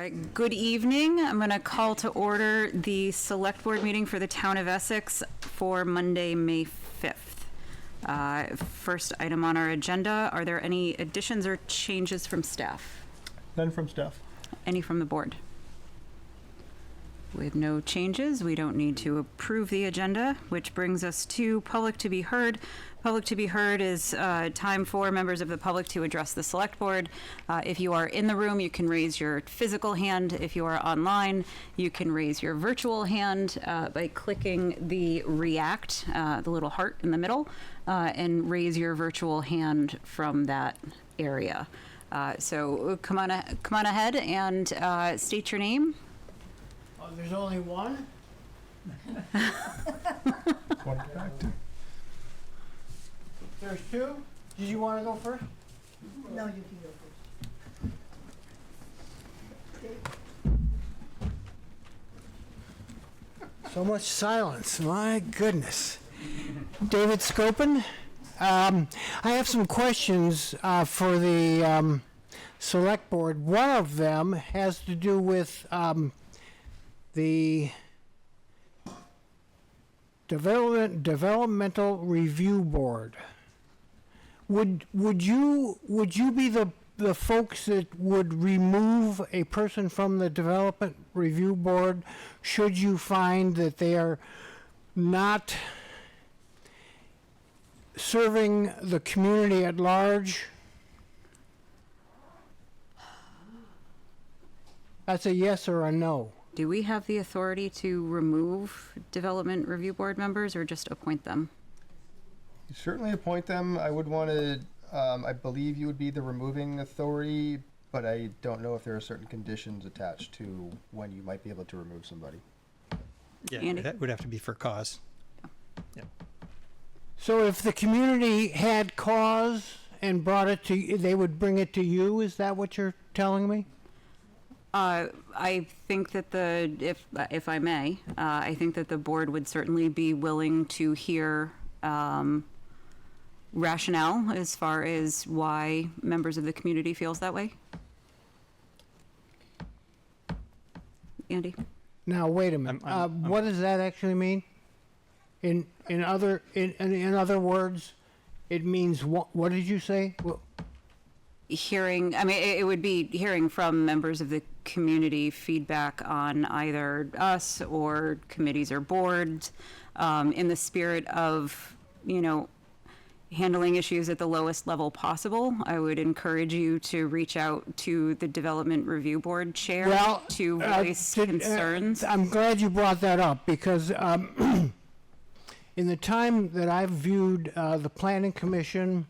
right, good evening. I'm going to call to order the Select Board meeting for the Town of Essex for Monday, May 5th. First item on our agenda, are there any additions or changes from staff? None from staff. Any from the board? With no changes, we don't need to approve the agenda, which brings us to public to be heard. Public to be heard is time for members of the public to address the select board. If you are in the room, you can raise your physical hand. If you are online, you can raise your virtual hand by clicking the react, the little heart in the middle, and raise your virtual hand from that area. So come on ahead and state your name. There's only one? There's two? Did you want to go first? No, you can go first. So much silence, my goodness. David Scopin. I have some questions for the select board. One of them has to do with the developmental review board. Would you be the folks that would remove a person from the development review board should you find that they are not serving the community at large? That's a yes or a no. Do we have the authority to remove development review board members or just appoint them? You certainly appoint them. I would want to, I believe you would be the removing authority, but I don't know if there are certain conditions attached to when you might be able to remove somebody. Yeah, Andy? that would have to be for cause. Yeah. So if the community had cause and brought it to you, they would bring it to you? Is that what you're telling me? I think that if I may, I think that the board would certainly be willing to hear rationale as far as why members of the community feels that way. Andy? Now wait a minute. What does that actually mean? In other words, it means what? What did you say? Hearing, I mean, it would be hearing from members of the community feedback on either us or committees or boards, in the spirit of, handling issues at the lowest level possible. I would encourage you to reach out to the Development Review Board chair to voice concerns. I'm glad you brought that up because in the time that I've viewed the Planning Commission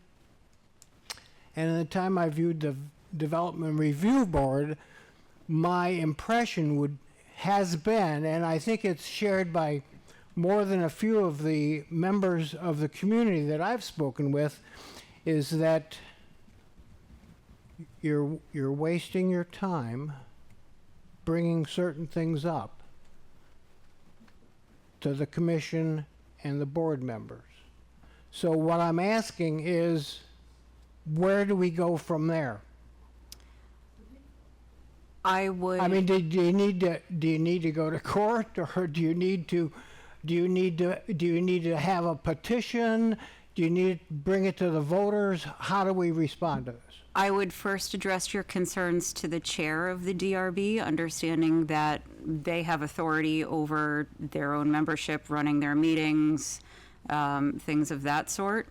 and in the time I viewed the Development Review Board, my impression has been, and I think it's shared by more than a few of the members of the community that I've spoken with, is that you're wasting your time bringing certain things up to the commission and the board members. So what I'm asking is, where do we go from there? I would. I mean, do you need to go to court, or do you need to have a petition? Do you need to bring it to the voters? How do we respond to this? I would first address your concerns to the chair of the DRB, understanding that they have authority over their own membership, running their meetings, things of that sort.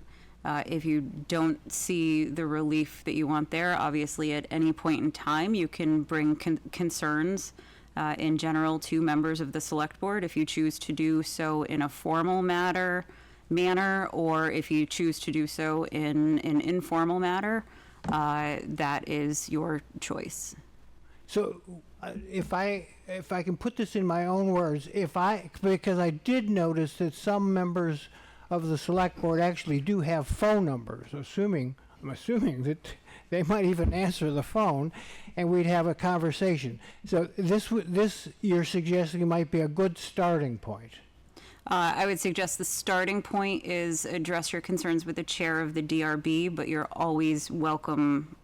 If you don't see the relief that you want there, obviously at any point in time, you can bring concerns in general to members of the select board if you choose to do so in a formal manner, or if you choose to do so in an informal manner, that is your choice. So if I can put this in my own words, because I did notice that some members of the select board actually do have phone numbers, I'm assuming that they might even answer the phone and we'd have a conversation. So this you're suggesting might be a good starting point. I would suggest the starting point is address your concerns with the chair of the DRB, but you're always welcome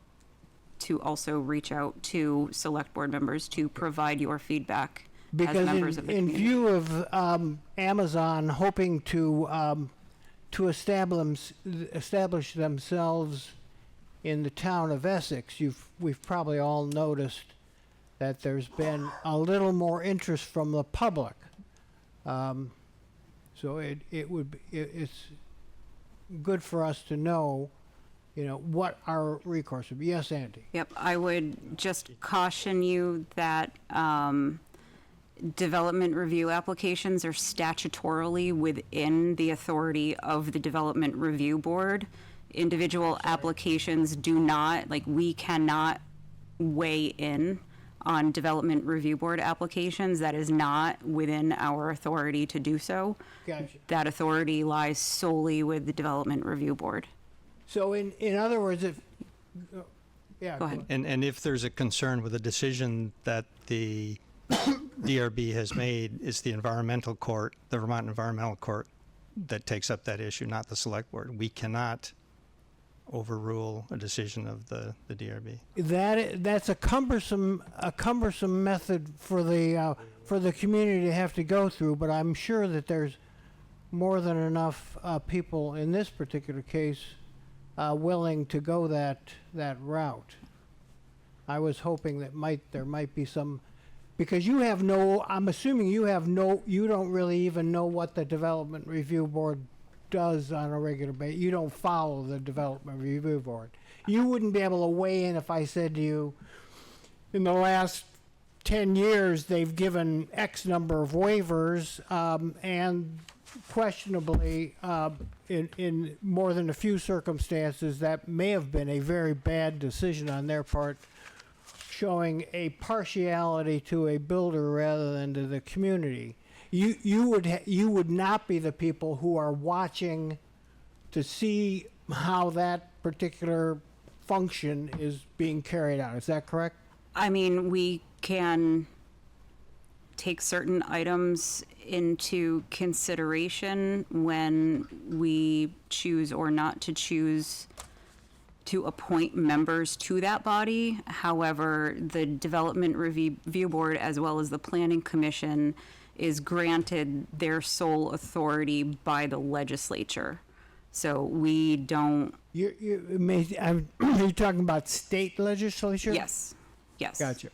to also reach out to select board members to provide your feedback as Because members of the in community. view of Amazon hoping to establish themselves in the town of Essex, we've probably all noticed that there's been a little more interest from the public. So it's good for us to know, what our recourse would be. Yes, Andy? Yep, I would just caution you that development review applications are statutorily within the authority of the Development Review Board. Individual applications do not, we cannot weigh in on Development Review Board applications. That is not within our authority to do so. Gotcha. That authority lies solely with the Development Review Board. So in other words, if, yeah. Go ahead. And if there's a concern with a decision that the DRB has made, it's the environmental court, the Vermont Environmental Court, that takes up that issue, not the select board. We cannot overrule a decision of the DRB. That's a cumbersome method for the community to have to go through, but I'm sure that there's more than enough people in this particular case willing to go that route. I was hoping that there might be some, because I'm assuming you don't really even know what the Development Review Board does on a regular basis. You don't follow the Development Review Board. You wouldn't be able to weigh in if I said to you, in the last 10 years, they've given X number of waivers, and questionably, in more than a few circumstances, that may have been a very bad decision on their part, showing a partiality to a builder rather than to the community. You would not be the people who are watching to see how that particular function is being carried out. Is that correct? I mean, we can take certain items into consideration when we choose or not to choose to appoint members to that body. However, the Development Review Board, as well as the Planning Commission, is granted their sole authority by the legislature. So we don't. Are you talking about state legislature? Yes. Gotcha.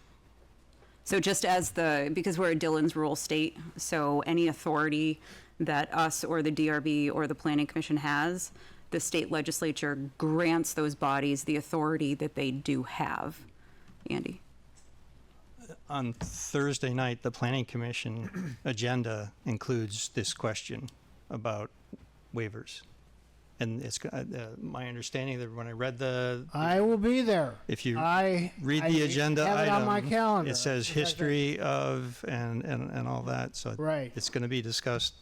So just as because we're a Dillon's Rule state, so any authority that us or the DRB or the Planning Commission has, the state legislature grants those bodies the authority that they do have. Andy? On Thursday night, the Planning Commission agenda includes this question about waivers. And it's my understanding that when I read I will be there. if you I read the agenda have it item, on my calendar. it says history of and all that. So Right. it's going to be discussed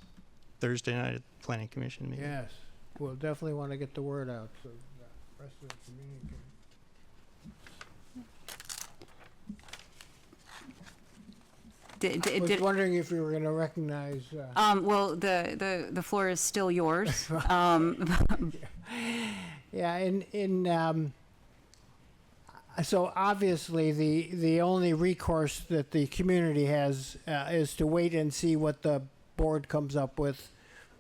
Thursday night at the Planning Commission meeting. Yes, we'll definitely want to get the word out so the rest of the community can. I was wondering if you were going to recognize. Well, the floor is still yours. Yeah, so obviously the only recourse that the community has is to wait and see what the board comes up with,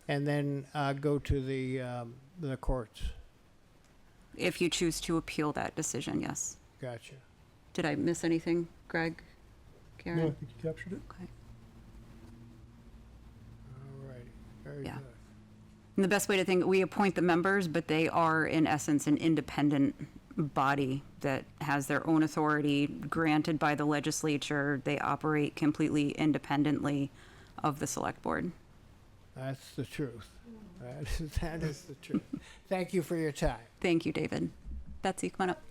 and then go to the courts. If you choose to appeal that decision, yes. Gotcha. Did I miss anything, Greg? Karen? No, I think you captured it. Okay. All right. Very Yeah. good. And the best way to think, we appoint the members, but they are in essence an independent body that has their own authority granted by the legislature. They operate completely independently of the select board. That's the truth. That is the truth. Thank you for your time. Thank you, David. Betsy, come on up.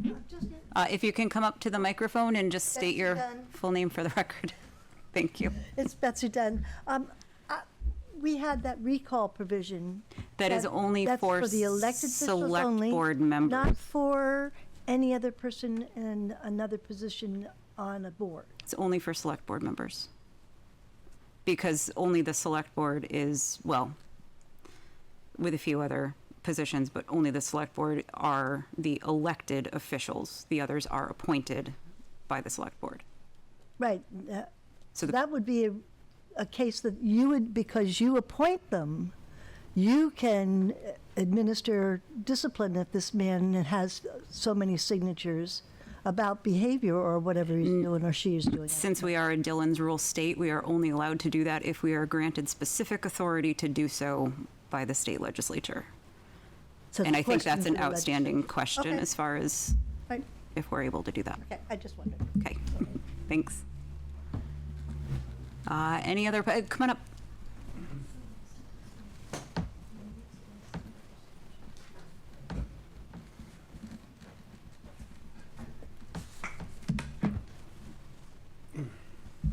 Just If you can come up to the microphone and just state Betsy your Dunn. full name for the record. Thank you. It's Betsy Dunn. We had that recall provision. That is only that's for the elected officials select only, board members. not for any other person in another position on a board. It's only for select board members. Because only the select board is, well, with a few other positions, but only the select board are the elected officials. The others are appointed by the select board. Right. So the- That would be a case that you would, because you appoint them, you can administer discipline if this man has so many signatures about behavior or whatever he's doing or she is doing. Since we are a Dillon's Rule state, we are only allowed to do that if we are granted specific authority to do so by the state legislature. So And the I think question that's an for the outstanding legislature. question Okay. as far as Right. if we're able to do that. Okay, I just wondered. Okay, thanks. Any other, come on up.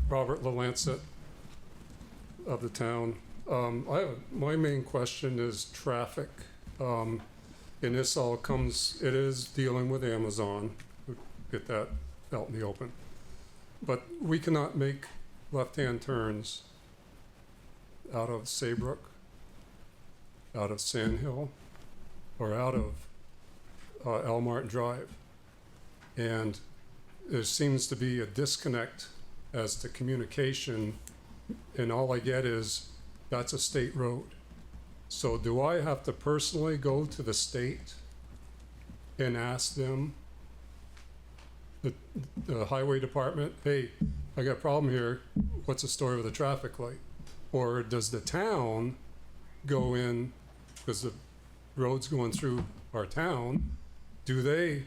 Robert LaLancet of the town. My main question is traffic. And this all comes, it is dealing with Amazon, get that out in the open. But we cannot make left-hand turns out of Saybrook, out of Sand Hill, or out of El Martin Drive. And there seems to be a disconnect as to communication, and all I get is, that's a state road. So do I have to personally go to the state and ask them, the highway department, hey, I got a problem here, what's the story with the traffic light? Or does the town go in, because the road's going through our town, do they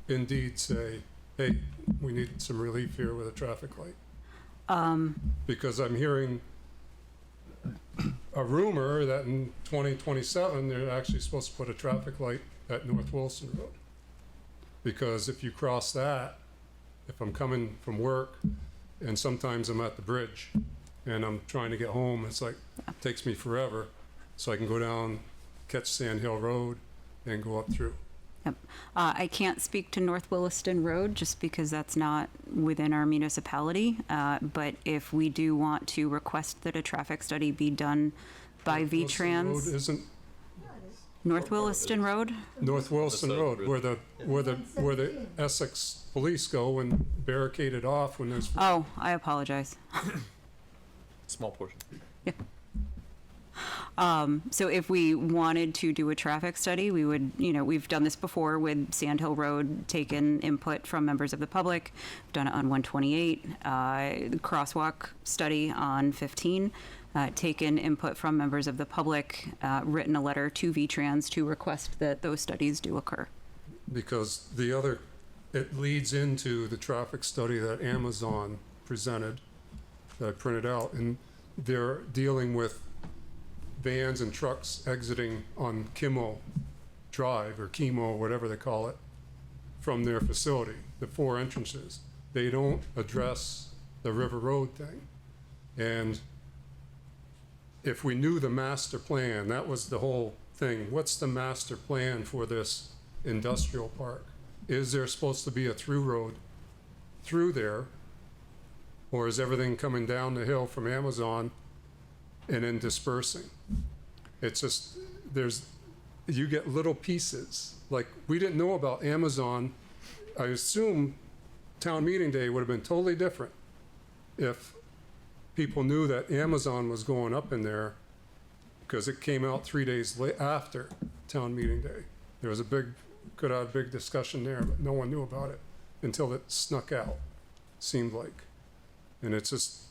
indeed say, hey, we need some relief here with a traffic light? Because I'm hearing a rumor that in 2027, they're actually supposed to put a traffic light at North Wilson Road. Because if you cross that, if I'm coming from work, and sometimes I'm at the bridge, and I'm trying to get home, it's like, it takes me forever, so I can go down, catch Sand Hill Road, and go up through. Yep. I can't speak to North Williston Road just because that's not within our municipality. But if we do want to request that a traffic study be done by North Wilson Road VTrans, isn't North Williston Road? North Wilson Road, where the Essex police go and barricade it off when there's. Oh, I apologize. Small portion. So if we wanted to do a traffic study, we would, we've done this before with Sand Hill Road, taken input from members of the public, we've done it on 128, the crosswalk study on 15, taken input from members of the public, written a letter to VTrans to request that those studies do occur. Because it leads into the traffic study that Amazon presented, that I printed out, and they're dealing with vans and trucks exiting on Kimmel Drive, or Chemo, whatever they call it, from their facility, the 4 entrances. They don't address the River Road thing. And if we knew the master plan, that was the whole thing. What's the master plan for this industrial park? Is there supposed to be a through road through there? Or is everything coming down the hill from Amazon and then dispersing? It's just, you get little pieces. Like, we didn't know about Amazon. I assume town meeting day would have been totally different if people knew that Amazon was going up in there, because it came out 3 days after town meeting day. There was could have a big discussion there, but no one knew about it until it snuck out, seemed like. And it's just,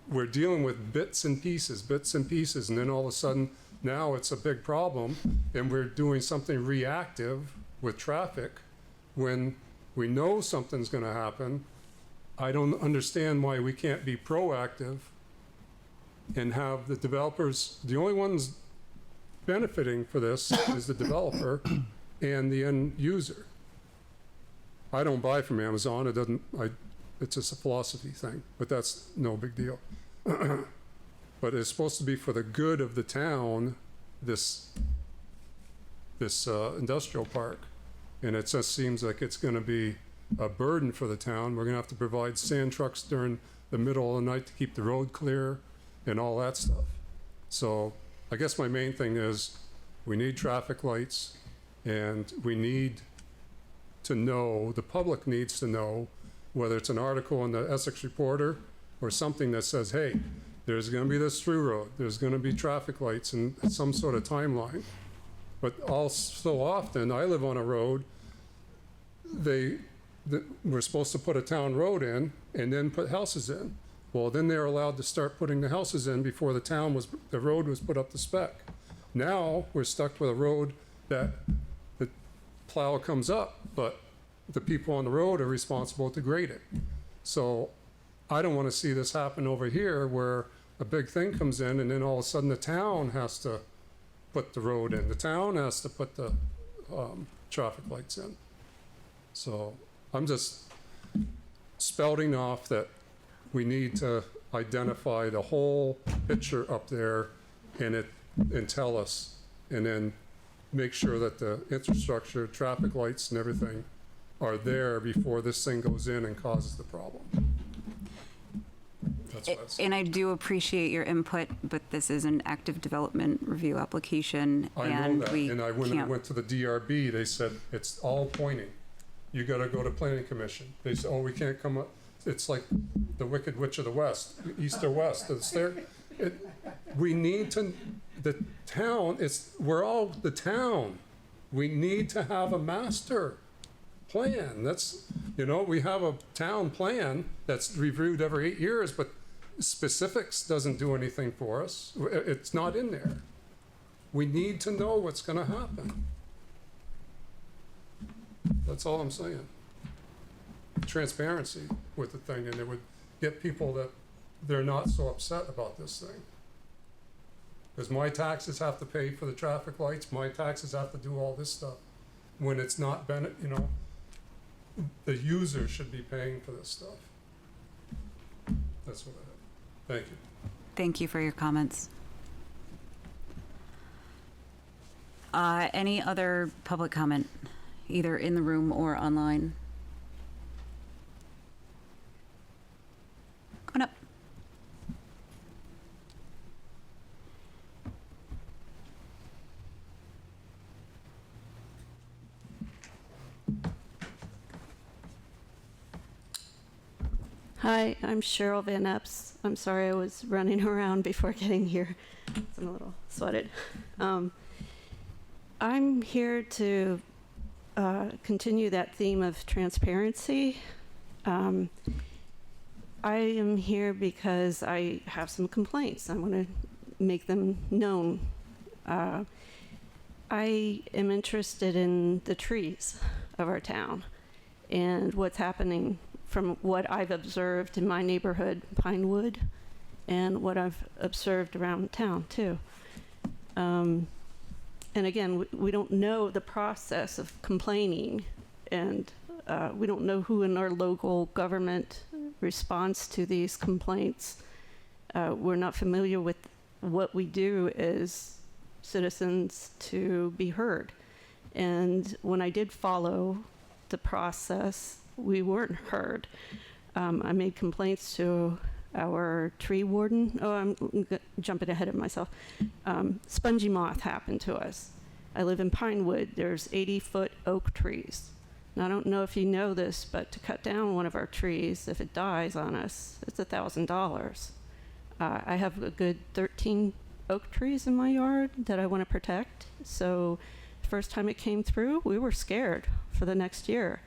we're dealing with bits and pieces, and then all of a sudden, now it's a big problem, and we're doing something reactive with traffic when we know something's going to happen. I don't understand why we can't be proactive and have the developers, the only ones benefiting for this is the developer and the end user. I don't buy from Amazon. It's just a philosophy thing, but that's no big deal. But it's supposed to be for the good of the town, this industrial park. And it just seems like it's going to be a burden for the town. We're going to have to provide sand trucks during the middle of the night to keep the road clear and all that stuff. So I guess my main thing is, We need traffic lights, and we need to know, the public needs to know, whether it's an article in the Essex Reporter or something that says, hey, there's going to be this through road, there's going to be traffic lights and some sort of timeline. But so often, I live on a road, we're supposed to put a town road in and then put houses in. Well, then they're allowed to start putting the houses in before the road was put up to spec. Now, we're stuck with a road that the plow comes up, but the people on the road are responsible to grade it. So I don't want to see this happen over here where a big thing comes in and then all of a sudden the town has to put the road in. The town has to put the traffic lights in. So I'm just spouting off that we need to identify the whole picture up there and tell us, and then make sure that the infrastructure, traffic lights and everything are there before this thing goes in and causes the problem. That's what I said. And I do appreciate your input, but this is an active development review application, I and know that, we and when I can't. went to the DRB, they said, it's all pointing. You gotta go to planning commission. They said, oh, we can't come up, it's like the Wicked Witch of the West, east or west, it's there. We need to, the town, we're all the town. We need to have a master plan. That's, we have a town plan that's reviewed every 8 years, but specifics doesn't do anything for us. It's not in there. We need to know what's gonna happen. That's all I'm saying. Transparency with the thing, and it would get people that they're not so upset about this thing. Because my taxes have to pay for the traffic lights, my taxes have to do all this stuff. When it's not been, the user should be paying for this stuff. That's what I have. Thank you. Thank you for your comments. Any other public comment, either in the room or online? Come on up. Hi, I'm Cheryl Van Epps. I'm sorry I was running around before getting here. I'm a little sweated. I'm here to continue that theme of transparency. I am here because I have some complaints. I want to make them known. I am interested in the trees of our town and what's happening from what I've observed in my neighborhood, Pinewood, and what I've observed around town too. And again, we don't know the process of complaining, and we don't know who in our local government responds to these complaints. We're not familiar with what we do as citizens to be heard. And when I did follow the process, we weren't heard. I made complaints to our tree warden. Oh, I'm jumping ahead of myself. Spongy moth happened to us. I live in Pinewood. There's 80-foot oak trees. Now, I don't know if you know this, but to cut down one of our trees, if it dies on us, it's $1,000. I have a good 13 oak trees in my yard that I want to protect. So the first time it came through, we were scared for the next year.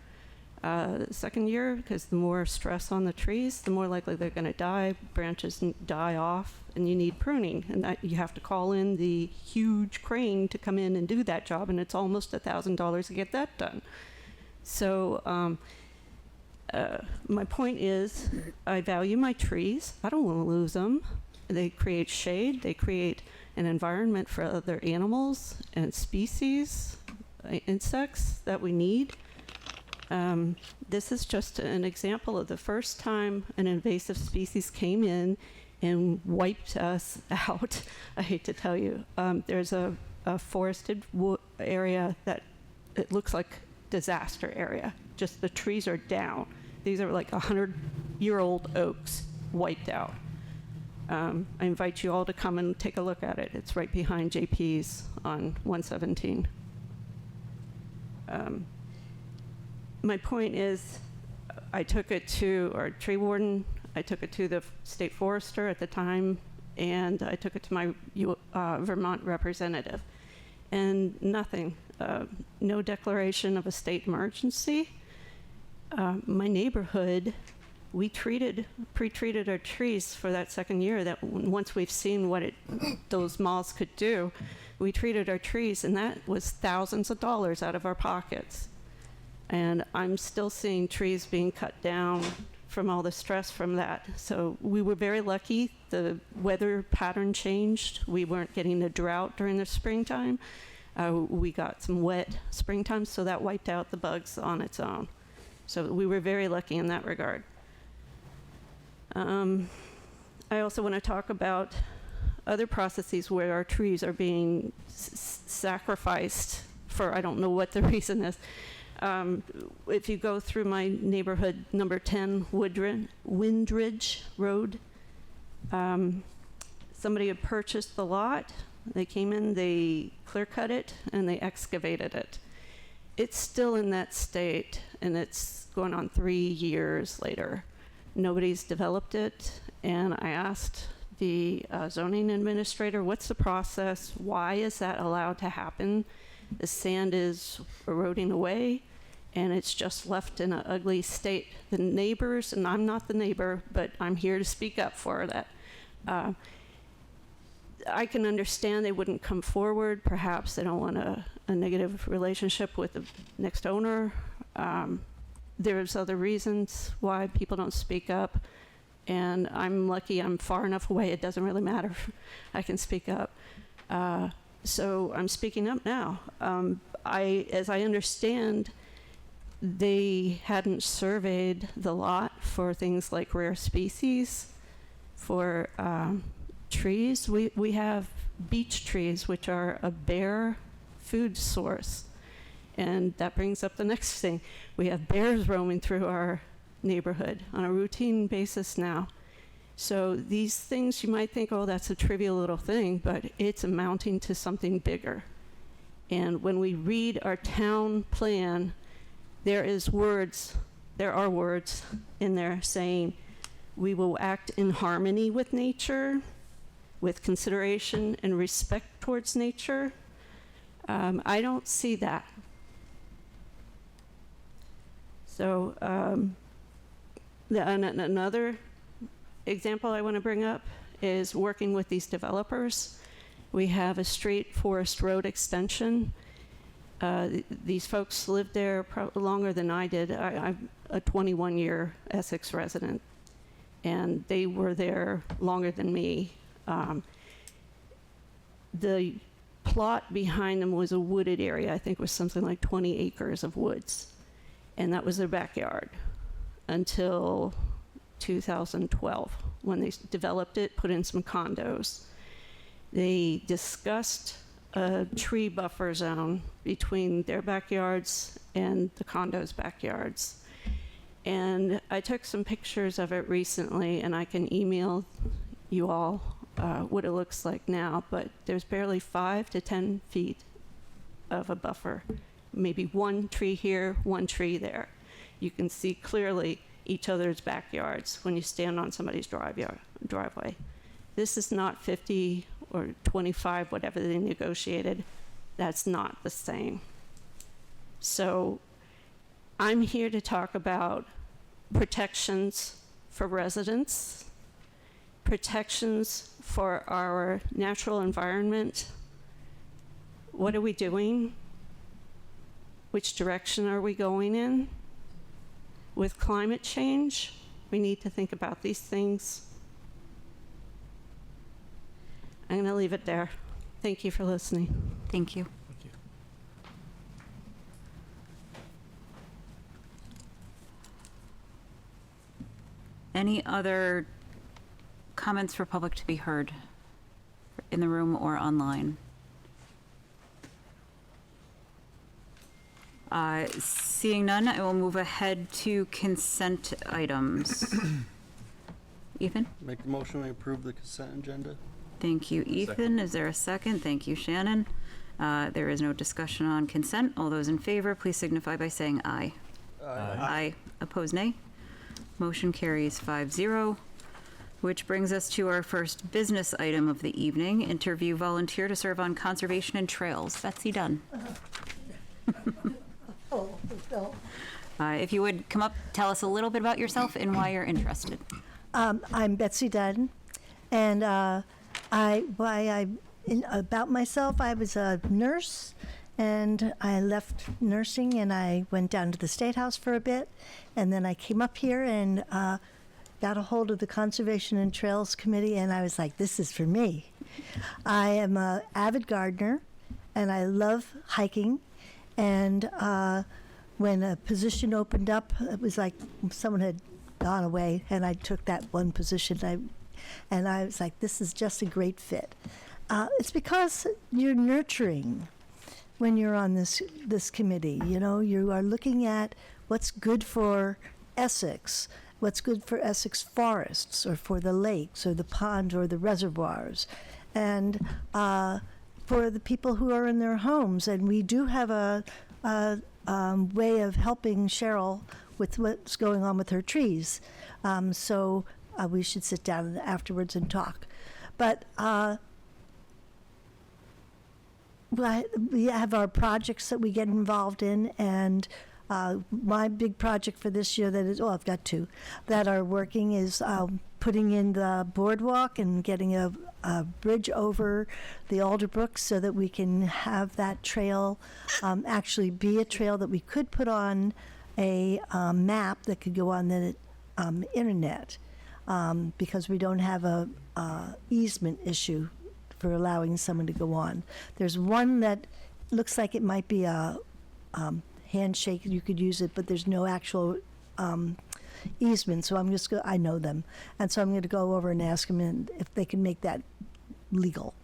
The second year, because the more stress on the trees, the more likely they're going to die, branches die off, and you need pruning. And that you have to call in the huge crane to come in and do that job, and it's almost $1,000 to get that done. So my point is, I value my trees. I don't want to lose them. They create shade. They create an environment for other animals and species, insects that we need. This is just an example of the first time an invasive species came in and wiped us out. I hate to tell you. There's a forested area that it looks like disaster area. Just the trees are down. These are like 100-year-old oaks wiped out. I invite you all to come and take a look at it. It's right behind JP's on 117. My point is, I took it to our tree warden, I took it to the state forester at the time, and I took it to my Vermont representative. And nothing, no declaration of a state emergency. My neighborhood, we pre-treated our trees for that second year. That once we've seen what those malls could do, we treated our trees, and that was thousands of dollars out of our pockets. And I'm still seeing trees being cut down from all the stress from that. So we were very lucky. The weather pattern changed. We weren't getting a drought during the springtime. We got some wet springtime, so that wiped out the bugs on its own. So we were very lucky in that regard. I also want to talk about other processes where our trees are being sacrificed for I don't know what the reason is. If you go through my neighborhood, number 10, Windridge Road, somebody had purchased the lot. They came in, they clear cut it, and they excavated it. It's still in that state, and it's going on 3 years later. Nobody's developed it, and I asked the zoning administrator, what's the process? Why is that allowed to happen? The sand is eroding away, and it's just left in an ugly state. The neighbors, and I'm not the neighbor, but I'm here to speak up for that. I can understand they wouldn't come forward. Perhaps they don't want a negative relationship with the next owner. There's other reasons why people don't speak up. And I'm lucky I'm far enough away, it doesn't really matter. I can speak up. So I'm speaking up now. As I understand, they hadn't surveyed the lot for things like rare species, for trees. We have beech trees, which are a bear food source. And that brings up the next thing. We have bears roaming through our neighborhood on a routine basis now. So these things, you might think, oh, that's a trivial little thing, but it's amounting to something bigger. And when we read our town plan, there are words in there saying we will act in harmony with nature, with consideration and respect towards nature. I don't see that. So another example I want to bring up is working with these developers. We have a straight forest road extension. These folks lived there longer than I did. I'm a 21-year Essex resident, and they were there longer than me. The plot behind them was a wooded area. I think it was something like 20 acres of woods, and that was their backyard until 2012, when they developed it, put in some condos. They discussed a tree buffer zone between their backyards and the condos' backyards. And I took some pictures of it recently, and I can email you all what it looks like now, but there's barely 5 to 10 feet of a buffer. Maybe one tree here, one tree there. You can see clearly each other's backyards when you stand on somebody's driveway. This is not 50 or 25, whatever they negotiated. That's not the same. So I'm here to talk about protections for residents, protections for our natural environment. What are we doing? Which direction are we going in? With climate change, we need to think about these things. I'm going to leave it there. Thank you for listening. Thank you. Thank you. Any other comments for public to be heard in the room or online? Seeing none, I will move ahead to consent items. Ethan? Make the motion to approve the consent agenda. Thank you, Ethan. Is there a second? Thank you, Shannon. There is no discussion on consent. All those in favor, please signify by saying aye. Aye. Opposed, nay. Motion carries 5-0, which brings us to our first business item of the evening, interview volunteer to serve on conservation and trails. Betsy Dunn. Oh, no. If you would come up, tell us a little bit about yourself and why you're interested. I'm Betsy Dunn, and about myself, I was a nurse, and I left nursing, and I went down to the State House for a bit, and then I came up here and got a hold of the Conservation and Trails Committee, and I was like, this is for me. I am an avid gardener, and I love hiking, and when a position opened up, it was like someone had gone away, and I took that one position. And I was like, this is just a great fit. It's because you're nurturing when you're on this committee. You know, you are looking at what's good for Essex, what's good for Essex forests, or for the lakes, or the pond, or the reservoirs, and for the people who are in their homes. And we do have a way of helping Cheryl with what's going on with her trees. So we should sit down afterwards and talk. But we have our projects that we get involved in, and my big project for this year I've got two that are working is putting in the boardwalk and getting a bridge over the Alderbrook so that we can have that trail actually be a trail that we could put on a map that could go on the internet, because we don't have a easement issue for allowing someone to go on. There's one that looks like it might be a handshake, you could use it, but there's no actual easement, so I know them, and so I'm going to go over and ask them if they can make that legal.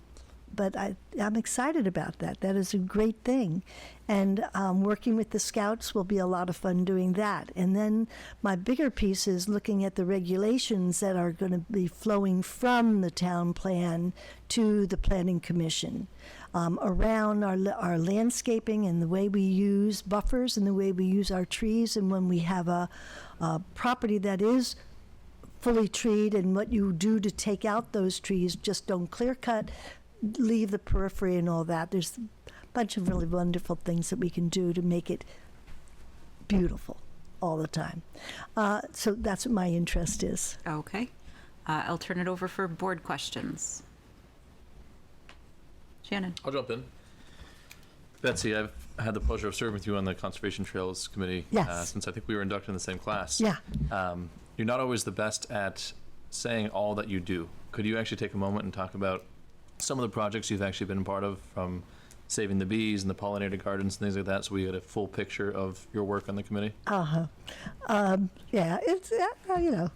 But I'm excited about that. That is a great thing. And working with the scouts will be a lot of fun doing that. And then my bigger piece is looking at the regulations that are going to be flowing from the town plan to the planning commission around our landscaping and the way we use buffers and the way we use our trees. And when we have a property that is fully treed, and what you do to take out those trees, just don't clear cut, leave the periphery and all that. There's a bunch of really wonderful things that we can do to make it beautiful all the time. So that's what my interest is. Okay. I'll turn it over for board questions. Shannon. I'll jump in. Betsy, I've had the pleasure of serving with you on the Conservation Trails Committee since I think we were inducted in the same class. Yeah. You're not always the best at saying all that you do. Could you actually take a moment and talk about some of the projects you've actually been a part of, from saving the bees and the pollinator gardens and things like that, so we get a full picture of your work on the committee? Yeah, it's, the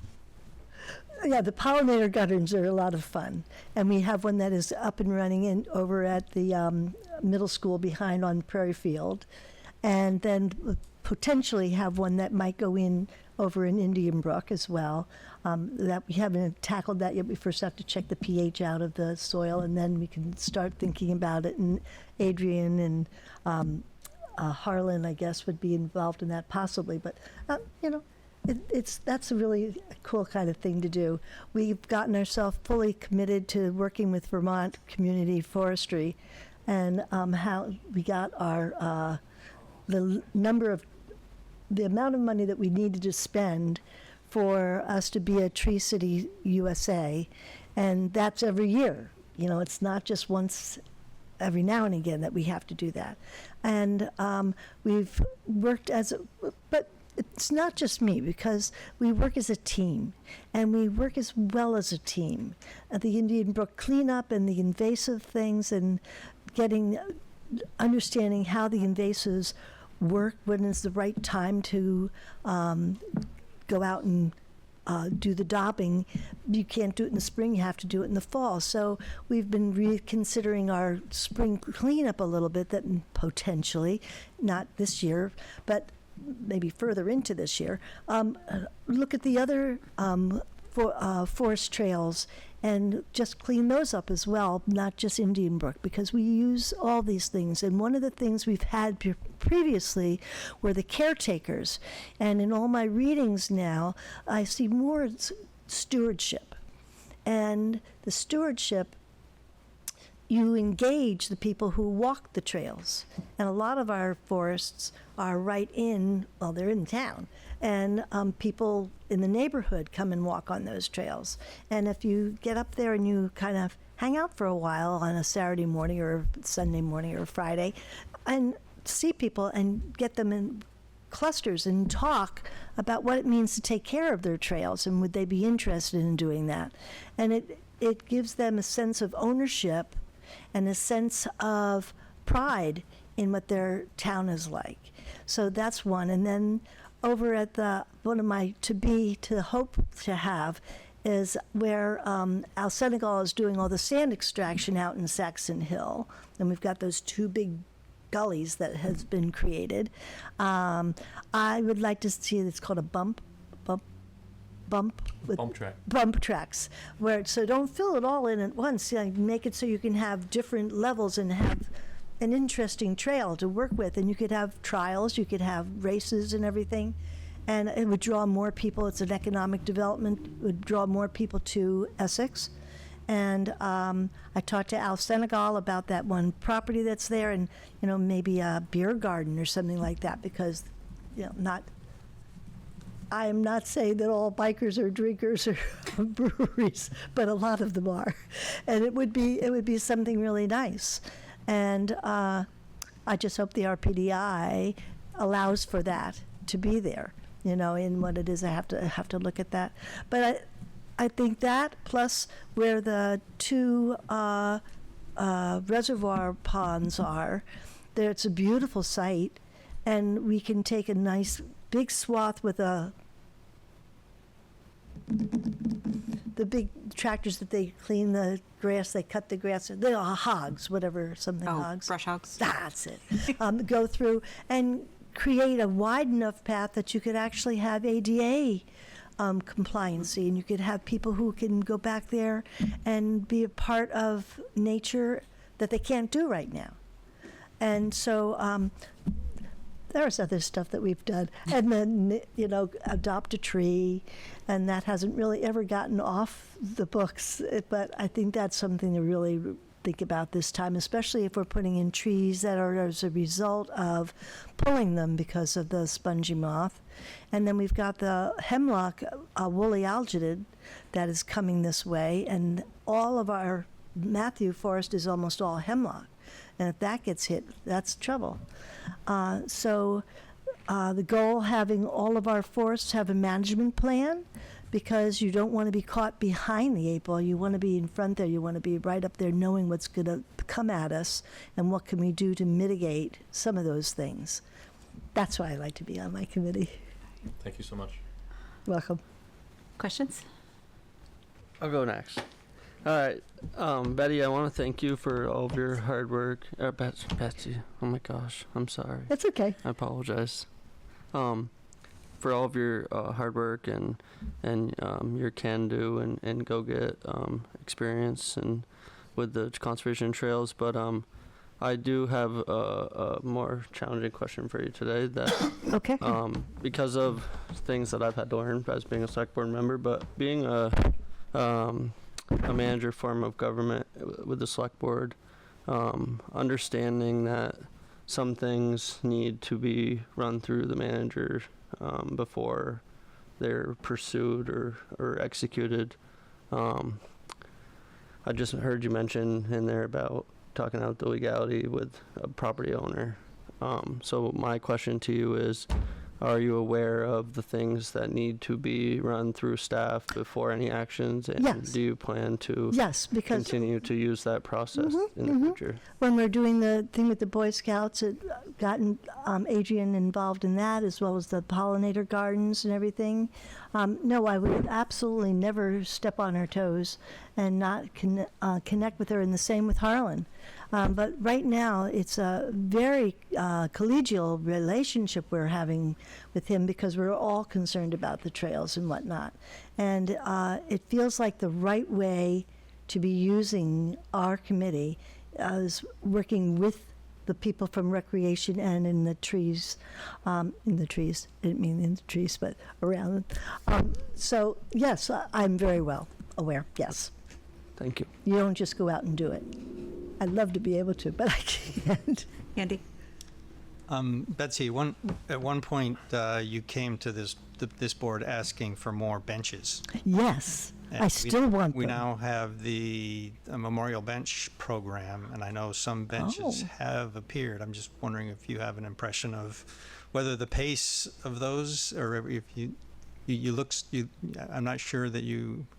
pollinator gardens are a lot of fun. And we have one that is up and running over at the middle school behind on Prairie Field. And then potentially have one that might go in over in Indian Brook as well. That we haven't tackled that yet. We first have to check the pH out of the soil, and then we can start thinking about it. And Adrian and Harlan, I guess, would be involved in that possibly. But that's a really cool kind of thing to do. We've gotten ourselves fully committed to working with Vermont Community Forestry, and how we got our the amount of money that we needed to spend for us to be a Tree City USA, and that's every year. It's not just once every now and again that we have to do that. And we've worked but it's not just me, because we work as a team, and we work as well as a team. The Indian Brook cleanup and the invasive things, and understanding how the invasives work, when is the right time to go out and do the daubing. You can't do it in the spring, you have to do it in the fall. So we've been reconsidering our spring cleanup a little bit, that potentially, not this year, but maybe further into this year, look at the other forest trails and just clean those up as well, not just Indian Brook, because we use all these things. And one of the things we've had previously were the caretakers. And in all my readings now, I see more stewardship. And the stewardship, you engage the people who walk the trails. And a lot of our forests are right in, well, they're in town. And people in the neighborhood come and walk on those trails. And if you get up there and you kind of hang out for a while on a Saturday morning or Sunday morning or Friday and see people and get them in clusters and talk about what it means to take care of their trails and would they be interested in doing that. And it gives them a sense of ownership and a sense of pride in what their town is like. So that's one. And then over at one of my to hope to have is where Al Senegal is doing all the sand extraction out in Saxon Hill. And we've got those two big gullies that has been created. I would like to see, it's called a bump track. Bump tracks, so don't fill it all in at once. Make it so you can have different levels and have an interesting trail to work with. And you could have trials, you could have races and everything, and it would draw more people. It's an economic development, it would draw more people to Essex. And I talked to Al Senegal about that one property that's there, and maybe a beer garden or something like that, because I am not saying that all bikers are drinkers or breweries, but a lot of them are, and it would be something really nice. And I just hope the RPDI allows for that to be there, in what it is. I have to look at that, but I think that plus where the two reservoir ponds are, there it's a beautiful site, and we can take a nice big swath with the big tractors that they clean the grass, they cut the grass, they are hogs, hogs. Brush hogs. That's it. Go through and create a wide enough path that you could actually have ADA compliancy, and you could have people who can go back there and be a part of nature that they can't do right now. And so there's other stuff that we've done. And then, adopt a tree, and that hasn't really ever gotten off the books. But I think that's something to really think about this time, especially if we're putting in trees that are as a result of pulling them because of the spongy moth. And then we've got the hemlock, woolly algidid, that is coming this way. And all of our Matthew forest is almost all hemlock. And if that gets hit, that's trouble. So the goal, having all of our forests have a management plan, because you don't want to be caught behind the 8 ball. You want to be in front there. You want to be right up there knowing what's going to come at us and what can we do to mitigate some of those things. That's why I like to be on my committee. Thank you so much. Welcome. Questions? I'll go next. All right, Betty, I want to thank you for all of your hard work. Betsy, oh my gosh, I'm sorry. That's okay. I apologize. For all of your hard work and your can-do and go-get experience and with the conservation trails, but I do have a more challenging question for you today. That Okay. Because of things that I've had to learn as being a select board member, but being a manager form of government with the select board, understanding that some things need to be run through the manager before they're pursued or executed. I just heard you mention in there about talking out the legality with a property owner. So my question to you is, are you aware of the things that need to be run through staff before any actions? And Yes. do you plan to Yes, because continue to use that process in the future? when we're doing the thing with the Boy Scouts, it gotten Adrian involved in that, as well as the pollinator gardens and everything. No, I would absolutely never step on her toes and not connect with her, and the same with Harlan. But right now, it's a very collegial relationship we're having with him because we're all concerned about the trails and whatnot. And it feels like the right way to be using our committee is working with the people from recreation and in the trees, I didn't mean in the trees, but around them. So yes, I'm very well aware, yes. Thank you. You don't just go out and do it. I'd love to be able to, but I can't. Andy? Betsy, at one point, you came to this board asking for more benches. Yes, And I still want We them. now have the memorial bench program, and I know some benches have appeared. I'm just wondering if you have an impression of whether the pace of those, or if I'm not sure that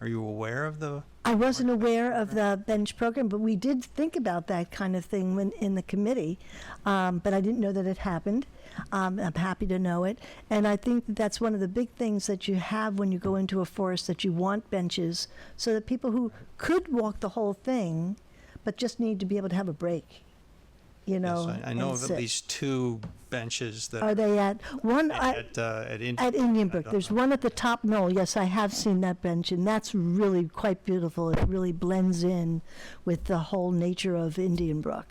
are you aware of the? I wasn't aware of the bench program, but we did think about that kind of thing when in the committee, but I didn't know that it happened. I'm happy to know it. And I think that's one of the big things that you have when you go into a forest, that you want benches so that people who could walk the whole thing, but just need to be able to have a break, you know. Yes, I know and of at sit. least 2 benches that Are they at one? at Indian. At Indian Brook, I don't there's know. one at the top knoll. Yes, I have seen that bench, and that's really quite beautiful. It really blends in with the whole nature of Indian Brook.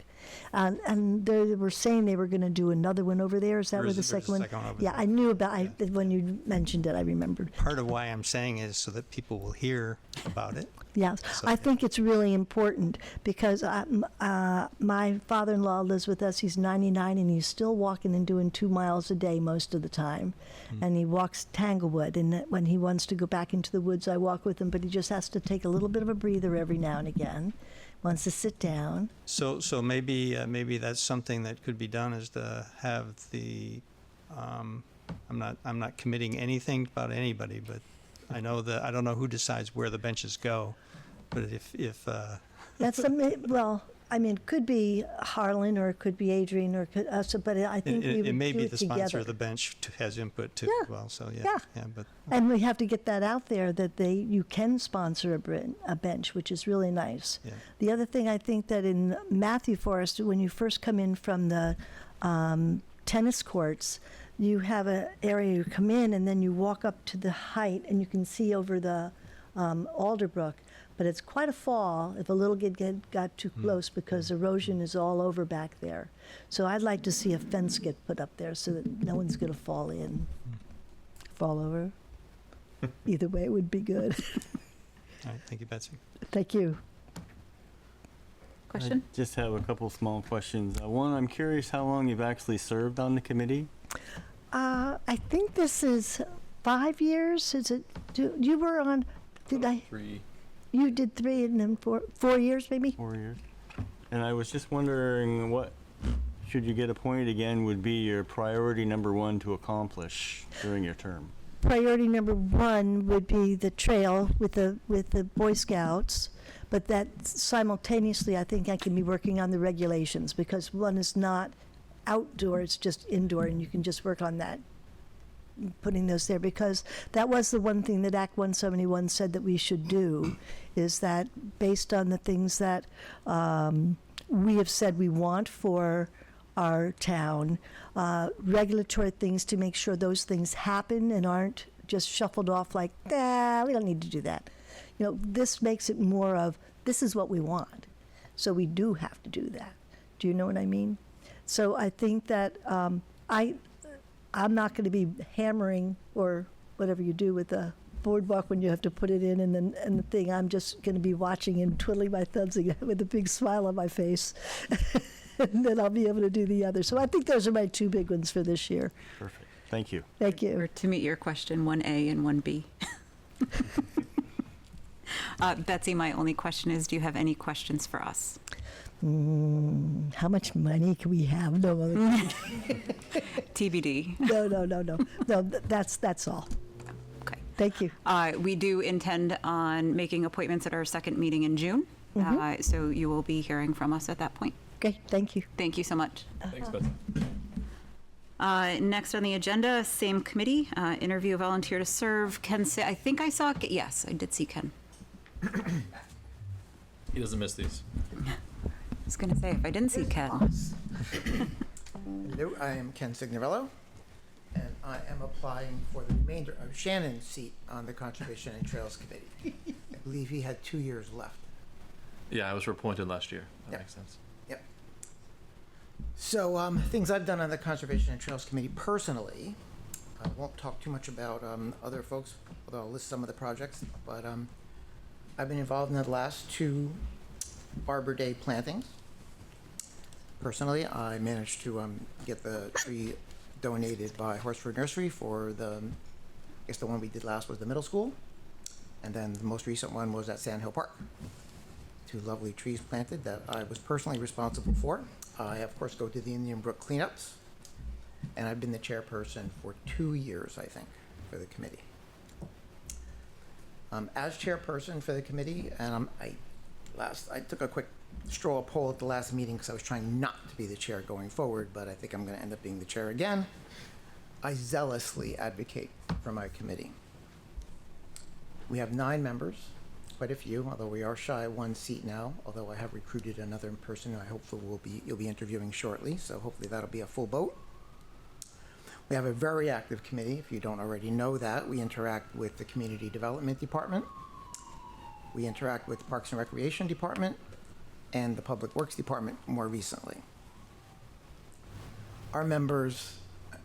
And they were saying they were going to do another one over there. Is that where the There's a second one? second one over Yeah, there. I knew about it when you mentioned it. I remembered. Part of why I'm saying is so that people will hear about it. Yes, So- I think it's really important because my father-in-law lives with us. He's 99 and he's still walking and doing 2 miles a day most of the time. And he walks Tanglewood, and when he wants to go back into the woods, I walk with him, but he just has to take a little bit of a breather every now and again. Wants to sit down. So maybe that's something that could be done, is to have the. I'm not committing anything about anybody, but I know that I don't know who decides where the benches go, but if That's well, I mean, it could be Harlan or it could be Adrian or could us, but I think we would it may do be it the sponsor together. of the bench has input too. Yeah, As well, so yeah. but And we have to get that out there that you can sponsor a bench, which is really nice. Yeah. The other thing I think that in Matthew Forest, when you first come in from the tennis courts, you have an area you come in and then you walk up to the height and you can see over the Alderbrook. But it's quite a fall if a little kid got too close because erosion is all over back there. So I'd like to see a fence get put up there so that no one's going to fall over. Either way, it would be good. all right, thank you, Betsy. Thank you. Question? I just have a couple small questions. One, I'm curious how long you've actually served on the committee. I think this is 5 years. Is it? You were on? Did I? 3. You did 3 and then 4 years, maybe. 4 years. And I was just wondering what, should you get appointed again, would be your priority number 1 to accomplish during your term? Priority number 1 would be the trail with the Boy Scouts, but that simultaneously, I think I can be working on the regulations because one is not outdoor; it's just indoor, and you can just work on that. Putting those there because that was the one thing that Act 171 said that we should do, is that based on the things that we have said we want for our town, regulatory things to make sure those things happen and aren't just shuffled off like, we don't need to do that. You know, this makes it more of, this is what we want. So we do have to do that. Do you know what I mean? So I think that I'm not going to be hammering or whatever you do with the boardwalk when you have to put it in and the thing. I'm just going to be watching and twiddling my thumbs with a big smile on my face. And then I'll be able to do the other. So I think those are my 2 big ones for this year. Perfect. Thank you. Thank you. Or to meet your question, 1A and 1B. Betsy, my only question is, do you have any questions for us? How much money can we have? No, TBD. no. That's all. Okay. Thank you. We do intend on making appointments at our second meeting in June. So you will be hearing from us at that point. Okay, thank you. Thank you so much. Thanks, Betsy. Next on the agenda, same committee, interview a volunteer to serve. Ken, I think I saw, yes, I did see Ken. He doesn't miss these. I was going to say, if I didn't see Ken. Hello, I am Ken Signorello, and I am applying for the remainder of Shannon's seat on the Conservation and Trails Committee. I believe he had 2 years left. Yeah, I was reappointed last year. That Yep. makes sense. Yep. So, things I've done on the Conservation and Trails Committee personally, I won't talk too much about other folks, although I'll list some of the projects, but I've been involved in the last 2 Arbor Day plantings. Personally, I managed to get the tree donated by Horsford Nursery for I guess the one we did last was the middle school, and then the most recent one was at Sand Hill Park. 2 lovely trees planted that I was personally responsible for. I, of course, go to the Indian Brook cleanups, and I've been the chairperson for 2 years, I think, for the committee. As chairperson for the committee, and I took a quick straw poll at the last meeting because I was trying not to be the chair going forward, but I think I'm going to end up being the chair again. I zealously advocate for my committee. We have 9 members, quite a few, although we are shy of 1 seat now, although I have recruited another person who I hopefully you'll be interviewing shortly, so hopefully that'll be a full vote. We have a very active committee. If you don't already know that, we interact with the Community Development Department. We interact with the Parks and Recreation Department and the Public Works Department more recently. Our members,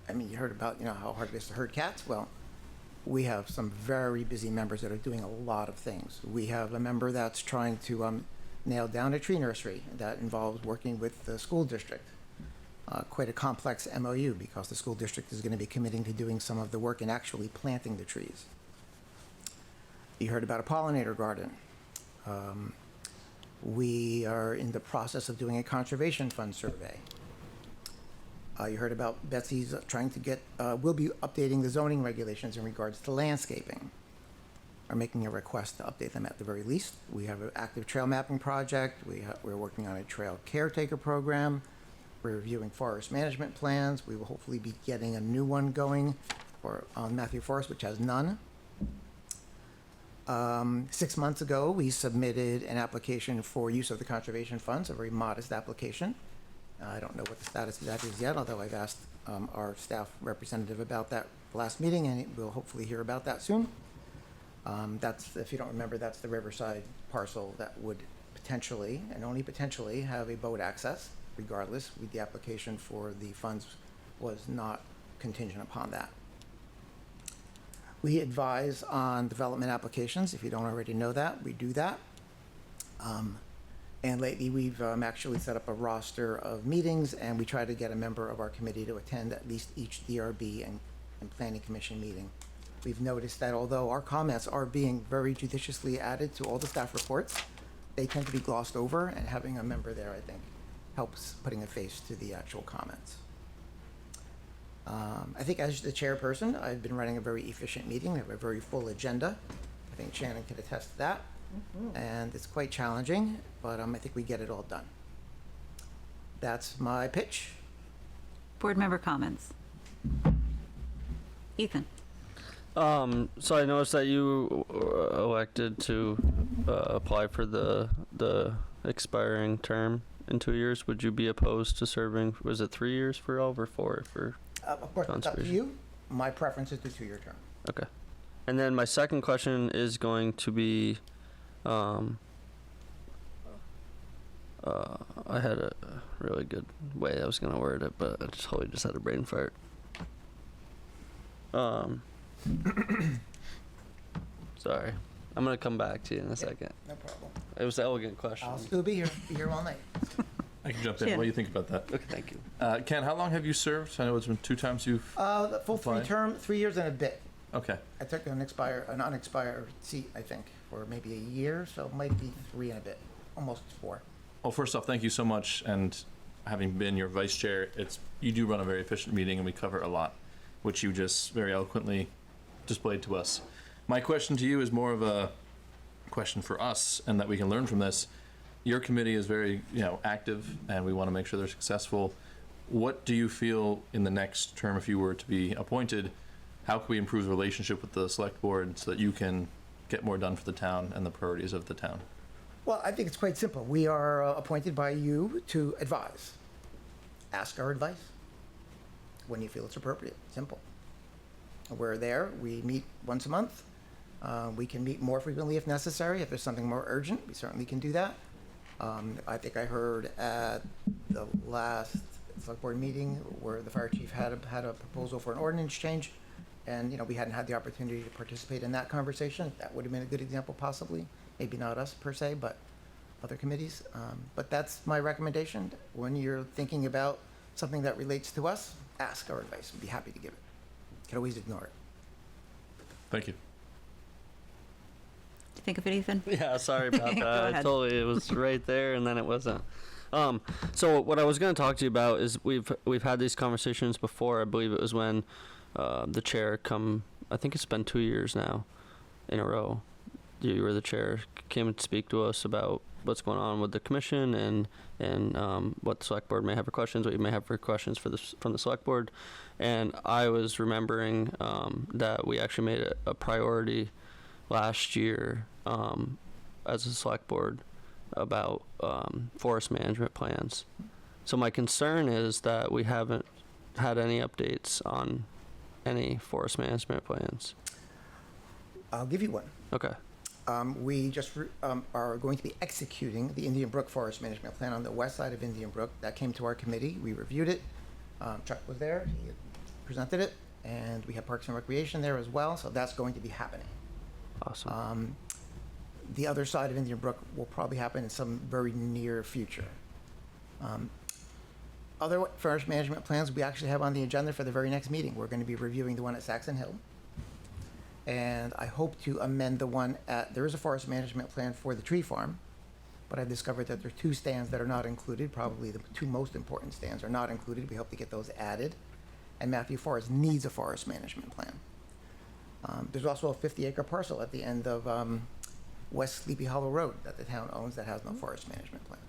I mean, you heard about, how hard it is to herd cats. Well, we have some very busy members that are doing a lot of things. We have a member that's trying to nail down a tree nursery that involves working with the school district. Quite a complex MOU because the school district is going to be committing to doing some of the work and actually planting the trees. You heard about a pollinator garden. We are in the process of doing a conservation fund survey. You heard about Betsy's trying to get, we'll be updating the zoning regulations in regards to landscaping, or making a request to update them at the very least. We have an active trail mapping project. We're working on a trail caretaker program. We're reviewing forest management plans. We will hopefully be getting a new one going on Matthew Forest, which has none. 6 months ago, we submitted an application for use of the conservation funds, a very modest application. I don't know what the status of that is yet, although I've asked our staff representative about that last meeting, and we'll hopefully hear about that soon. That's, if you don't remember, that's the Riverside parcel that would potentially, and only potentially, have a boat access. Regardless, the application for the funds was not contingent upon that. We advise on development applications. If you don't already know that, we do that. And lately, we've actually set up a roster of meetings, and we try to get a member of our committee to attend at least each DRB and Planning Commission meeting. We've noticed that although our comments are being very judiciously added to all the staff reports, they tend to be glossed over, and having a member there, I think, helps putting a face to the actual comments. I think as the chairperson, I've been running a very efficient meeting. We have a very full agenda. I think Shannon can attest to that. And it's quite challenging, but I think we get it all done. That's my pitch. Board member comments. Ethan. So I noticed that you elected to apply for the expiring term in 2 years. Would you be opposed to serving, was it 3 years for Elv or 4 for Of course, it's up to you. My preference is the 2-year term. Okay. And then my second question is going to be, I had a really good way I was going to word it, but I totally just had a brain fart. Sorry. I'm going to come back to you in a second. No problem. It was an elegant question. I'll still be here all night. I can jump in. Yeah. What do you think about that? Okay, thank you. Ken, how long have you served? I know it's been 2 times you've. The full Applied. 3 years and a bit. Okay. I took an unexpired seat, I think, for maybe a year, so it might be 3 and a bit, almost 4. Well, first off, thank you so much. And having been your vice chair, you do run a very efficient meeting, and we cover a lot, which you just very eloquently displayed to us. My question to you is more of a question for us, and that we can learn from this. Your committee is very, active, and we want to make sure they're successful. what do you feel in the next term, if you were to be appointed, how can we improve the relationship with the select board so that you can get more done for the town and the priorities of the town? Well, I think it's quite simple. We are appointed by you to advise. Ask our advice when you feel it's appropriate. Simple. We're there. We meet once a month. We can meet more frequently if necessary. If there's something more urgent, we certainly can do that. I think I heard at the last select board meeting where the fire chief had a proposal for an ordinance change, and we hadn't had the opportunity to participate in that conversation. That would have been a good example, possibly. Maybe not us per se, but other committees. But that's my recommendation. When you're thinking about something that relates to us, ask our advice. We'd be happy to give it. You can always ignore it. Thank you. Do you think of it, Ethan? Yeah, sorry about Go that. ahead. It was right there and then it wasn't. So what I was going to talk to you about is we've had these conversations before. I believe it was when the chair I think it's been 2 years now in a row. You were the chair, came to speak to us about what's going on with the commission and what the select board may have for questions, what you may have for questions from the select board. And I was remembering that we actually made it a priority last year as a select board about forest management plans. So my concern is that we haven't had any updates on any forest management plans. I'll give you one. Okay. We just are going to be executing the Indian Brook Forest Management Plan on the west side of Indian Brook. That came to our committee. We reviewed it. Chuck was there. He had presented it. And we have Parks and Recreation there as well. So that's going to be happening. Awesome. The other side of Indian Brook will probably happen in some very near future. Other forest management plans we actually have on the agenda for the very next meeting. We're going to be reviewing the one at Saxon Hill. And I hope to amend the one there is a forest management plan for the tree farm, but I've discovered that there are 2 stands that are not included. Probably the 2 most important stands are not included. We hope to get those added. And Matthew Forest needs a forest management plan. There's also a 50-acre parcel at the end of West Sleepy Hollow Road that the town owns that has no forest management plan.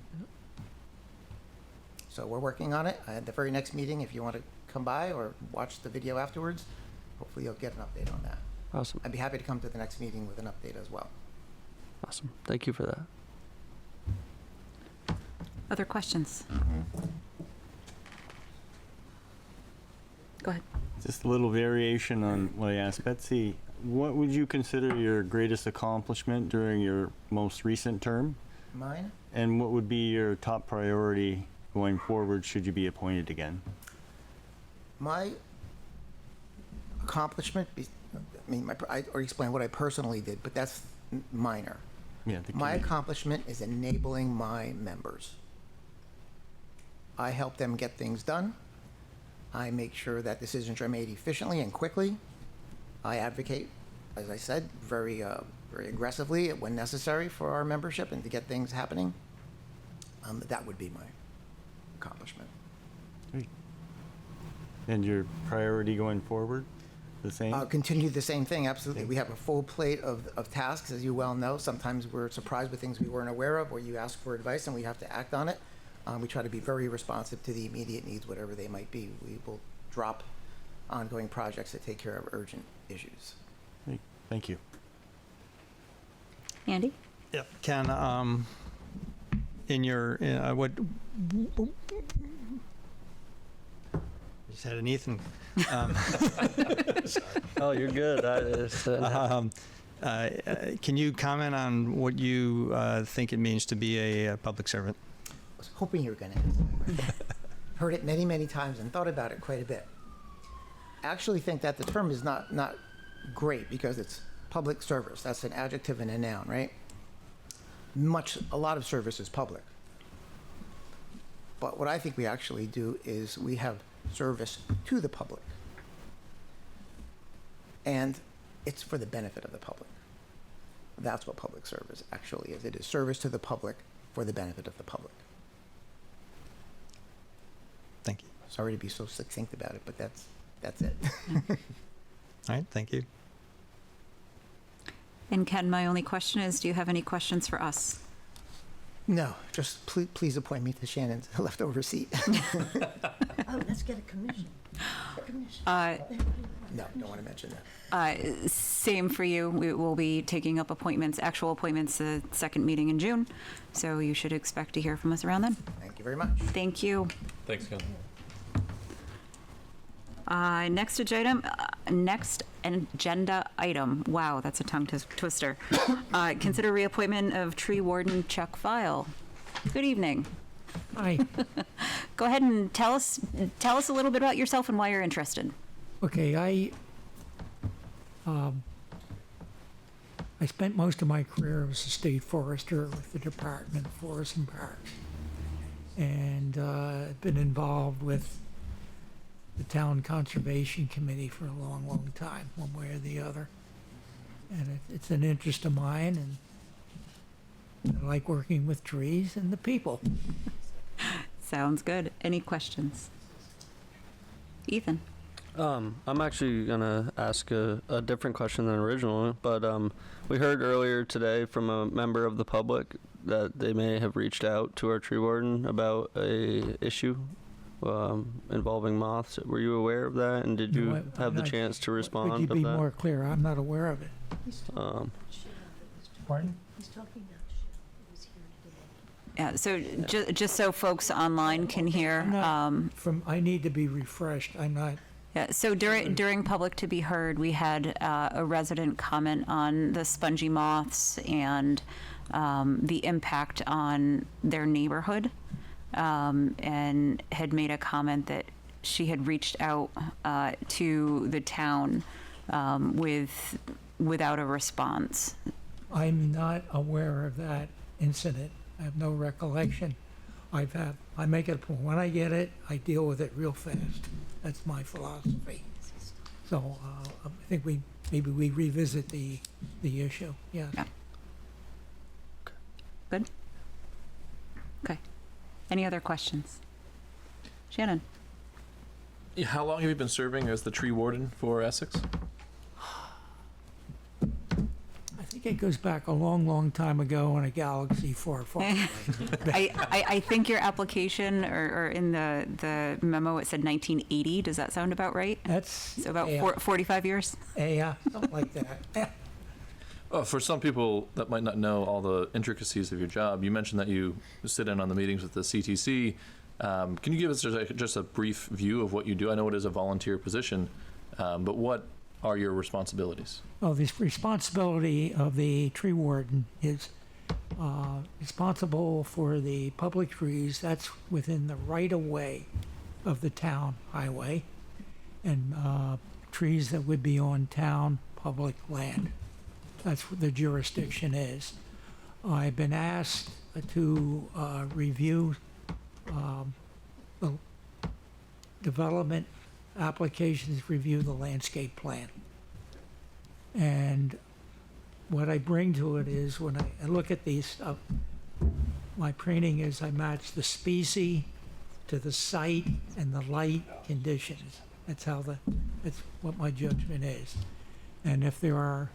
So we're working on it. At the very next meeting, if you want to come by or watch the video afterwards, hopefully you'll get an update on that. Awesome. I'd be happy to come to the next meeting with an update as well. Awesome. Thank you for that. Other questions? Go ahead. Just a little variation on what I asked Betsy. What would you consider your greatest accomplishment during your most recent term? Mine? And what would be your top priority going forward should you be appointed again? My accomplishment, I already explained what I personally did, but that's minor. Yeah, My accomplishment is enabling my members. I help them get things done. I make sure that decisions are made efficiently and quickly. I advocate, as I said, very aggressively when necessary for our membership and to get things happening. That would be my accomplishment. Great. And your priority going forward? The same? Continue the same thing, absolutely. We have a full plate of tasks, as you well know. Sometimes we're surprised with things we weren't aware of, or you ask for advice and we have to act on it. We try to be very responsive to the immediate needs, whatever they might be. We will drop ongoing projects that take care of urgent issues. Great. Thank you. Andy? Yep. Ken, in your, what, just had an Ethan. Oh, you're good. Can you comment on what you think it means to be a public servant? I was hoping you were going to answer that question. Heard it many, many times and thought about it quite a bit. I actually think that the term is not great because it's public service. That's an adjective and a noun, right? A lot of service is public. But what I think we actually do is we have service to the public. And it's for the benefit of the public. That's what public service actually is. It is service to the public for the benefit of the public. Thank you. Sorry to be so succinct about it, but that's it. All right, thank you. And Ken, my only question is, do you have any questions for us? No, just please appoint me to Shannon's leftover seat. Oh, let's get a commission. Commission. No, don't want to mention that. Same for you. We will be taking up appointments, actual appointments, the second meeting in June. So you should expect to hear from us around then. Thank you very much. Thank you. Thanks, Ken. Next agenda item. Wow, that's a tongue twister. Consider reappointment of tree warden Chuck File. Good evening. Hi. Go ahead and tell us a little bit about yourself and why you're interested. Okay, I spent most of my career as a state forester with the Department of Forests and Parks, and been involved with the Town Conservation Committee for a long, long time, one way or the other. And it's an interest of mine, and I like working with trees and the people. Sounds good. Any questions? Ethan. I'm actually gonna ask a different question than original, but we heard earlier today from a member of the public that they may have reached out to our tree warden about a issue involving moths. Were you aware of that, and did you have the chance to respond Could you to be that? more clear? I'm not aware of it. Pardon? He's talking about Cheryl, who was here today. Yeah, so just so folks online can hear. I need to be refreshed. I'm not. Yeah, so during public to be heard, we had a resident comment on the spongy moths and the impact on their neighborhood, and had made a comment that she had reached out to the town without a response. I'm not aware of that incident. I have no recollection. I make it a point. When I get it, I deal with it real fast. That's my philosophy. So I think maybe we revisit the issue. Yeah. Yeah. Good? Okay. Any other questions? Shannon? Yeah, how long have you been serving as the tree warden for Essex? I think it goes back a long, long time ago in a galaxy far, far away. I think your application or in the memo it said 1980. Does that sound about right? That's So about 45 years? yeah, something like that. Oh, for some people that might not know all the intricacies of your job, you mentioned that you sit in on the meetings with the CTC. Can you give us just a brief view of what you do? I know it is a volunteer position, but what are your responsibilities? Well, the responsibility of the tree warden is responsible for the public trees that's within the right-of-way of the town highway, and trees that would be on town public land. That's what the jurisdiction is. I've been asked to review the development applications, review the landscape plan. And what I bring to it is when I look at these stuff, my training is I match the species to the site and the light conditions. That's what my judgment is. And if there are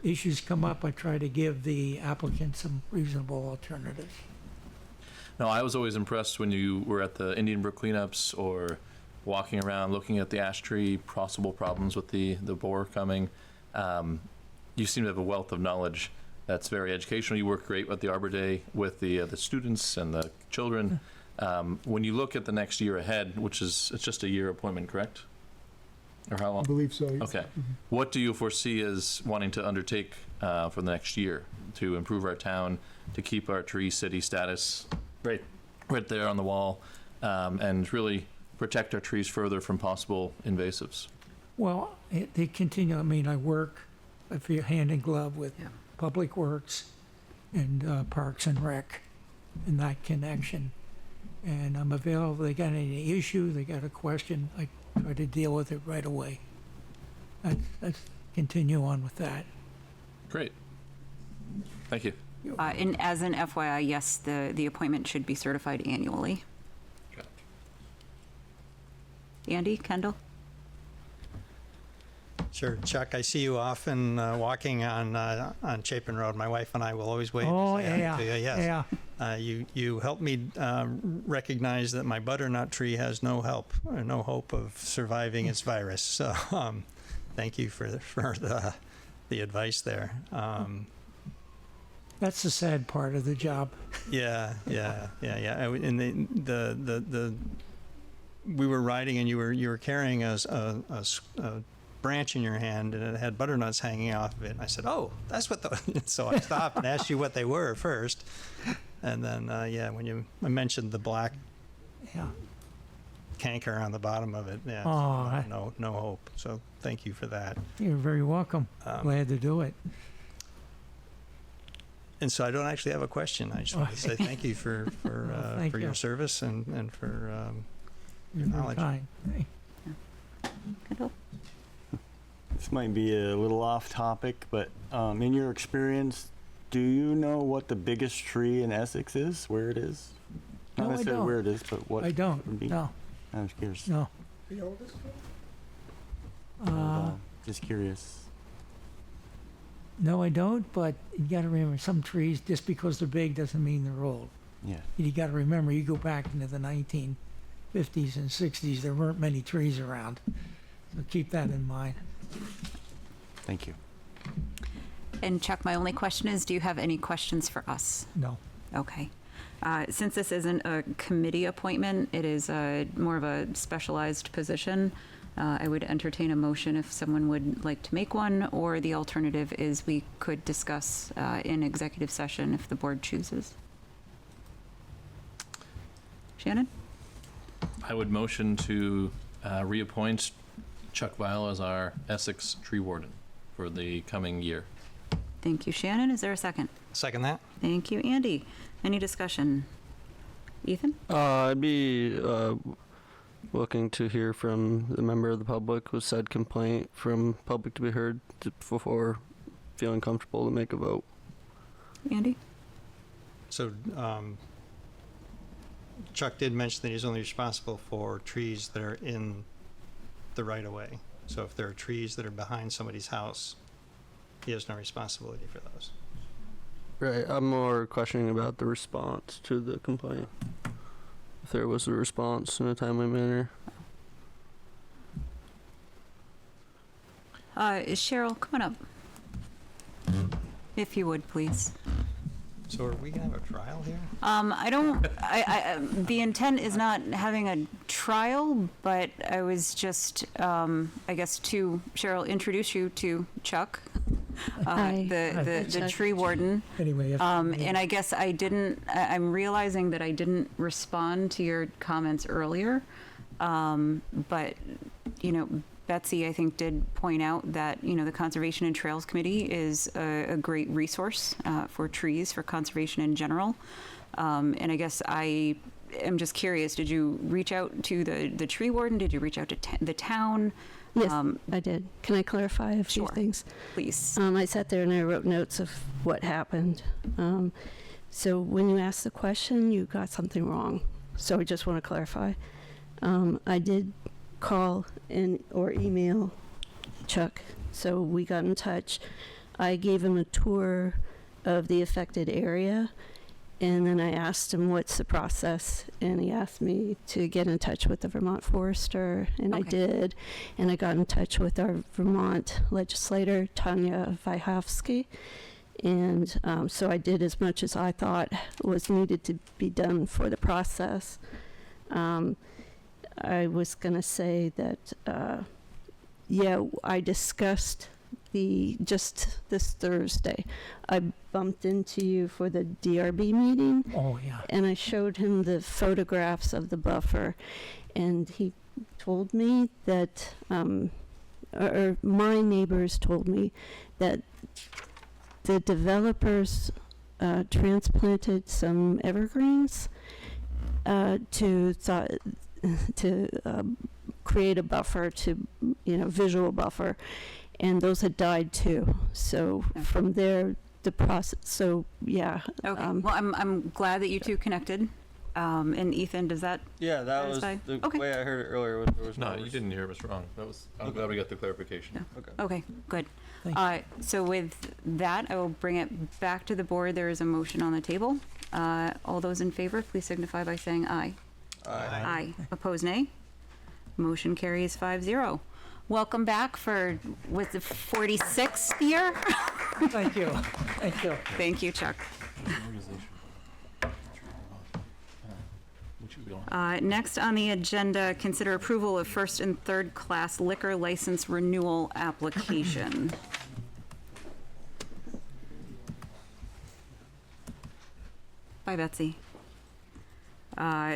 issues come up, I try to give the applicant some reasonable alternatives. No, I was always impressed when you were at the Indian Brook cleanups or walking around looking at the ash tree, possible problems with the boar coming. You seem to have a wealth of knowledge that's very educational. You work great with the Arbor Day with the students and the children. When you look at the next year ahead, it's just a year appointment, correct? Or how long? I believe so. Yes. Okay. What do you foresee as wanting to undertake for the next year to improve our town, to keep our tree city status right there on the wall, and really protect our trees further from possible invasives? Well, they continue. I mean, I work hand in glove with Public Works and Parks and Rec in that connection. And I'm available. They got any issue, they got a question, I try to deal with it right away. Let's continue on with that. Great. Thank you. And as an FYI, yes, the appointment should be certified annually. Got Andy, Kendall? Sure, Chuck. I see you often walking on Chapin Road. My wife and I will always wave. Oh, and say hi yeah, to you. Yes. yeah. You helped me recognize that my butternut tree has no hope of surviving its virus. So, thank you for the advice there. That's the sad part of the job. Yeah. And the we were riding, and you were carrying a branch in your hand, and it had butternuts hanging off of it. And I said, "Oh, that's what the." So I stopped and asked you what they were first, and then when I mentioned the black canker on the bottom of it, no hope. So thank you for that. You're very welcome. Glad to do it. And so I don't actually have a question. I just want to say thank you for Thank your you. service and for You're your very knowledge. kind. Hey. This might be a little off topic, but in your experience, do you know what the biggest tree in Essex is? Where it is? Not No, I necessarily don't. where it is, but what I would don't. be. No, I was curious. no. The oldest Just curious. No, I don't, but you got to remember, some trees, just because they're big doesn't mean they're old. Yeah. You got to remember, you go back into the 1950s and 60s, there weren't many trees around. So keep that in mind. Thank you. And Chuck, my only question is, do you have any questions for us? No. Okay. Since this isn't a committee appointment, it is more of a specialized position. I would entertain a motion if someone would like to make one, or the alternative is we could discuss in executive session if the board chooses. Shannon? I would motion to reappoint Chuck Vile as our Essex Tree Warden for the coming year. Thank you, Shannon. Is there a second? Second that. Thank you, Andy. Any discussion? Ethan? I'd be looking to hear from the member of the public with said complaint from public to be heard before feeling comfortable to make a vote. Andy? So Chuck did mention that he's only responsible for trees that are in the right of way. So if there are trees that are behind somebody's house, he has no responsibility for those. Right, I'm more questioning about the response to the complaint. If there was a response in a timely manner. Cheryl, come on up. If you would, please. So are we gonna have a trial here? The intent is not having a trial, but I was just, I guess, to, Cheryl, introduce you to Chuck, Hi. the Chuck. tree warden. Anyway, if And I guess I'm realizing that I didn't respond to your comments earlier. But, Betsy, I think, did point out that, the Conservation and Trails Committee is a great resource for trees, for conservation in general. And I guess I am just curious, did you reach out to the tree warden? Did you reach out to the town? Yes, I did. Can I clarify a few Sure. things? Please. I sat there and I wrote notes of what happened. So when you asked the question, you got something wrong. So I just want to clarify. I did call or email Chuck, so we got in touch. I gave him a tour of the affected area, and then I asked him what's the process, and he asked me to get in touch with the Vermont Forester, and I Okay. did, and I got in touch with our Vermont legislator, Tanya Vyhovsky, and so I did as much as I thought was needed to be done for the process. I was going to say that, I discussed just this Thursday. I bumped into you for the DRB meeting, oh, yeah. and I showed him the photographs of the buffer, and he told me that, or my neighbors told me that the developers transplanted some evergreens to create a buffer, visual buffer, and those had died too. So Okay. from there, the process. So yeah. Okay. Well, I'm glad that you two connected. And Ethan, does that, Yeah, that was Satisfied? the Okay. way I heard it earlier. There was No, you didn't hear us wrong. That was, I'm glad we got the clarification. okay, good. Thank So with that, I will bring it back to the board. There is a motion on the table. All those in favor, please signify by saying aye. Aye. Opposed, nay. Motion carries 5-0. Welcome back for, was the 46th year? Thank you. Thank you. Thank you, Chuck. Next on the agenda, consider approval of first and third class liquor license renewal application. Bye, Betsy.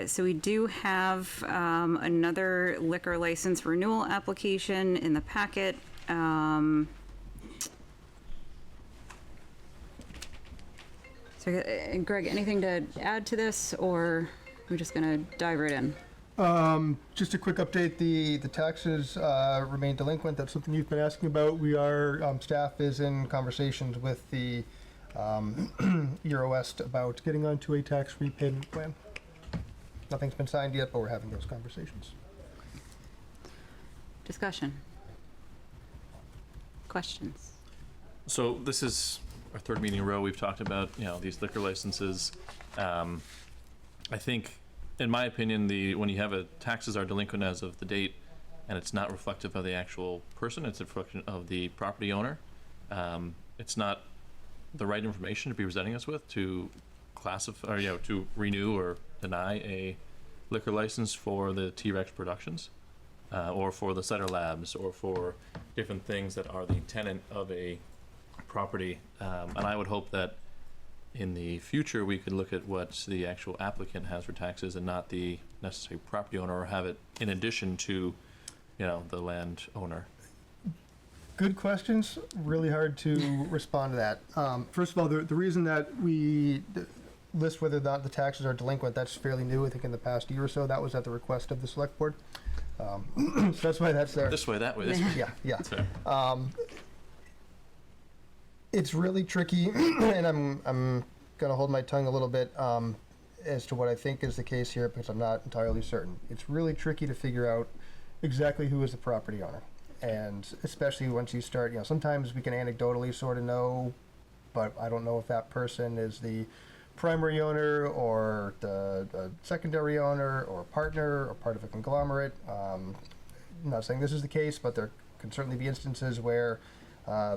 So we do have another liquor license renewal application in the packet. Greg, anything to add to this, or we're just gonna dive right in? Just a quick update, the taxes remain delinquent. That's something you've been asking about. We are, staff is in conversations with the Euro West about getting onto a tax repayment plan. Nothing's been signed yet, but we're having those conversations. Discussion? Questions? So this is our third meeting in a row. We've talked about, these liquor licenses. I think, in my opinion, when you have taxes are delinquent as of the date, and it's not reflective of the actual person, it's a reflection of the property owner. It's not the right information to be presenting us with to classify, or to renew or deny a liquor license for the T-Rex Productions, or for the Cider Labs, or for different things that are the tenant of a property. And I would hope that in the future we could look at what the actual applicant has for taxes and not the necessary property owner, or have it in addition to, the land owner. Good questions. Really hard to respond to that. First of all, the reason that we list whether or not the taxes are delinquent, that's fairly new. I think in the past year or so, that was at the request of the select board. So that's why that's there. This way, that way, this way. Yeah. That's fair. It's really tricky, and I'm gonna hold my tongue a little bit as to what I think is the case here, because I'm not entirely certain. It's really tricky to figure out exactly who is the property owner, and especially once you start, sometimes we can anecdotally sort of know, but I don't know if that person is the primary owner or the secondary owner or partner or part of a conglomerate. I'm not saying this is the case, but there can certainly be instances where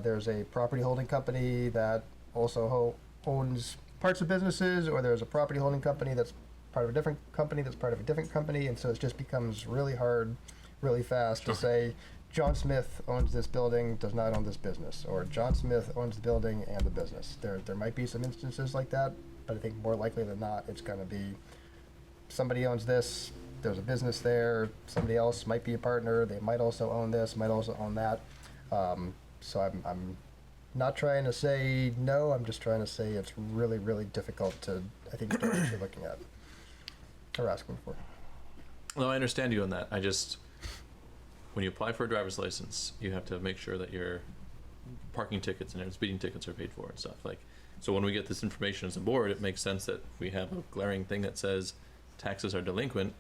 there's a property holding company that also owns parts of businesses, or there's a property holding company that's part of a different company that's part of a different company, and so it just becomes really hard, really fast to say, John Smith owns this building, does not own this business, or John Smith owns the building and the business. There might be some instances like that, but I think more likely than not, it's going to be somebody owns this, there's a business there, somebody else might be a partner, they might also own this, might also own that. So I'm not trying to say no, I'm just trying to say it's really, really difficult to, I think, know what you're looking at or asking for. No, I understand you on that. When you apply for a driver's license, you have to make sure that your parking tickets and speeding tickets are paid for and stuff. So when we get this information as a board, it makes sense that if we have a glaring thing that says taxes are delinquent,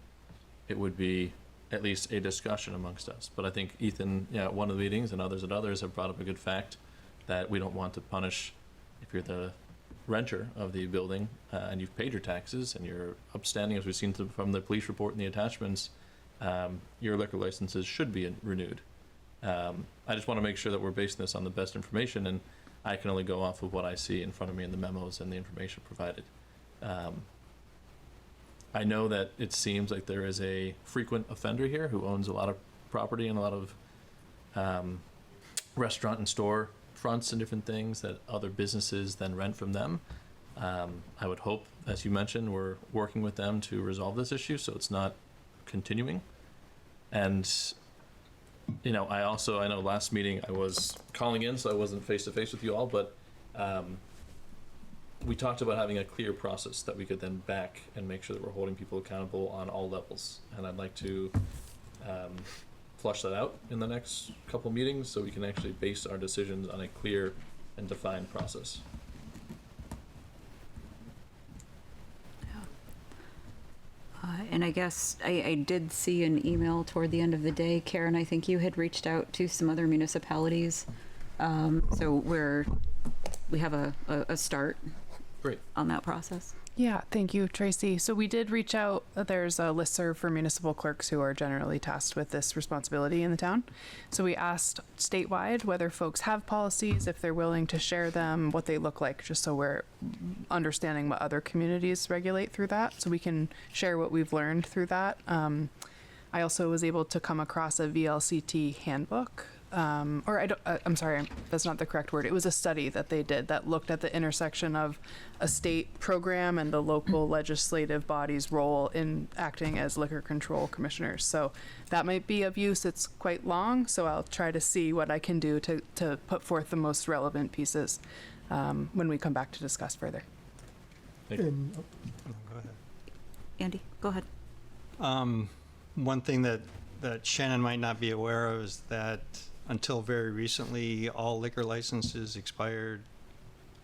it would be at least a discussion amongst us. But I think Ethan, at one of the meetings, and others at others, have brought up a good fact that we don't want to punish, if you're the renter of the building and you've paid your taxes and you're upstanding, as we've seen from the police report and the attachments, your liquor licenses should be renewed. I just want to make sure that we're basing this on the best information, and I can only go off of what I see in front of me in the memos and the information provided. I know that it seems like there is a frequent offender here who owns a lot of property and a lot of restaurant and store fronts and different things that other businesses then rent from them. I would hope, as you mentioned, we're working with them to resolve this issue so it's not continuing. And I know last meeting I was calling in, so I wasn't face to face with you all, but we talked about having a clear process that we could then back and make sure that we're holding people accountable on all levels. And I'd like to flush that out in the next couple meetings so we can actually base our decisions on a clear and defined process. And I guess I did see an email toward the end of the day. Karen, I think you had reached out to some other municipalities. So we have a start Great. on that process. Yeah, thank you, Tracy. So we did reach out. There's a listserv for municipal clerks who are generally tasked with this responsibility in the town. So we asked statewide whether folks have policies, if they're willing to share them, what they look like, just so we're understanding what other communities regulate through that, so we can share what we've learned through that. I also was able to come across a VLCT handbook. I'm sorry, that's not the correct word. It was a study that they did that looked at the intersection of a state program and the local legislative body's role in acting as liquor control commissioners. So that might be of use. It's quite long, so I'll try to see what I can do to put forth the most relevant pieces when we come back to discuss further. Go ahead. Andy, go ahead. One thing that Shannon might not be aware of is that until very recently, all liquor licenses expired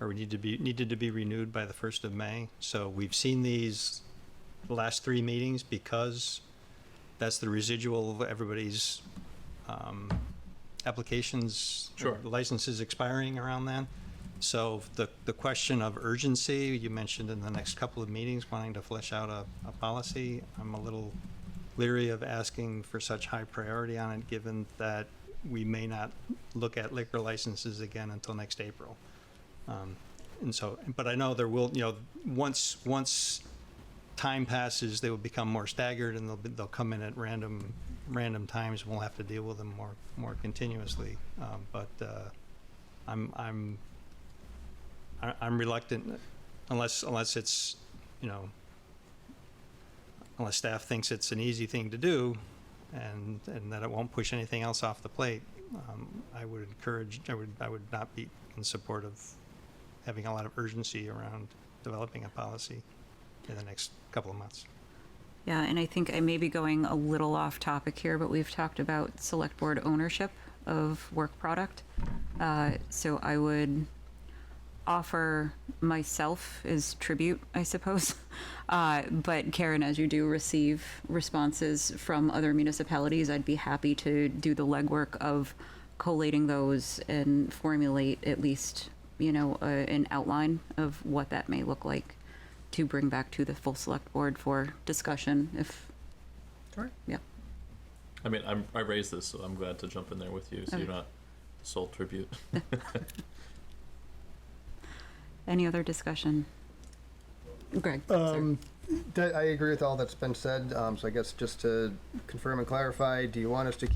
or needed to be renewed by the 1st of May. So we've seen these last 3 meetings because that's the residual of everybody's applications, Sure. licenses expiring around then. So the question of urgency, you mentioned in the next couple of meetings, wanting to flesh out a policy. I'm a little leery of asking for such high priority on it, given that we may not look at liquor licenses again until next April. And so, but I know there will, once time passes, they will become more staggered, and they'll come in at random times. We'll have to deal with them more continuously. But I'm reluctant, unless it's, unless staff thinks it's an easy thing to do, and that it won't push anything else off the plate. I would not be in support of having a lot of urgency around developing a policy in the next couple of months. Yeah, and I think I may be going a little off topic here, but we've talked about select board ownership of work product. So I would offer myself as tribute, I suppose. But Karen, as you do receive responses from other municipalities, I'd be happy to do the legwork of collating those and formulate at least, an outline of what that may look like to bring back to the full select board for discussion if. Sure. Yeah. I mean, I raised this, so I'm glad to jump in there with you, so Okay. you're not sole tribute. Any other discussion? Greg? sorry. I agree with all that's been said. So I guess just to confirm and clarify, do you want us to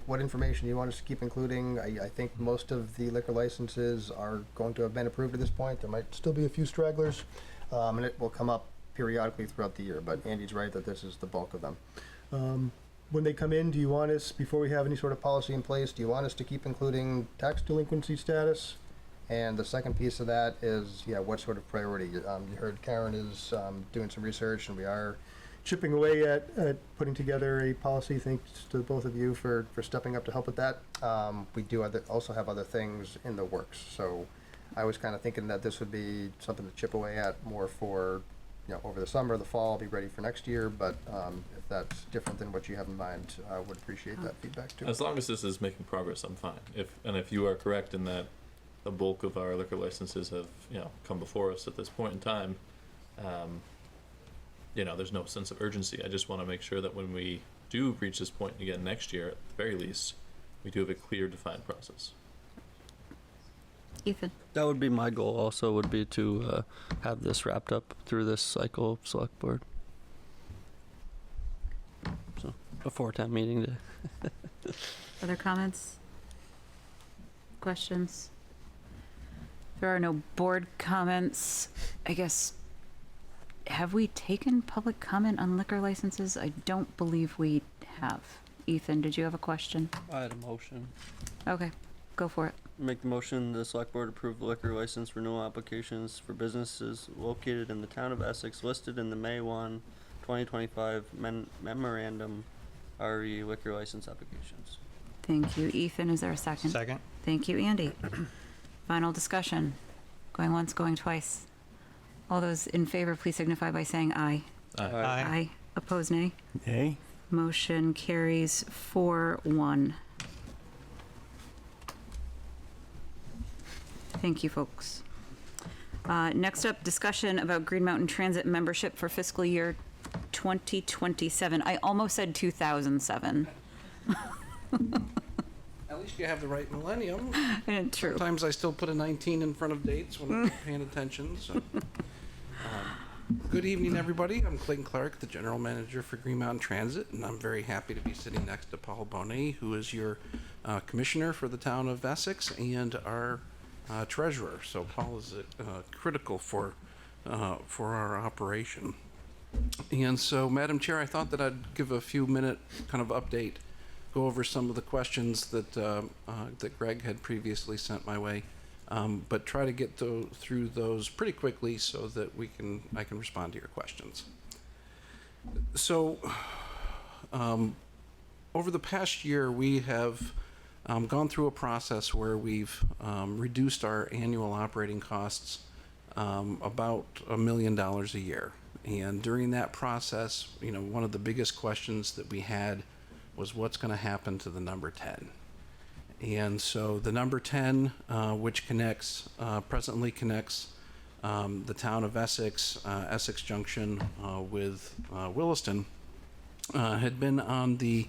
what information do you want us to keep including? I think most of the liquor licenses are going to have been approved at this point. There might still be a few stragglers, and it will come up periodically throughout the year, but Andy's right that this is the bulk of them. When they come in, do you want us, before we have any sort of policy in place, do you want us to keep including tax delinquency status? And the second piece of that is, what sort of priority? You heard Karen is doing some research, and we are chipping away at putting together a policy, thanks to both of you for stepping up to help with that. We do also have other things in the works. So I was kind of thinking that this would be something to chip away at more for, over the summer, the fall, be ready for next year. But if that's different than what you have in mind, I would appreciate that feedback too. As long as this is making progress, I'm fine. If you are correct in that the bulk of our liquor licenses have, come before us at this point in time, there's no sense of urgency. I just want to make sure that when we do reach this point again next year, at the very least, we do have a clear, defined process. Ethan? That would be my goal also, would be to have this wrapped up through this cycle of select board. So, before town meeting day. Other comments? Questions? There are no board comments. I guess, have we taken public comment on liquor licenses? I don't believe we have. Ethan, did you have a question? I had a motion. Okay, go for it. Make the motion, the select board approve the liquor license renewal applications for businesses located in the town of Essex listed in the May 1, 2025 memorandum RE liquor license applications. Thank you. Ethan, is there a second? Second. Thank you, Andy. Final discussion. Going once, going twice. All those in favor, please signify by saying aye. Aye. Opposed, nay. Nay? Motion carries 4-1. Thank you, folks. Next up, discussion about Green Mountain Transit membership for fiscal year 2027. I almost said 2007. At least you have the right millennium. True. Sometimes I still put a 19 in front of dates when I'm paying attention. So, good evening, everybody. I'm Clayton Clark, the General Manager for Green Mountain Transit, and I'm very happy to be sitting next to Paul Bonet, who is your Commissioner for the town of Essex and our Treasurer. So Paul is critical for our operation. And so, Madam Chair, I thought that I'd give a few minute kind of update, go over some of the questions that that Greg had previously sent my way, but try to get through those pretty quickly so that I can respond to your questions. So, over the past year, we have gone through a process where we've reduced our annual operating costs about $1 million a year. And during that process, one of the biggest questions that we had was what's going to happen to the number 10. And so the number 10, which presently connects the town of Essex, Essex Junction with Williston, had been on the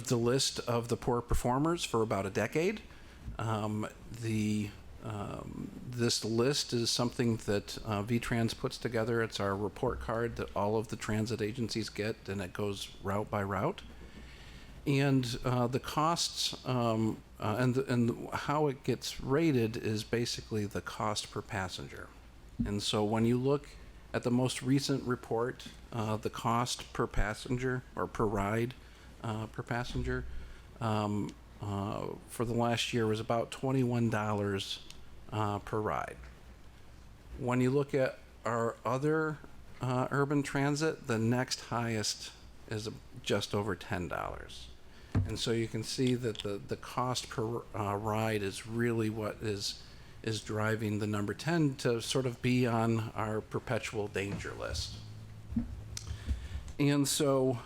list of the poor performers for about a decade. This list is something that VTrans puts together. It's our report card that all of the transit agencies get, and it goes route by route. And the costs and how it gets rated is basically the cost per passenger. And so when you look at the most recent report, the cost per passenger or per ride per passenger for the last year was about $21 per ride. When you look at our other urban transit, the next highest is just over $10. And so you can see that the cost per ride is really what is driving the number 10 to sort of be on our perpetual danger list. And so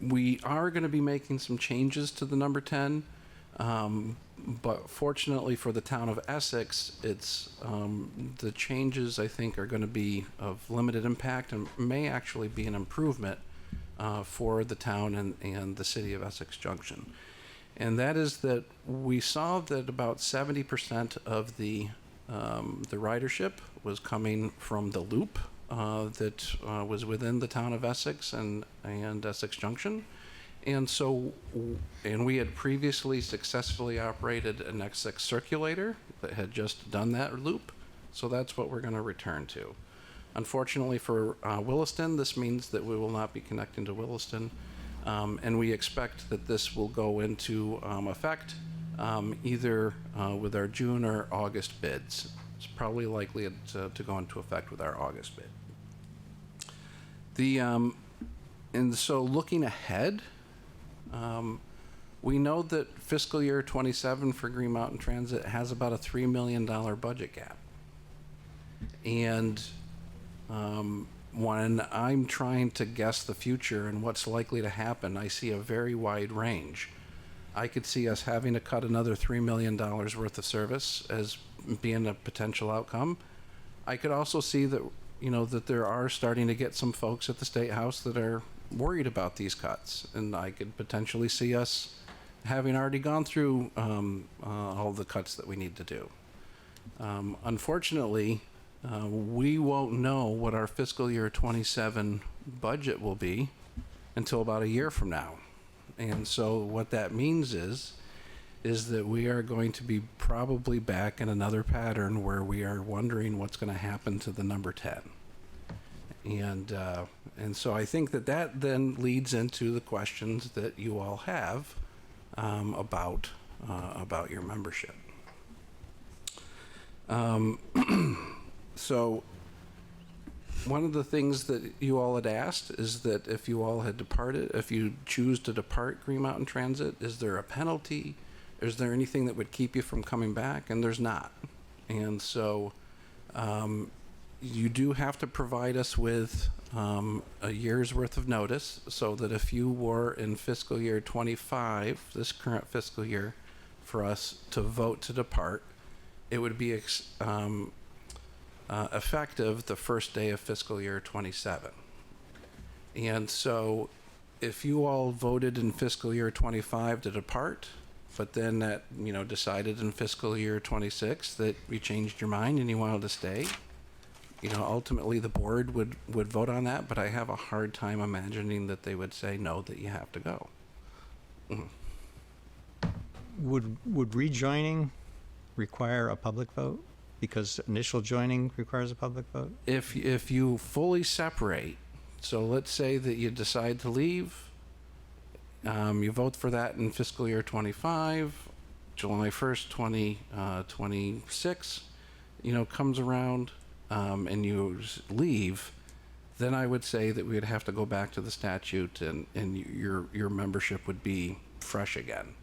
we are going to be making some changes to the number 10, but fortunately for the town of Essex, it's the changes I think are going to be of limited impact and may actually be an improvement for the town and the city of Essex Junction. And that is that we saw that about 70% of the ridership was coming from the loop that was within the town of Essex and Essex Junction. And so, we had previously successfully operated an Essex circulator that had just done that loop. So that's what we're going to return to. Unfortunately for Williston, this means that we will not be connecting to Williston. And we expect that this will go into effect either with our June or August bids. It's probably likely to go into effect with our August bid. And so looking ahead, we know that fiscal year 27 for Green Mountain Transit has about a $3 million budget gap. And when I'm trying to guess the future and what's likely to happen, I see a very wide range. I could see us having to cut another $3 million worth of service as being a potential outcome. I could also see that, that there are starting to get some folks at the State House that are worried about these cuts. And I could potentially see us having already gone through all the cuts that we need to do. Unfortunately, we won't know what our fiscal year 27 budget will be until about a year from now. And so what that means is that we are going to be probably back in another pattern where we are wondering what's going to happen to the number 10. And so I think that then leads into the questions that you all have about your membership. So one of the things that you all had asked is that if you all had departed, if you choose to depart Green Mountain Transit, is there a penalty? Is there anything that would keep you from coming back? And there's not. And so you do have to provide us with a year's worth of notice, so that if you were in fiscal year 25, this current fiscal year, for us to vote to depart, it would be effective the first day of fiscal year 27. And so if you all voted in fiscal year 25 to depart, but then that, decided in fiscal year 26 that you changed your mind and you wanted to stay, ultimately the board would vote on that, but I have a hard time imagining that they would say no, that you have to go. Would rejoining require a public vote? Because initial joining requires a public vote? If you fully separate, so let's say that you decide to leave, you vote for that in fiscal year 25, July 1st, 2026, comes around, and you leave, then I would say that we would have to go back to the statute, and your membership would be fresh again.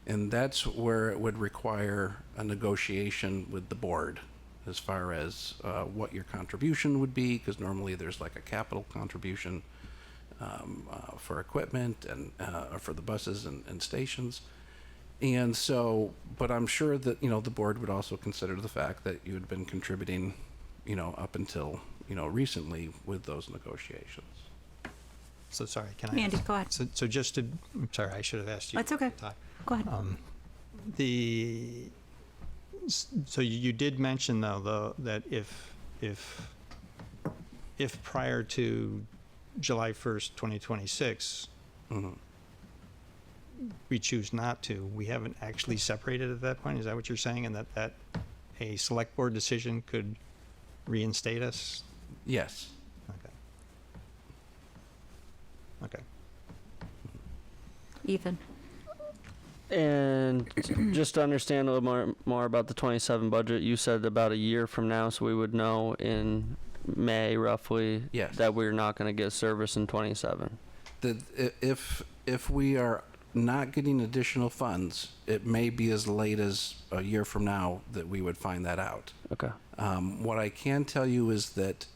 And that's where it would require a negotiation with the board as far as what your contribution would be, because normally there's like a capital contribution for equipment and for the buses and stations. And so, but I'm sure that, the board would also consider the fact that you had been contributing, up until, recently with those negotiations. So sorry, can I? Andy, go ahead. So just to, I'm sorry, I should have asked you. That's okay. to talk. Go ahead. So you did mention though that if prior to July 1st, 2026, we choose not to, we haven't actually separated at that point. Is that what you're saying? And that a select board decision could reinstate us? Yes. Okay. Ethan. And just to understand a little more about the 27 budget, you said about a year from now, so we would know in May roughly that we're not going to get service in 27. If we are not getting additional funds, it may be as late as a year from now that we would find that out. Okay. What I can tell you is that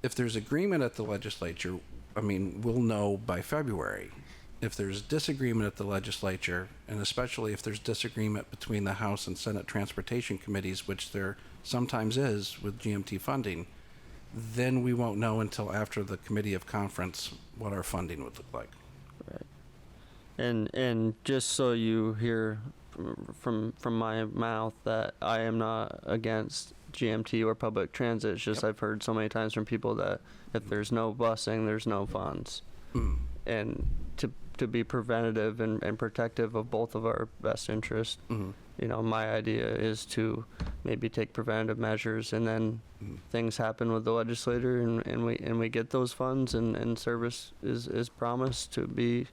if there's agreement at the legislature, we'll know by February. If there's disagreement at the legislature, and especially if there's disagreement between the House and Senate Transportation Committees, which there sometimes is with GMT funding, then we won't know until after the Committee of Conference what our funding would look like. Right. And just so you hear from my mouth that I am not against GMT or public transit. It's just I've heard so many times from people that if there's no busing, there's no funds. And to be preventative and protective of both of our best interests, my idea is to maybe take preventative measures, and then things happen with the legislator, and we get those funds, and service is promised to be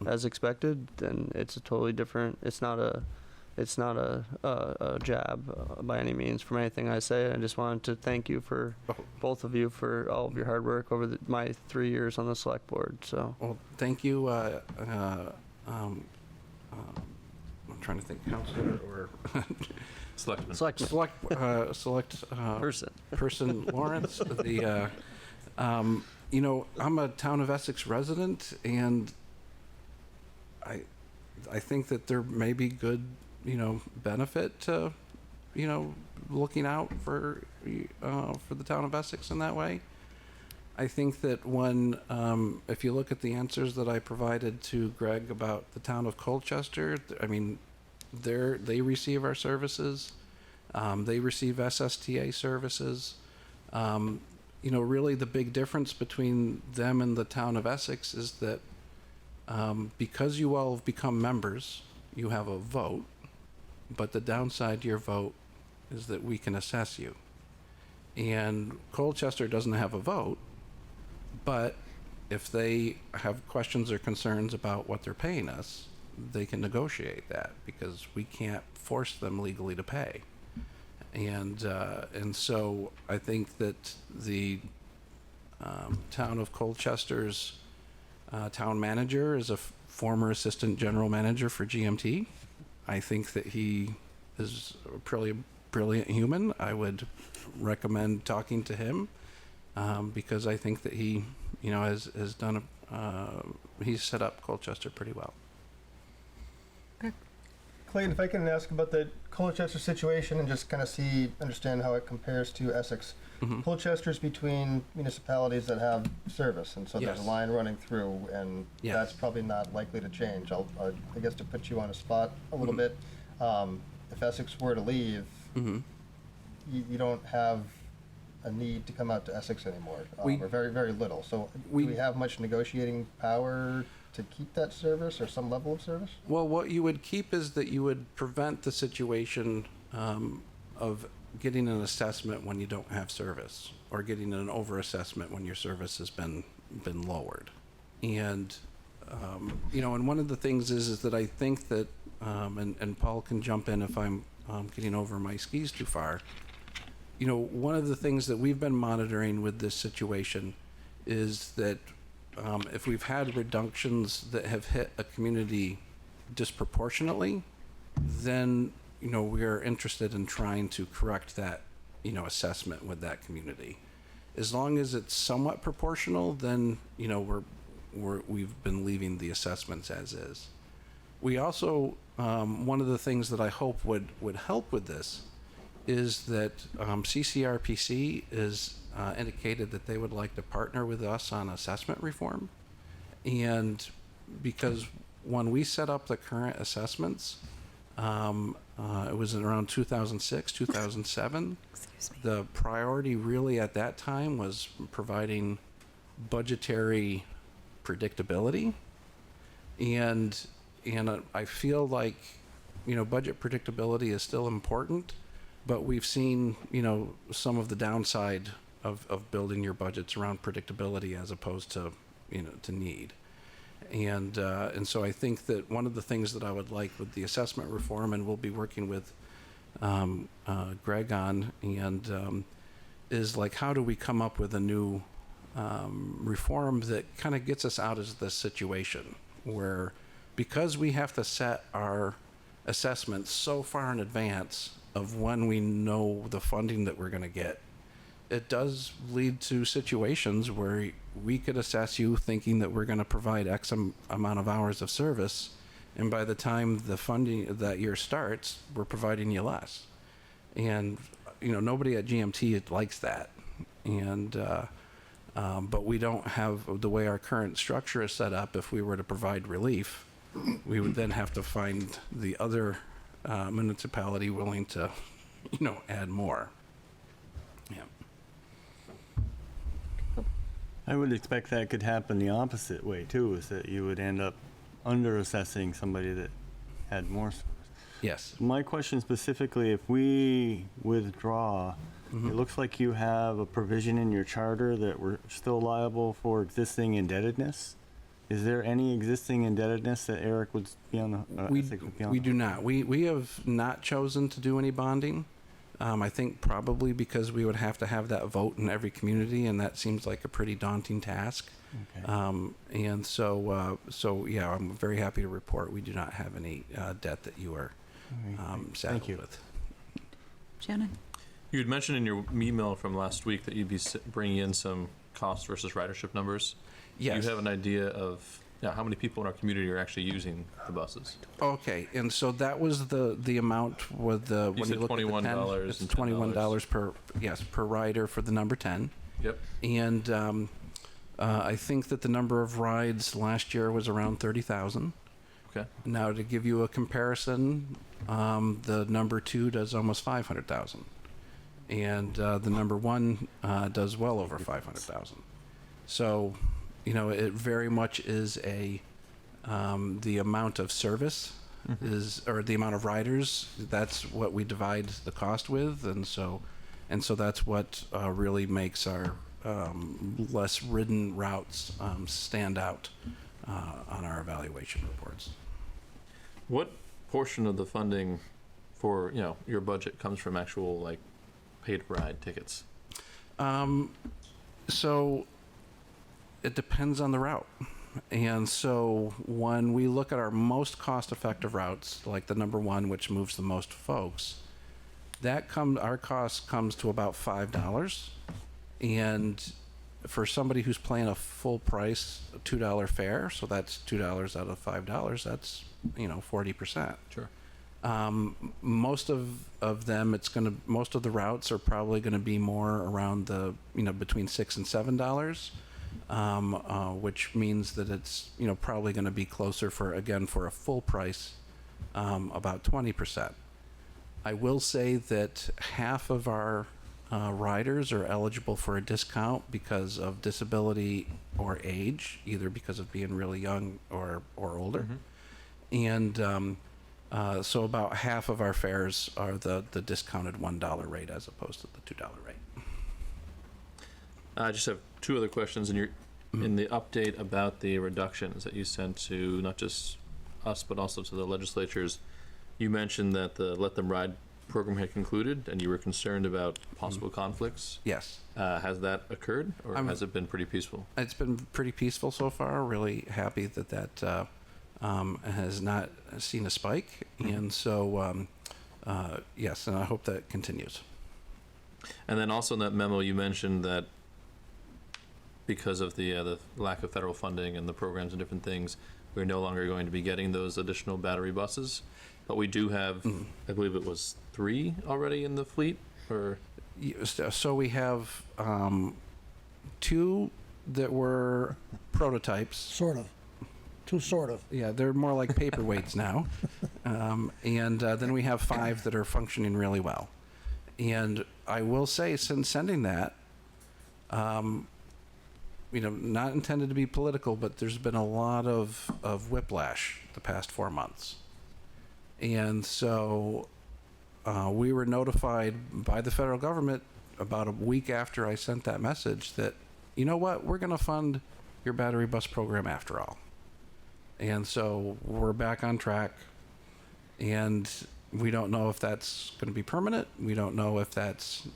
as expected. Then it's a totally different. It's not a jab by any means from anything I say. I just wanted to thank you for both of you for all of your hard work over my 3 years on the select board. So, well, thank you. I'm trying to think, councilor or Selectman. Person Lawrence. I'm a Town of Essex resident, and I think that there may be good benefit to, looking out for the Town of Essex in that way. I think that when, if you look at the answers that I provided to Greg about the Town of Colchester, they receive our services. They receive SSTA services. Really the big difference between them and the Town of Essex is that because you all have become members, you have a vote, but the downside to your vote is that we can assess you. And Colchester doesn't have a vote, but if they have questions or concerns about what they're paying us, they can negotiate that, because we can't force them legally to pay. And so I think that the Town of Colchester's town manager is a former assistant general manager for GMT. I think that he is a pretty brilliant human. I would recommend talking to him because I think that he, has done he's set up Colchester pretty well. Clayton, if I can ask about the Colchester situation and just kind of understand how it compares to Essex. Mhm. Colchester's between municipalities that have service, and so there's a Yes. line running through, and Yes. that's probably not likely to change. I guess to put you on a spot a little bit, if Essex were to leave, Mm-hmm. you don't have a need to come out to Essex anymore, or very, very little. So do we have much negotiating power to keep that service or some level of service? Well, what you would keep is that you would prevent the situation of getting an assessment when you don't have service, or getting an overassessment when your service has been lowered. And and one of the things is that I think that, and Paul can jump in if I'm getting over my skis too far. One of the things that we've been monitoring with this situation is that if we've had reductions that have hit a community disproportionately, then we are interested in trying to correct that assessment with that community. As long as it's somewhat proportional, then we've been leaving the assessments as is. We also one of the things that I hope would help with this is that CCRPC is indicated that they would like to partner with us on assessment reform. And because when we set up the current assessments, it was in around 2006, 2007. The priority really at that time was providing budgetary predictability. And I feel like, budget predictability is still important, but we've seen, some of the downside of building your budgets around predictability as opposed to, to need. And so I think that one of the things that I would like with the assessment reform, and we'll be working with Greg on, and is like, how do we come up with a new reform that kind of gets us out of this situation where, because we have to set our assessments so far in advance of when we know the funding that we're going to get, it does lead to situations where we could assess you thinking that we're going to provide X amount of hours of service, and by the time the funding that year starts, we're providing you less. And nobody at GMT likes that. And but we don't have, the way our current structure is set up, if we were to provide relief, we would then have to find the other municipality willing to add more. Yeah. I would expect that could happen the opposite way too, is that you would end up under-assessing somebody that had more service. Yes. My question specifically, if we withdraw, it looks like you have a provision in your charter that we're still liable for existing indebtedness. Is there any existing indebtedness that Eric would be on the? We do not. We have not chosen to do any bonding. I think probably because we would have to have that vote in every community, and that seems like a pretty daunting task. Okay. And so yeah, I'm very happy to report we do not have any debt that you are saddled with. Shannon? You had mentioned in your email from last week that you'd be bringing in some cost versus ridership numbers. Yes. Do you have an idea of how many people in our community are actually using the buses? Okay, and so that was the amount with the, when you look at the 10, $21 it's and $21 per rider for the number 10. Yep. And I think that the number of rides last year was around 30,000. Okay. Now, to give you a comparison, the number 2 does almost 500,000. And the number 1 does well over 500,000. So, it very much is the amount of service or the amount of riders. That's what we divide the cost with, and so that's what really makes our less ridden routes stand out on our evaluation reports. What portion of the funding for your budget comes from actual paid ride tickets? So it depends on the route. And so when we look at our most cost-effective routes, like the number 1, which moves the most folks, our cost comes to about $5. And for somebody who's paying a full price, $2 fare, so that's $2 out of $5, that's, 40%. Sure. Most of them, most of the routes are probably gonna be more around the, between $6 and $7, which means that it's, probably gonna be closer for a full price, about 20%. I will say that half of our riders are eligible for a discount because of disability or age, either because of being really young or older. And so about half of our fares are the discounted $1 rate as opposed to the $2 rate. I just have two other questions in the update about the reductions that you sent to not just us but also to the legislatures. You mentioned that the Let Them Ride program had concluded and you were concerned about possible conflicts. Yes. Has that occurred, or has it been pretty peaceful? It's been pretty peaceful so far. Really happy that has not seen a spike. And so, yes, and I hope that continues. And then also in that memo, you mentioned that because of the lack of federal funding and the programs and different things, we're no longer going to be getting those additional battery buses. But we do have, I believe it was 3 already in the fleet, or? So we have 2 that were prototypes. Sort of. 2 sort of. Yeah, they're more like paperweights now. And then we have 5 that are functioning really well. And I will say, since sending that, not intended to be political, but there's been a lot of whiplash the past 4 months. And so we were notified by the federal government about a week after I sent that message that, you know what, we're going to fund your battery bus program after all. And so we're back on track, and we don't know if that's going to be permanent. We don't know if that's,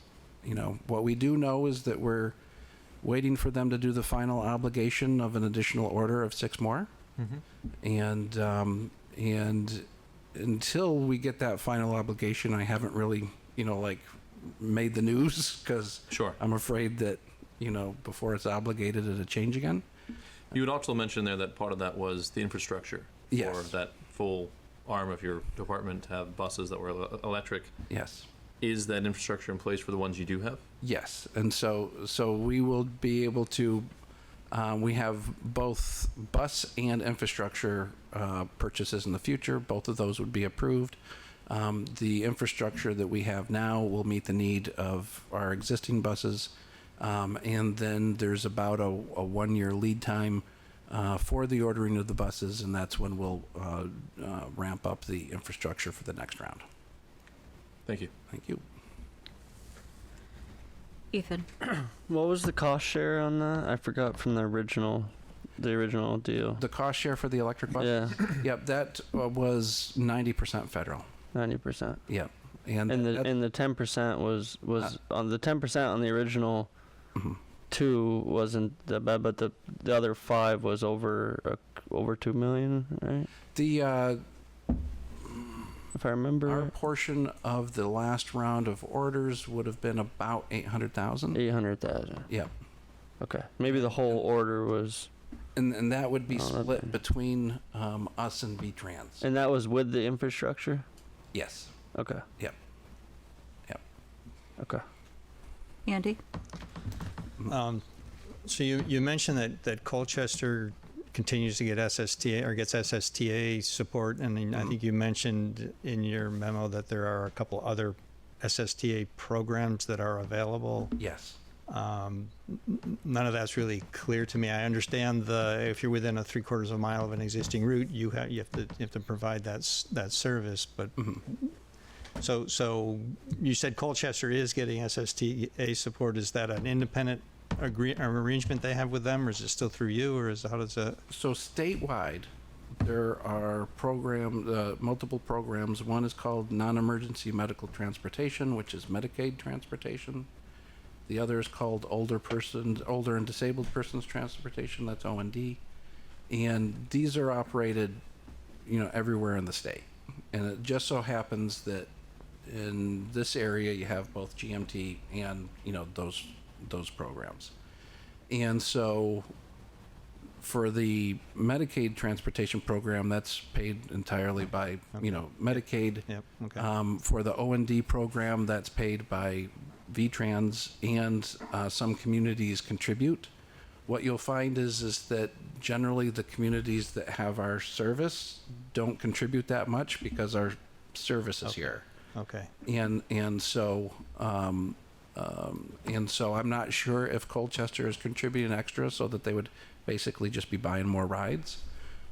what we do know is that we're waiting for them to do the final obligation of an additional order of 6 more. And until we get that final obligation, I haven't really, made the news, because Sure. I'm afraid that, before it's obligated, it'll change again. You would also mention there that part of that was the infrastructure Yes. for that full arm of your department to have buses that were electric. Yes. Is that infrastructure in place for the ones you do have? Yes, and so we will be able to. We have both bus and infrastructure purchases in the future. Both of those would be approved. The infrastructure that we have now will meet the need of our existing buses, and then there's about a 1-year lead time for the ordering of the buses, and that's when we'll ramp up the infrastructure for the next round. Thank you. Thank you. Ethan. What was the cost share on that? I forgot from the original deal. The cost share for the electric bus? Yeah, Yep, that was 90% federal. 90%. Yep. And And that- the 10% was on the 10% on the original 2 wasn't that bad, but the other 5 was over 2 million, right? the If I remember. our portion of the last round of orders would have been about 800,000. 800,000. Yep. Okay. Maybe the whole order was, And that would be Oh, okay. split between us and V-Trans. and that was with the infrastructure? Yes. Okay. Yep. Yep. Okay. Andy? So you mentioned that Colchester continues to get SSTA or gets SSTA support, and then I think you mentioned in your memo that there are a couple other SSTA programs that are available. Yes. None of that's really clear to me. I understand if you're within a 3/4 of a mile of an existing route, you have to provide that service. But so you said Colchester is getting SSTA support. Is that an independent arrangement they have with them, or is it still through you, or how does that? So statewide, there are multiple programs. One is called Non-Emergency Medical Transportation, which is Medicaid transportation. The other is called Older and Disabled Persons Transportation. That's O&D. And these are operated, everywhere in the state. And it just so happens that in this area, you have both GMT and, you know, those programs. And so for the Medicaid transportation program, that's paid entirely by, you know, Medicaid. Yep, okay. For the O&D program, that's paid by VTrans, and some communities contribute. What you'll find is that generally the communities that have our service don't contribute that much because our service is here. Okay. And so I'm not sure if Colchester is contributing extra so that they would basically just be buying more rides.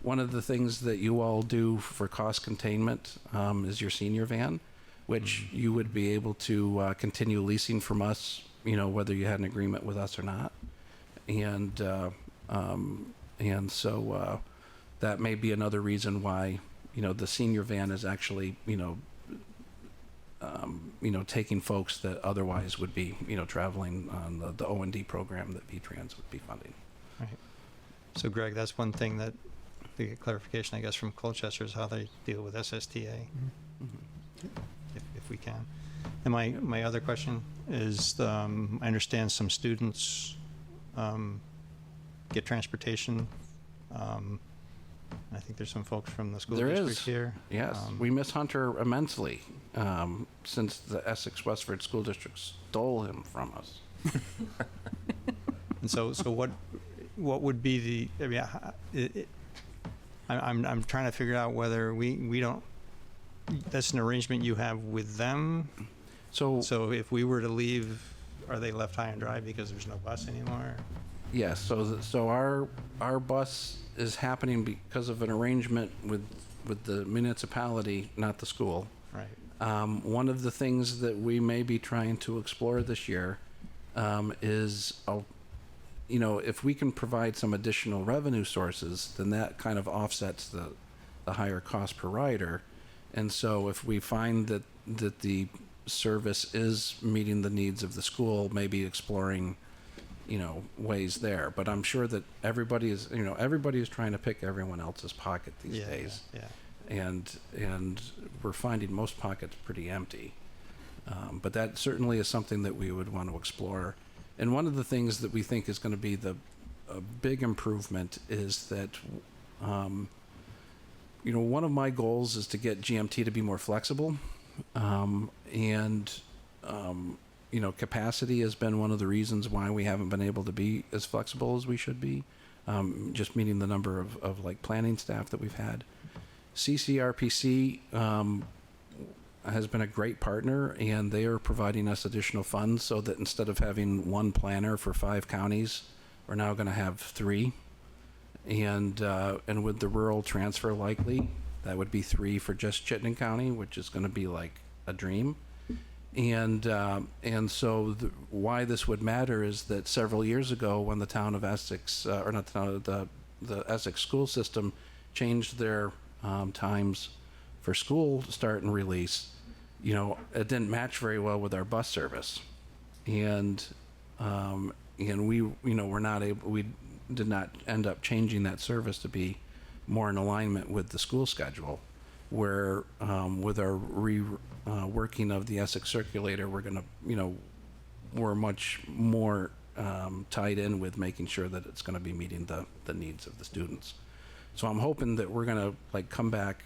One of the things that you all do for cost containment is your senior van, which you would be able to continue leasing from us, you know, whether you had an agreement with us or not. And so that may be another reason why, you know, the senior van is actually, taking folks that otherwise would be, you know, traveling on the O&D program that VTrans would be funding. Right. So Greg, that's one thing that we get clarification, I guess, from Colchester is how they deal with SSTA, if we can. And my other question is, I understand some students get transportation. I think there's some folks from the school district here. Yes, we miss Hunter immensely since the Essex Westford School District stole him from us. And so what would be the? I mean, I'm trying to figure out whether we don't. That's an arrangement you have with them. So if we were to leave, are they left high and dry because there's no bus anymore? Yes. So our bus is happening because of an arrangement with the municipality, not the school. Right. One of the things that we may be trying to explore this year is, if we can provide some additional revenue sources, then that kind of offsets the higher cost per rider. And so if we find that the service is meeting the needs of the school, maybe exploring, ways there. But I'm sure that everybody is trying to pick everyone else's pocket these days. Yeah. And we're finding most pockets pretty empty. But that certainly is something that we would want to explore. And one of the things that we think is going to be a big improvement is that, one of my goals is to get GMT to be more flexible. Capacity has been one of the reasons why we haven't been able to be as flexible as we should be, just meeting the number of planning staff that we've had. CCRPC has been a great partner, and they are providing us additional funds so that instead of having one planner for 5 counties, we're now going to have 3. And with the rural transfer likely, that would be 3 for just Chittenden County, which is going to be like a dream. And so why this would matter is that several years ago, when the town of Essex, the Essex school system changed their times for school start and release, it didn't match very well with our bus service, and we did not end up changing that service to be more in alignment with the school schedule, where with our working of the Essex Circulator, we're much more tied in with making sure that it's going to be meeting the needs of the students. So I'm hoping that we're going to come back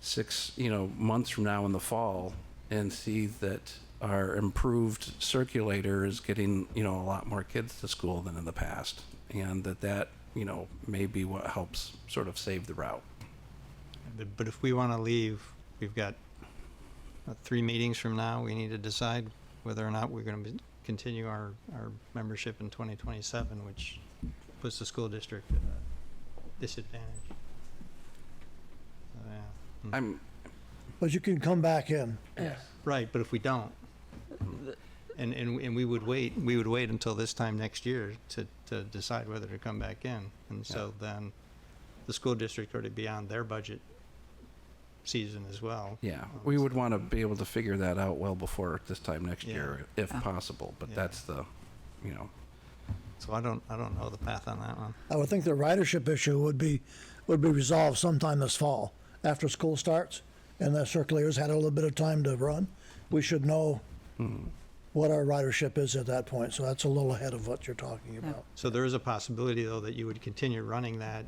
6 months from now in the fall and see that our improved circulator is getting a lot more kids to school than in the past, and that may be what helps sort of save the route. But if we want to leave, we've got 3 meetings from now. We need to decide whether or not we're going to continue our membership in 2027, which puts the school district at a disadvantage. But you can come back in. Right, but if we don't, and we would wait until this time next year to decide whether to come back in, and so then the school district already beyond their budget season as well. Yeah, we would want to be able to figure that out well before this time next year, if possible. But that's the. So I don't know the path on that one. I would think the ridership issue would be resolved sometime this fall after school starts, and the circulators had a little bit of time to run. we should know what our ridership is at that point. So that's a little ahead of what you're talking about. So there is a possibility, though, that you would continue running that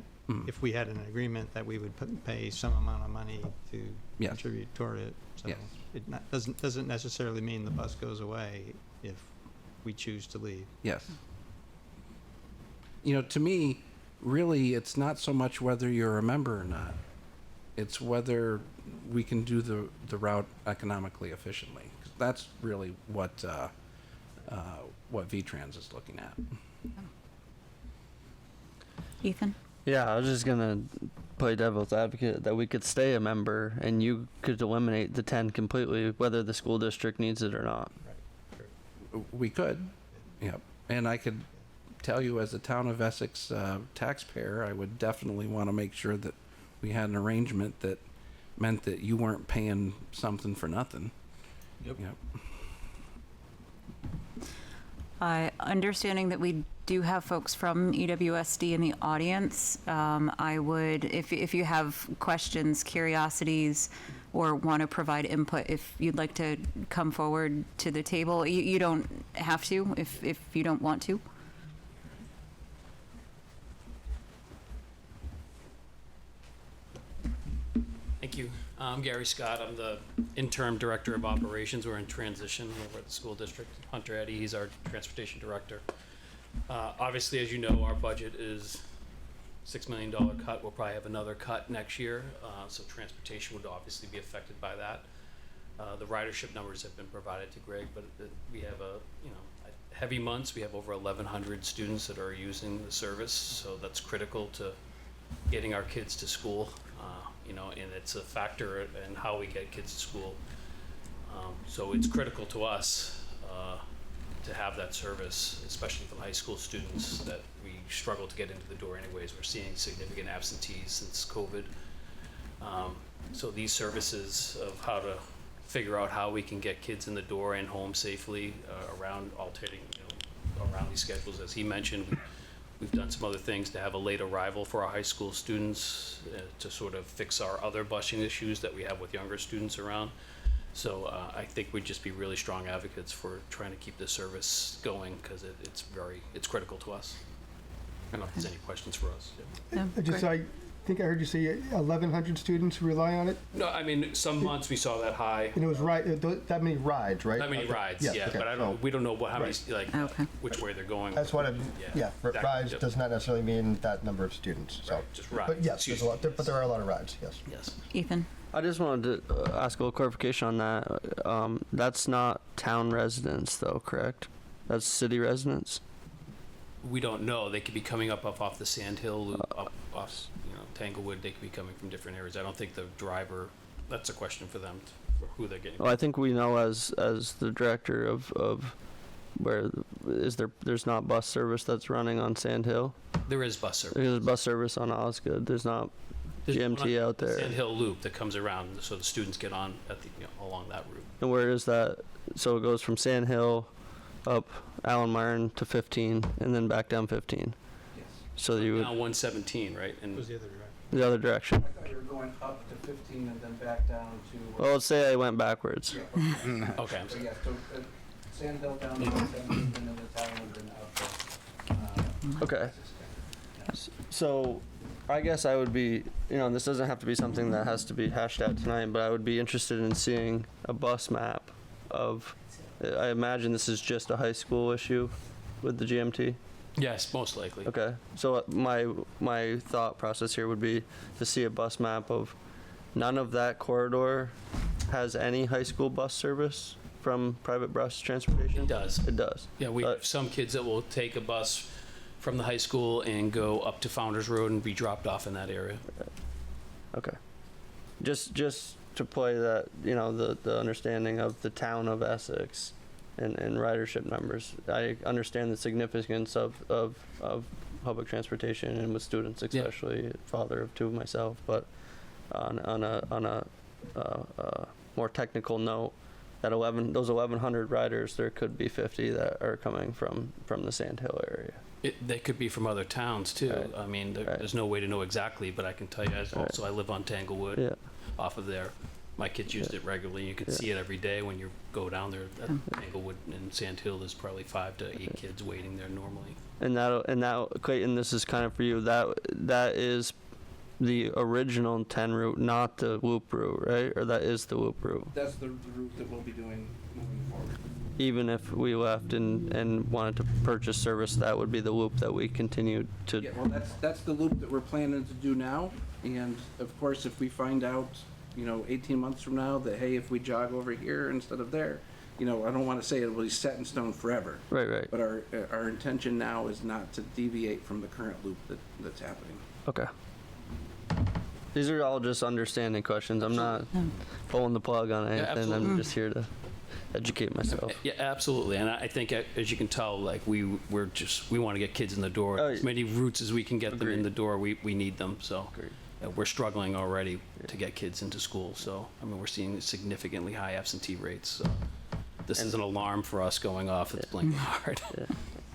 if we had an agreement that we would pay some amount of money to contribute toward it. So Yes. it doesn't necessarily mean the bus goes away if we choose to leave. Yes. You know, to me, really, it's not so much whether you're a member or not. It's whether we can do the route economically efficiently. 'Cause that's really what VTrans is looking at. Ethan? Yeah, I was just gonna play devil's advocate that we could stay a member and you could eliminate the 10 completely, whether the school district needs it or not. We could, yep. And I could tell you, as a town of Essex taxpayer, I would definitely want to make sure that we had an arrangement that meant that you weren't paying something for nothing. Yep. Understanding that we do have folks from EWSD in the audience, I would, if you have questions, curiosities, or want to provide input, if you'd like to come forward to the table, you don't have to if you don't want to. Thank you. I'm Gary Scott. I'm the interim director of operations. We're in transition over at the school district. Hunter Eddy, he's our transportation director. Obviously, as you know, our budget is $6 million cut. We'll probably have another cut next year, so transportation would obviously be affected by that. The ridership numbers have been provided to Greg, but we have heavy months. We have over 1,100 students that are using the service, so that's critical to getting our kids to school. And it's a factor in how we get kids to school. So it's critical to us to have that service, especially for the high school students that we struggle to get into the door anyways. We're seeing significant absentees since COVID. So these services of how to figure out how we can get kids in the door and home safely around alternating, around these schedules, as he mentioned. We've done some other things to have a late arrival for our high school students to sort of fix our other busing issues that we have with younger students around. So I think we'd just be really strong advocates for trying to keep this service going because it's critical to us. I don't know if there's any questions for us. No, I think I heard you say 1,100 students rely on it? No, I mean, some months we saw that high. And it was that many rides, right? That many rides, yeah, okay. but we don't know how many, Okay. which way they're going. That's what rides Yep. does not necessarily mean that number of students. So, Right, just rides. But yes, there's a lot. But there are a lot of rides. Yes. Yes. Ethan? I just wanted to ask a little clarification on that. That's not town residents, though, correct? That's city residents? We don't know. They could be coming up off the Sand Hill loop, up off, Tanglewood. They could be coming from different areas. I don't think the driver, that's a question for them, for who they're getting. Well, I think we know as the director of where there's not bus service that's running on Sand Hill. There is bus service. There's bus service on Osgood. There's not There's GMT one on out there. the Sand Hill loop that comes around, so the students get on at the, along that route. And where is that? So it goes from Sand Hill up Allen Martin to 15 and then back down 15. Yes. So you would Now 117, right? And the other direction. I thought you were going up to 15 and then back down to. Well, let's say I went backwards. Okay. So yeah, so Sand Hill down to 117 and then the town and then out to. Okay. So I guess I would be, this doesn't have to be something that has to be hashed out tonight, but I would be interested in seeing a bus map of, I imagine this is just a high school issue with the GMT? Yes, most likely. Okay. So my thought process here would be to see a bus map of none of that corridor has any high school bus service from private bus transportation? It does. It does. Yeah, we have some kids that will take a bus from the high school and go up to Founders Road and be dropped off in that area. Okay. Just to play that, the understanding of the town of Essex and ridership numbers. I understand the significance of public transportation and with students especially, father of two myself, but on a more technical note, those 1,100 riders, there could be 50 that are coming from the Sand Hill area. They could be from other towns too. Right. I mean, there's no way to know exactly, but I can tell you, I live on Tanglewood, off of there. my kids used it regularly. You could see it every day when you go down there. At Englewood and Sand Hill, there's probably 5 to 8 kids waiting there normally. And Clayton, this is kind of for you. That is the original 10 route, not the loop route, right? Or that is the loop route. That's the route that we'll be doing moving forward. Even if we left and wanted to purchase service, that would be the loop that we continued to. Yeah, well, that's the loop that we're planning to do now. And of course, if we find out, 18 months from now that, hey, if we jog over here instead of there, I don't want to say it will be set in stone forever. Right. But our intention now is not to deviate from the current loop that's happening. Okay. These are all just understanding questions. I'm not pulling the plug on anything. I'm just here to educate myself. Yeah, absolutely. And I think, as you can tell, like we want to get kids in the door. As many routes as we can get them in the door, we need them. So we're struggling already to get kids into school. So we're seeing significantly high absentee rates. So this is an alarm for us going off. It's blinking hard. Yeah.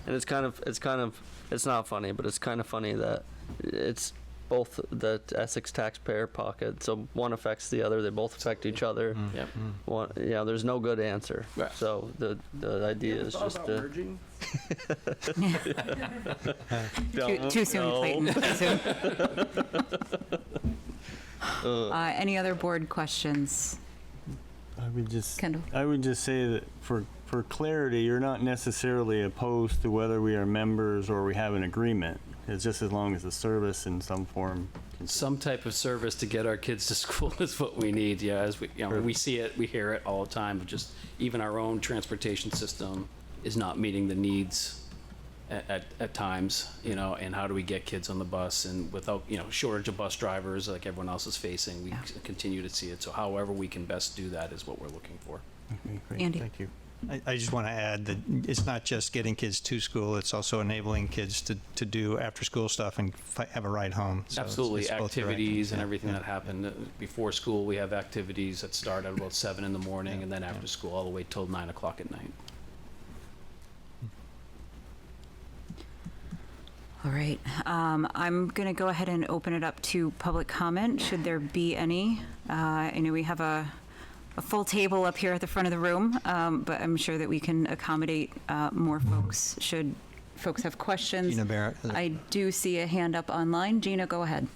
And it's not funny, but it's kind of funny that it's both the Essex taxpayer pocket, so one affects the other. They both affect each other. Yep. There's no good answer. Right. So the idea is just to. Merging? Too soon, Clayton. Too soon. Any other board questions? I would just say that for clarity, you're not necessarily opposed to whether we are members or we have an agreement. It's just as long as the service in some form. Some type of service to get our kids to school is what we need. Yeah, as we see it, we hear it all the time. But just even our own transportation system is not meeting the needs at times. And how do we get kids on the bus? And without shortage of bus drivers like everyone else is facing, we continue to see it. So however we can best do that is what we're looking for. Okay, great. Andy. Thank you. I just want to add that it's not just getting kids to school, it's also enabling kids to do after-school stuff and have a ride home. So Absolutely. it's both Activities and directions. everything that happened. Before school, we have activities that start at about 7 in the morning, and then after school all the way till 9 o'clock at night. All right. I'm going to go ahead and open it up to public comment, should there be any. I know we have a full table up here at the front of the room, but I'm sure that we can accommodate more folks should folks have questions. Gina Barrett. I do see a hand up online. Gina, go ahead.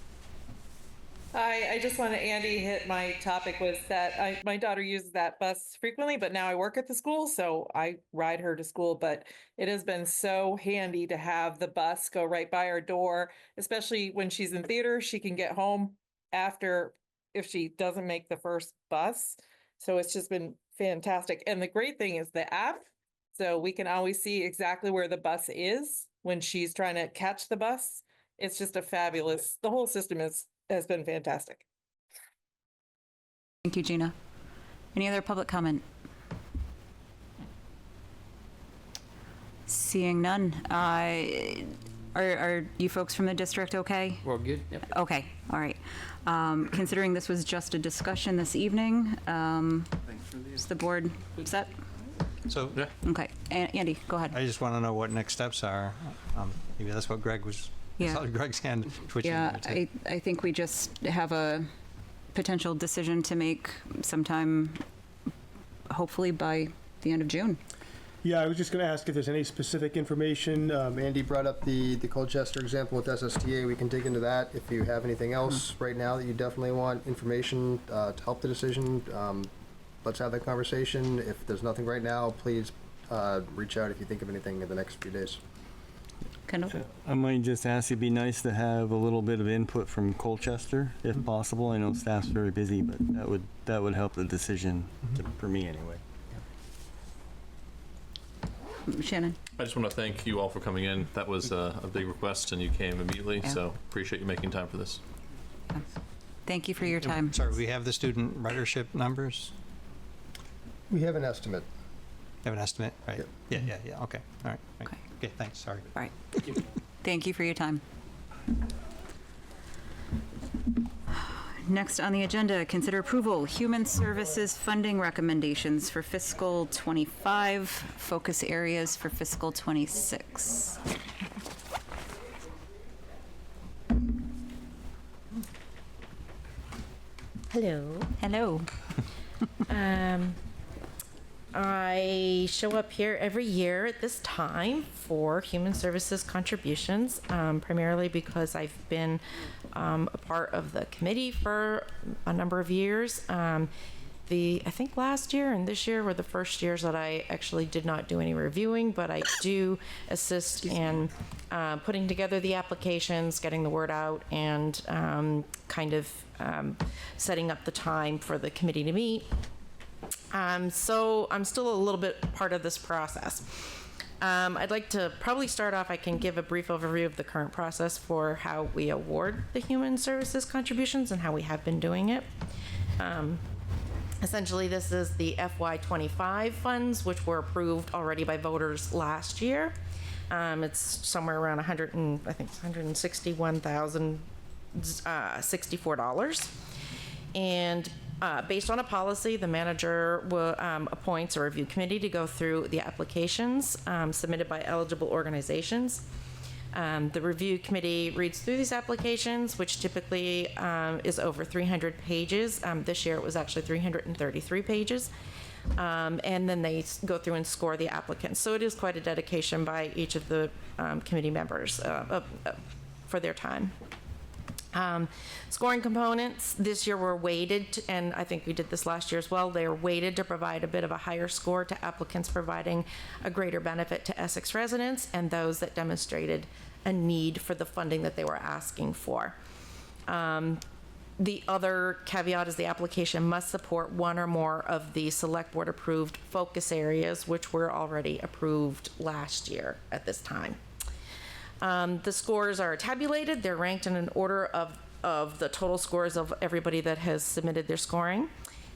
Hi, I just wanted Andy hit my topic was that my daughter uses that bus frequently, but now I work at the school, so I ride her to school. But it has been so handy to have the bus go right by our door, especially when she's in theater. She can get home after if she doesn't make the first bus. So it's just been fantastic. And the great thing is the app, so we can always see exactly where the bus is when she's trying to catch the bus. It's just the whole system has been fantastic. Thank you, Gina. Any other public comment? Seeing none. Are you folks from the district okay? We're good. Yep. Okay, all right. Considering this was just a discussion this evening, is the board set? So Okay, Andy, go ahead. I just want to know what next steps are. Maybe that's what Greg was. I saw Greg's hand twitching. Yeah, I think we just have a potential decision to make sometime, hopefully by the end of June. Yeah, I was just going to ask if there's any specific information. Andy brought up the Colchester example with SSTA. We can dig into that. If you have anything else right now that you definitely want information to help the decision, let's have that conversation. If there's nothing right now, please reach out if you think of anything in the next few days. Kendall? I might just ask, it'd be nice to have a little bit of input from Colchester, if possible. I know staff's very busy, but that would help the decision, for me anyway. Shannon? I just want to thank you all for coming in. That was a big request, and you came immediately, so appreciate you making time for this. Thank you for your time. Sorry, we have the student ridership numbers? We have an estimate. Have an estimate, right? Yep. Yeah. Okay. All right. Okay, thanks. Sorry. All right. Thank you for your time. Next on the agenda, consider approval, Human Services funding recommendations for fiscal 25, focus areas for fiscal 26. Hello. Hello. I show up here every year at this time for Human Services contributions, primarily because I've been a part of the committee for a number of years. I think last year and this year were the first years that I actually did not do any reviewing, but I do assist in putting together the applications, getting the word out, and setting up the time for the committee to meet. So I'm still a little bit part of this process. I'd like to probably start off, I can give a brief overview of the current process for how we award the Human Services contributions and how we have been doing it. Essentially, this is the FY25 funds, which were approved already by voters last year. It's somewhere around $161,064. And based on a policy, the manager appoints a review committee to go through the applications submitted by eligible organizations. The review committee reads through these applications, which typically is over 300 pages. This year it was actually 333 pages. And then they go through and score the applicants. So it is quite a dedication by each of the committee members for their time. Scoring components this year were weighted, and I think we did this last year as well. They are weighted to provide a bit of a higher score to applicants providing a greater benefit to Essex residents and those that demonstrated a need for the funding that they were asking for. The other caveat is the application must support one or more of the select board approved focus areas, which were already approved last year at this time. The scores are tabulated. They're ranked in an order of the total scores of everybody that has submitted their scoring.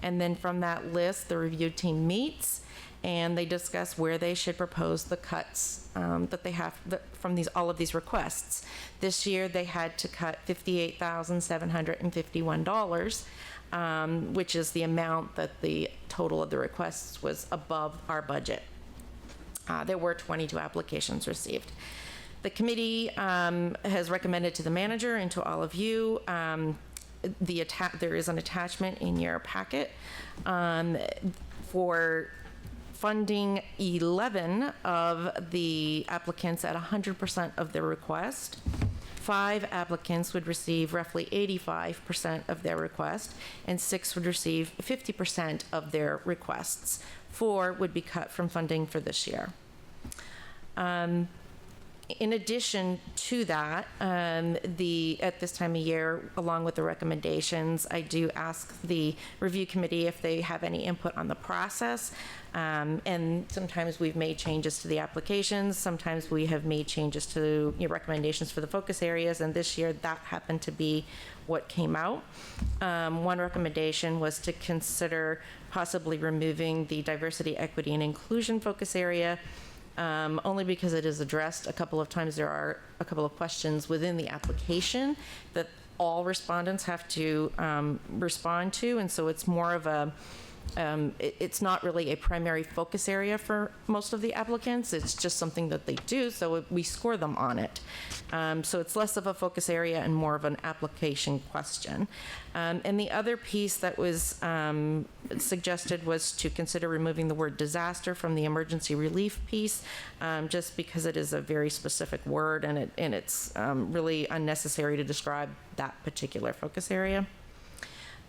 And then from that list, the review team meets and they discuss where they should propose the cuts that they have from all of these requests. This year, they had to cut $58,751, which is the amount that the total of the requests was above our budget. There were 22 applications received. The committee has recommended to the manager and to all of you, there is an attachment in your packet for funding 11 of the applicants at 100% of their request. 5 applicants would receive roughly 85% of their request, and 6 would receive 50% of their requests. 4 would be cut from funding for this year. In addition to that, at this time of year, along with the recommendations, I do ask the review committee if they have any input on the process. And sometimes we've made changes to the applications. Sometimes we have made changes to recommendations for the focus areas. And this year, that happened to be what came out. One recommendation was to consider possibly removing the diversity, equity, and inclusion focus area. Only because it is addressed a couple of times. There are a couple of questions within the application that all respondents have to respond to, and so it's more of a it's not really a primary focus area for most of the applicants. It's just something that they do, so we score them on it. So it's less of a focus area and more of an application question. And the other piece that was suggested was to consider removing the word disaster from the emergency relief piece, just because it is a very specific word and it's really unnecessary to describe that particular focus area.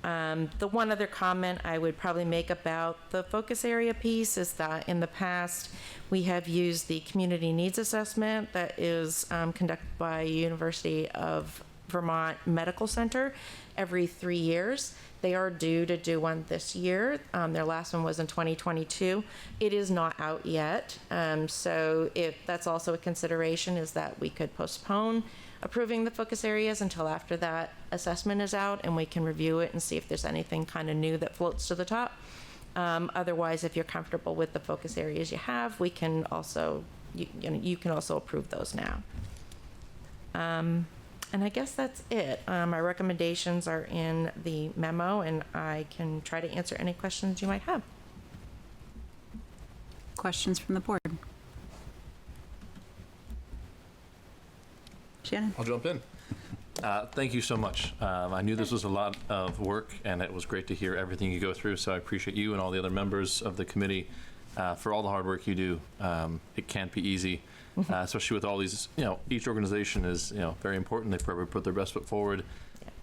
The one other comment I would probably make about the focus area piece is that in the past we have used the community needs assessment that is conducted by University of Vermont Medical Center every 3 years. They are due to do one this year. Their last one was in 2022. It is not out yet. So if that's also a consideration, is that we could postpone approving the focus areas until after that assessment is out and we can review it and see if there's anything kind of new that floats to the top. Otherwise, if you're comfortable with the focus areas you have, we can also, you can also approve those now. And I guess that's it. My recommendations are in the memo and I can try to answer any questions you might have. Questions from the board? Shannon? I'll jump in. Thank you so much. I knew this was a lot of work, and it was great to hear everything you go through, so I appreciate you and all the other members of the committee for all the hard work you do. It can't be easy, especially with all these, each organization is, very important. They probably put their best foot forward,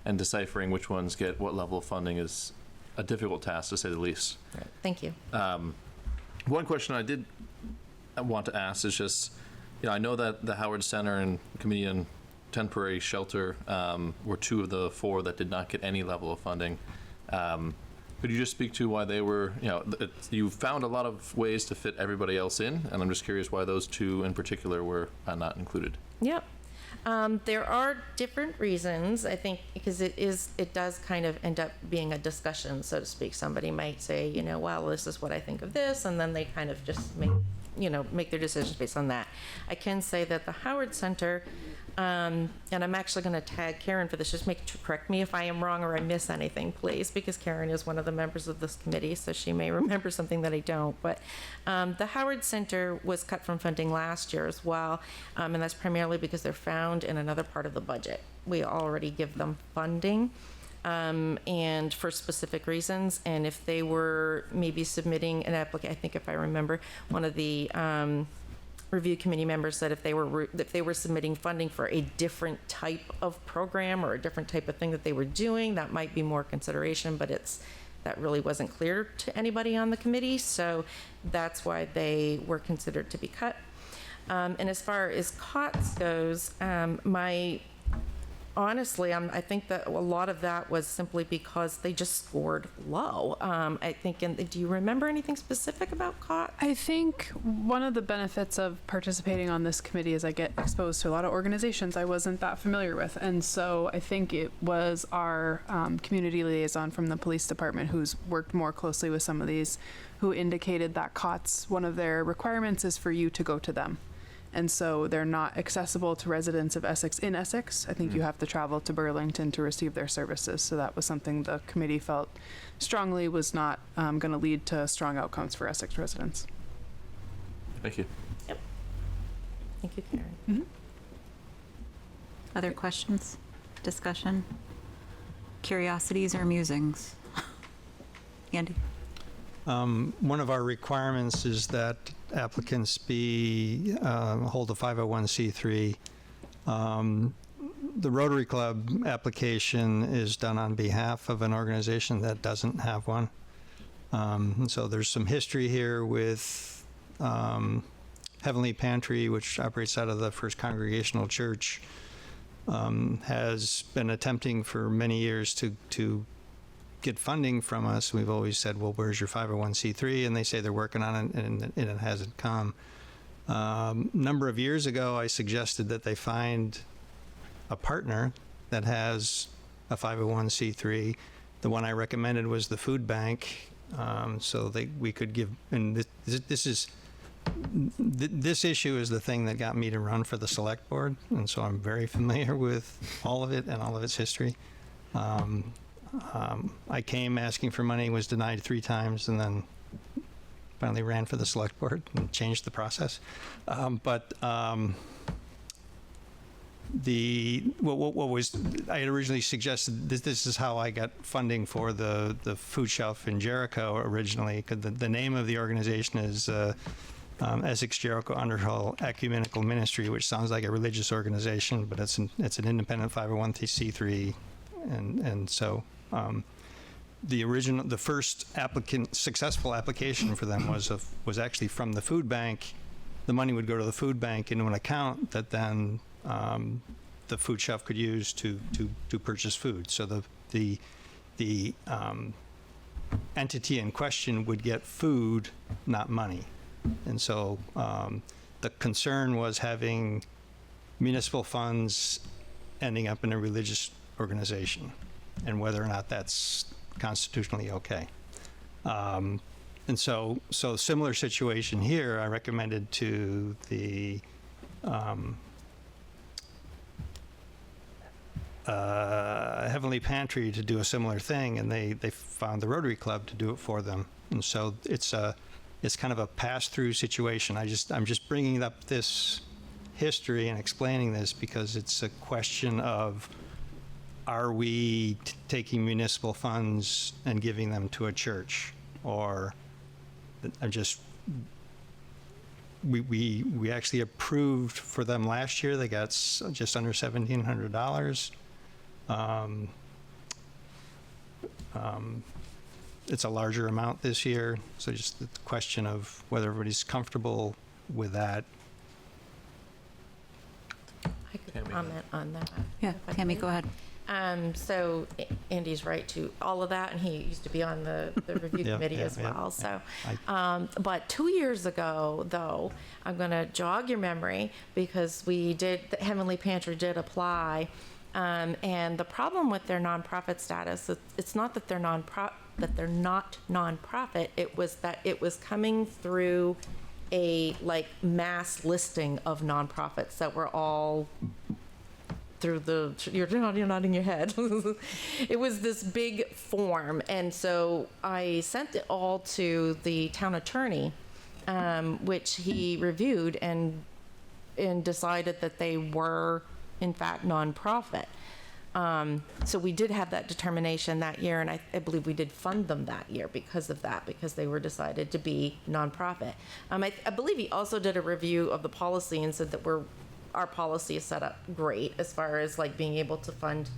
and deciphering which ones get what level of funding is a difficult task, to say the least. Right. Thank you. One question I did want to ask is just, I know that the Howard Center and Committee on Temporary Shelter were 2 of the 4 that did not get any level of funding. Could you just speak to why they were, you found a lot of ways to fit everybody else in, and I'm just curious why those 2 in particular were not included. Yep. There are different reasons, I think, because it does kind of end up being a discussion, so to speak. Somebody might say, well, this is what I think of this, and then they kind of just make their decisions based on that. I can say that the Howard Center, and I'm actually going to tag Karen for this, just correct me if I am wrong or I miss anything, please, because Karen is one of the members of this committee, so she may remember something that I don't. But the Howard Center was cut from funding last year as well, and that's primarily because they're found in another part of the budget. We already give them funding, and for specific reasons, and if they were maybe submitting an application, I think if I remember, one of the review committee members said if they were submitting funding for a different type of program or a different type of thing that they were doing, that might be more consideration, but that really wasn't clear to anybody on the committee, so that's why they were considered to be cut. And as far as COTS goes, honestly, I think that a lot of that was simply because they just scored low. I think, do you remember anything specific about COT? I think one of the benefits of participating on this committee is I get exposed to a lot of organizations I wasn't that familiar with. And so I think it was our community liaison from the police department who's worked more closely with some of these, who indicated that COTS, one of their requirements is for you to go to them. And so they're not accessible to residents of Essex in Essex. I think you have to travel to Burlington to receive their services. So that was something the committee felt strongly was not going to lead to strong outcomes for Essex residents. Thank you. Yep. Thank you, Karen. Mm-hmm. Other questions? Discussion? Curiosities or musings? Andy? One of our requirements is that applicants hold a 501c3. The Rotary Club application is done on behalf of an organization that doesn't have one. And so there's some history here with Heavenly Pantry, which operates out of the First Congregational Church, has been attempting for many years to get funding from us. We've always said, well, where's your 501c3? And they say they're working on it, and it hasn't come. Number of years ago, I suggested that they find a partner that has a 501c3. The one I recommended was the food bank, so we could give, and this issue is the thing that got me to run for the select board, and so I'm very familiar with all of it and all of its history. I came asking for money, was denied 3 times, and then finally ran for the select board and changed the process. What I had originally suggested, this is how I got funding for the food shelf in Jericho originally. 'Cause the name of the organization is Essex Jericho Underhill Ecumenical Ministry, which sounds like a religious organization, but it's an independent 501c3, and so. The first successful application for them was actually from the food bank. The money would go to the food bank into an account that then the food shelf could use to purchase food. So the entity in question would get food, not money. And so the concern was having municipal funds ending up in a religious organization, and whether or not that's constitutionally okay. And so similar situation here, I recommended to the Heavenly Pantry to do a similar thing, and they found the Rotary Club to do it for them. And so it's kind of a pass-through situation. I'm just bringing up this history and explaining this because it's a question of are we taking municipal funds and giving them to a church? Or I'm just, we actually approved for them last year. They got just under $1,700. It's a larger amount this year, so just the question of whether everybody's comfortable with that. I could comment on that. Yeah, if I Tammy, could. go ahead. So Andy's right to all of that, and he used to be on the review committee as well. So, but 2 years ago, though, I'm going to jog your memory because the Heavenly Pantry did apply, and the problem with their nonprofit status, it's not that they're not nonprofit. It was that it was coming through a mass listing of nonprofits that were all through you're nodding your head. It was this big form, and so I sent it all to the town attorney, which he reviewed and decided that they were in fact nonprofit. So we did have that determination that year, and I believe we did fund them that year because of that, because they were decided to be nonprofit. I believe he also did a review of the policy and said that our policy is set up great as far as being able to fund,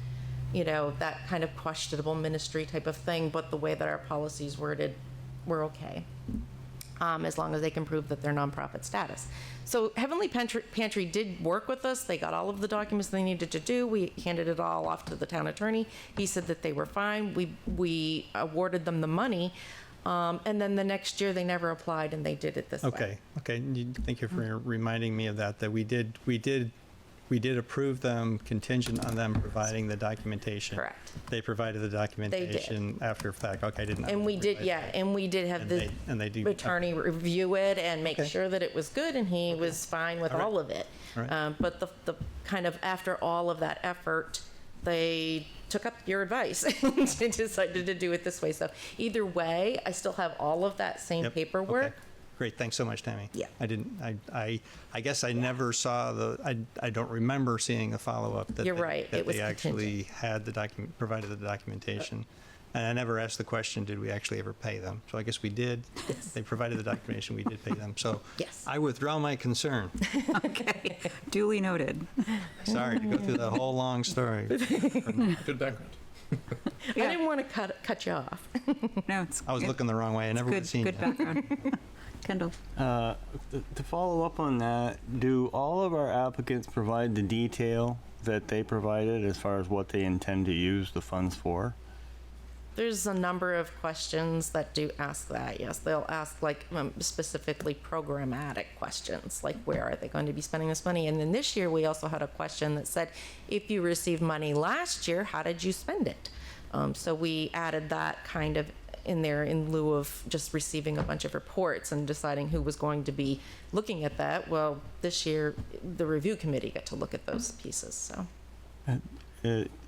that kind of questionable ministry type of thing, but the way that our policies worded were okay, as long as they can prove that they're nonprofit status. So Heavenly Pantry did work with us. They got all of the documents they needed to do. We handed it all off to the town attorney. He said that they were fine. We awarded them the money. And then the next year they never applied, and they did it this way. Okay. Thank you for reminding me of that. That we did approve them contingent on them providing the documentation. Correct. They provided the documentation after fact. Okay, I didn't. And we did, and we did have the attorney review it and make sure that it was good, and he was fine with all of it. All right. But the kind of after all of that effort, they took up your advice and decided to do it this way. So either way, I still have all of that same paperwork. Okay. Great, thanks so much, Tammy. Yeah. I guess I never saw I don't remember seeing the follow-up that You're right. that It was they actually had provided the documentation. And I never asked the question, did we actually ever pay them? So I guess we did. Yes. They provided the documentation, we did pay them. So yes. I withdraw my concern. Okay, duly noted. Sorry to go through that whole long story. Good background. I didn't want to cut you off. No, it's I was looking the wrong way. I never would have seen good that. background. Kendall. To follow up on that, do all of our applicants provide the detail that they provided as far as what they intend to use the funds for? There's a number of questions that do ask that, yes. They'll ask specifically programmatic questions, like where are they going to be spending this money? And then this year we also had a question that said, if you received money last year, how did you spend it? So we added that kind of in there in lieu of just receiving a bunch of reports and deciding who was going to be looking at that. Well, this year the review committee got to look at those pieces, so.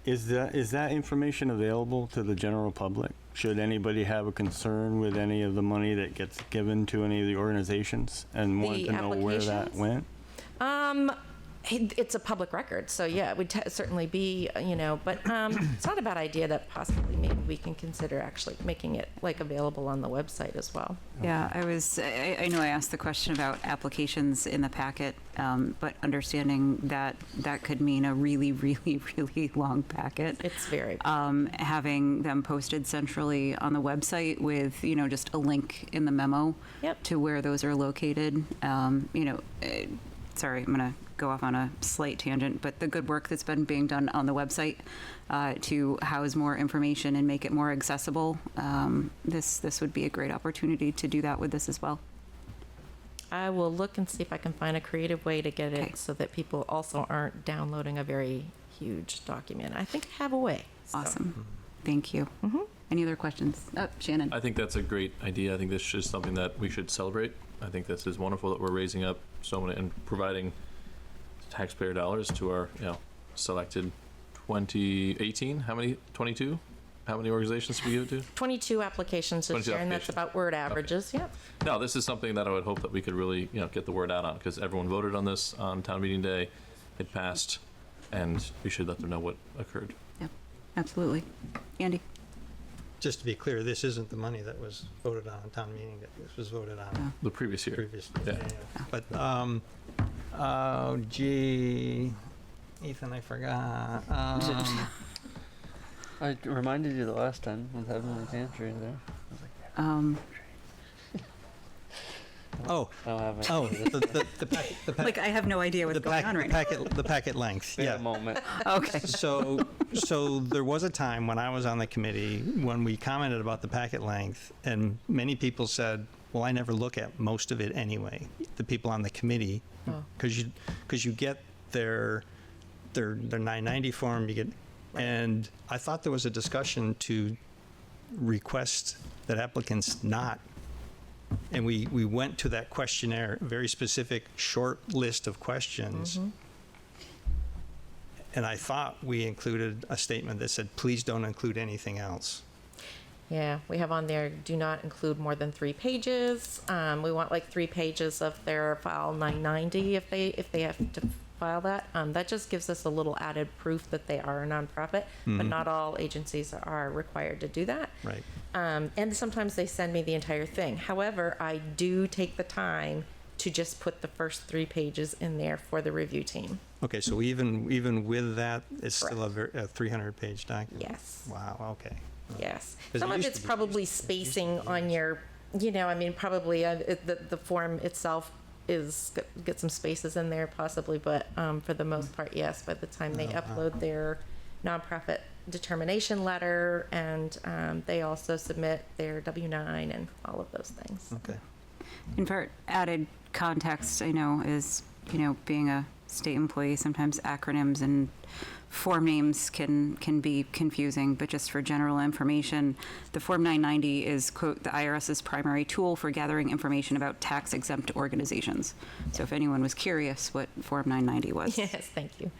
Is that information available to the general public? Should anybody have a concern with any of the money that gets given to any of the organizations and want to know where that went? It's a public record, so yeah, it would certainly be, but it's not a bad idea that possibly maybe we can consider actually making it available on the website as well. Yeah, I know I asked the question about applications in the packet, but understanding that could mean a really, really, really long packet. It's very having them posted centrally on the website with, just a link in the memo to where those are located. Sorry, I'm going to go off on a slight tangent, but the good work that's been being done on the website to house more information and make it more accessible, this would be a great opportunity to do that with this as well. I will look and see if I can find a creative way to get it so that people also aren't downloading a very huge document. I think I have a way. So. Awesome. Thank you. Any other questions? Shannon. I think that's a great idea. I think this is something that we should celebrate. I think this is wonderful that we're raising up so many and providing taxpayer dollars to our, selected 2018. How many? 22? How many organizations did we give it to? 22 applications this year, and that's about where it averages. Okay. No, this is something that I would hope that we could really, get the word out on, because everyone voted on this on town meeting day. It passed, and we should let them know what occurred. Yeah. Absolutely. Andy? Just to be clear, this isn't the money that was voted on town meeting. This was voted on The previous year. previous. Yeah. But, oh, gee, Ethan, I forgot. I reminded you the last time with having the pantry there. Oh, I don't have it. oh, the packet, Like, I have no idea what's going on right now. the packet length, Wait yeah. a moment. Okay. So there was a time when I was on the committee when we commented about the packet length, and many people said, well, I never look at most of it anyway, the people on the committee, because you get their 990 form, you get, and I thought there was a discussion to request that applicants not. And we went to that questionnaire, very specific, short list of questions. And I thought we included a statement that said, please don't include anything else. Yeah, we have on there, do not include more than 3 pages. We want like 3 pages of their file 990 if they have to file that. That just gives us a little added proof that they are a nonprofit, but not all agencies are required to do that. Right. And sometimes they send me the entire thing. However, I do take the time to just put the first 3 pages in there for the review team. Okay, so even with that, it's still a 300-page document? Yes. Wow, okay. Yes. 'Cause Some it of used it's to be- probably spacing on your, probably the form itself get some spaces in there possibly, but for the most part, yes, by the time they upload their nonprofit determination letter and they also submit their W-9 and all of those things. Okay. And for added context, I know is, being a state employee, sometimes acronyms and form names can be confusing, but just for general information, the Form 990 is, quote, the IRS's primary tool for gathering information about tax-exempt organizations. So if anyone was curious what Form 990 was. Yes, thank you.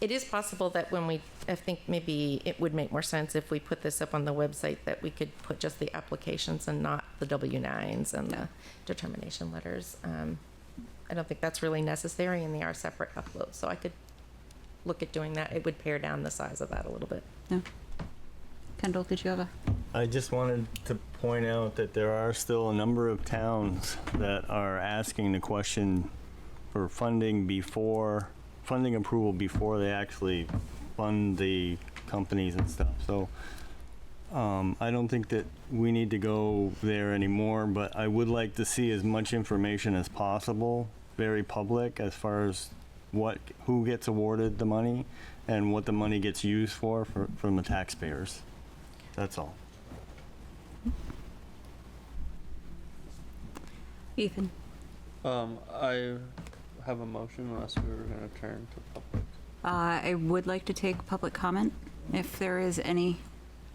It is possible that I think maybe it would make more sense if we put this up on the website that we could put just the applications and not the W-9s and the determination letters. I don't think that's really necessary and they are separate uploads, so I could look at doing that. It would pare down the size of that a little bit. No. Kendall, did you have a? I just wanted to point out that there are still a number of towns that are asking the question for funding approval before they actually fund the companies and stuff. So I don't think that we need to go there anymore, but I would like to see as much information as possible, very public, as far as who gets awarded the money and what the money gets used for from the taxpayers. That's all. Ethan? I have a motion unless we were going to turn to public. I would like to take public comment if there is any,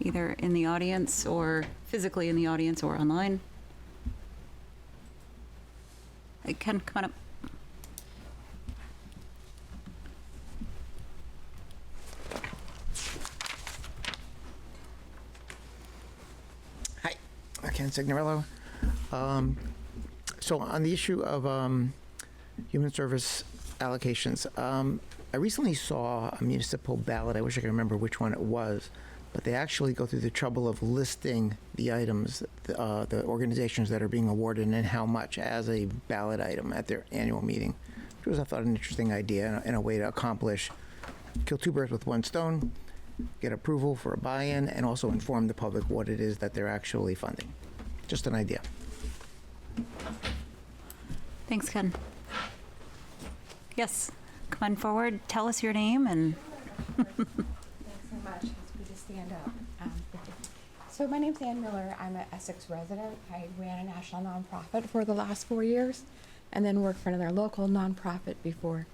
either in the audience or physically in the audience or online. Ken, come on up. Hi, Ken Signorello. So on the issue of human service allocations, I recently saw a municipal ballot. I wish I could remember which one it was, but they actually go through the trouble of listing the items, the organizations that are being awarded and how much as a ballot item at their annual meeting, which was, I thought, an interesting idea and a way to kill 2 birds with 1 stone, get approval for a buy-in, and also inform the public what it is that they're actually funding. Just an idea. Thanks, Ken. Yes, come on forward. Tell us your name and. Thanks so much. It's good to stand up. So my name's Ann Miller. I'm an Essex resident. I ran a national nonprofit for the last 4 years and then worked for another local nonprofit before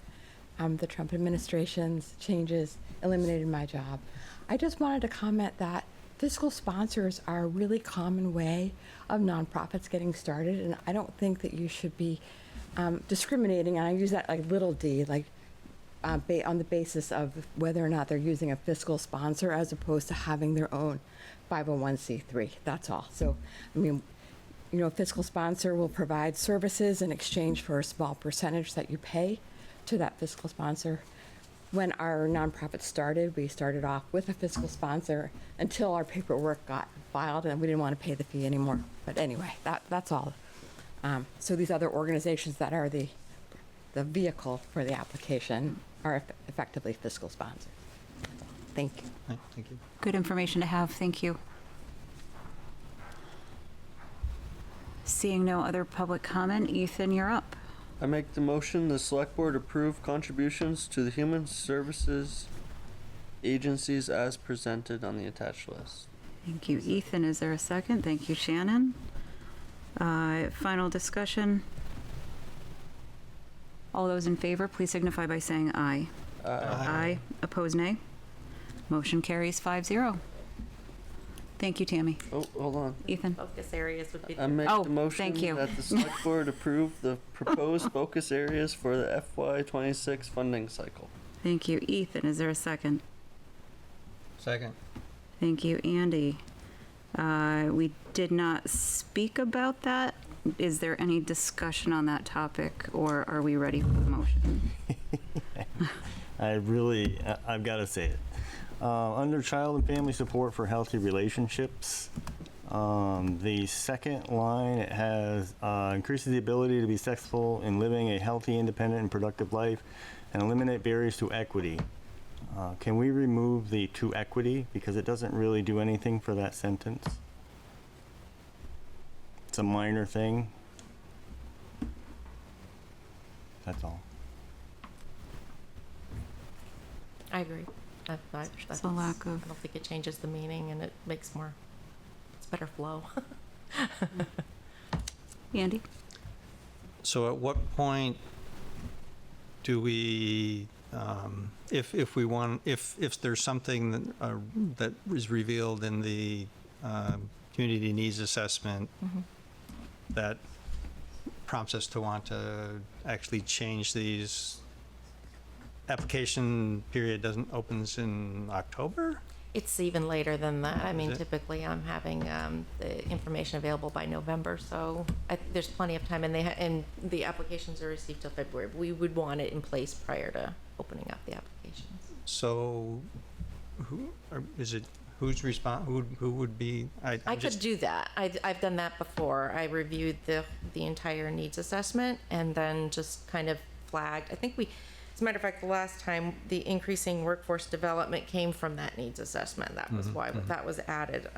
the Trump administration's changes eliminated my job. I just wanted to comment that fiscal sponsors are a really common way of nonprofits getting started, and I don't think that you should be discriminating, and I use that like little d, like on the basis of whether or not they're using a fiscal sponsor as opposed to having their own 501c3. That's all. So, I mean, a fiscal sponsor will provide services in exchange for a small percentage that you pay to that fiscal sponsor. when our nonprofit started, we started off with a fiscal sponsor until our paperwork got filed and we didn't want to pay the fee anymore. But anyway, that's all. So these other organizations that are the vehicle for the application are effectively fiscal sponsors. Thank you. Thank you. Good information to have. Thank you. Seeing no other public comment, Ethan, you're up. I make the motion the select board approve contributions to the human services agencies as presented on the attached list. Thank you, Ethan. Is there a second? Thank you, Shannon. Final discussion. All those in favor, please signify by saying aye. Aye. Opposed, nay. Motion carries 5-0. Thank you, Tammy. Oh, hold on. Ethan. Focus areas would be. I make Oh, the motion thank you. that the select board approve the proposed focus areas for the FY26 funding cycle. Thank you, Ethan. Is there a second? Second. Thank you, Andy. We did not speak about that. Is there any discussion on that topic, or are we ready for the motion? I've got to say it. Under child and family support for healthy relationships, the second line, it has increases the ability to be successful in living a healthy, independent, and productive life and eliminate barriers to equity. Can we remove the to equity because it doesn't really do anything for that sentence? It's a minor thing. That's all. I agree. That's a lack of. I don't think it changes the meaning, and it makes it's better flow. Andy? So at what point do we, if we want, if there's something that is revealed in the community needs assessment that prompts us to want to actually change these, application period opens in October? It's even later than that. I mean, it? typically I'm having the information available by November, so there's plenty of time, and the applications are received till February. We would want it in place prior to opening up the applications. So, who's who would be? I could do that. I've done that before. I reviewed the entire needs assessment and then just kind of flagged. I think as a matter of fact, the last time the increasing workforce development came from that needs assessment. That was why that was added.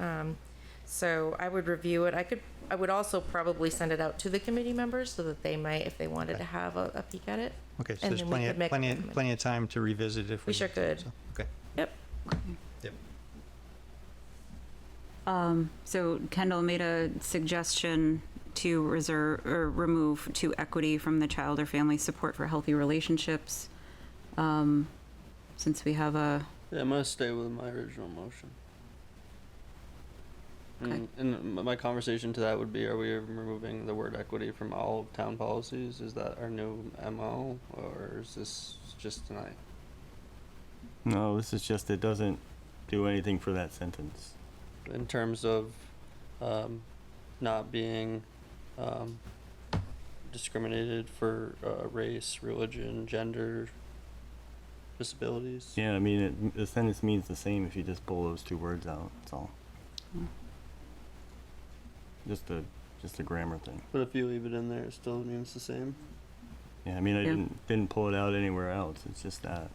So I would review it. I would also probably send it out to the committee members so that they might, if they wanted to have a peek at it. Okay, so there's plenty of time to revisit if we sure could. So, okay. Yep. Yep. So Kendall made a suggestion to reserve or remove to equity from the child or family support for healthy relationships. Since we have a. Yeah, I'm gonna stay with my original motion. Okay. And my conversation to that would be, are we removing the word equity from all town policies? Is that our new MO, or is this just tonight? No, this is just, it doesn't do anything for that sentence. In terms of not being discriminated for race, religion, gender, disabilities. Yeah, I mean, the sentence means the same if you just pull those two words out. That's all. Just a grammar thing. But if you leave it in there, it still means the same. Yeah, I mean, I didn't pull it out anywhere else. It's just that.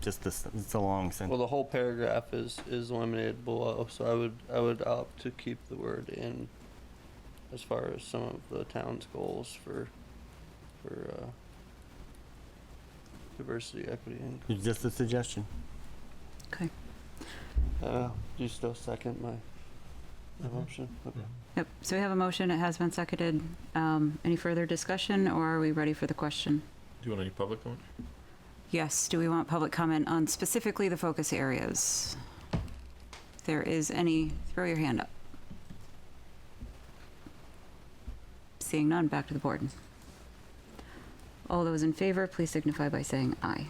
It's a long sentence. Well, the whole paragraph is eliminated below, so I would opt to keep the word in as far as some of the town's goals for diversity, equity, and It's just a suggestion. Okay. do you still second my motion? Okay. Yep. So we have a motion. It has been seconded. Any further discussion, or are we ready for the question? Do you want any public comment? Yes. Do we want public comment on specifically the focus areas? If there is any, throw your hand up. Seeing none, back to the board. All those in favor, please signify by saying aye.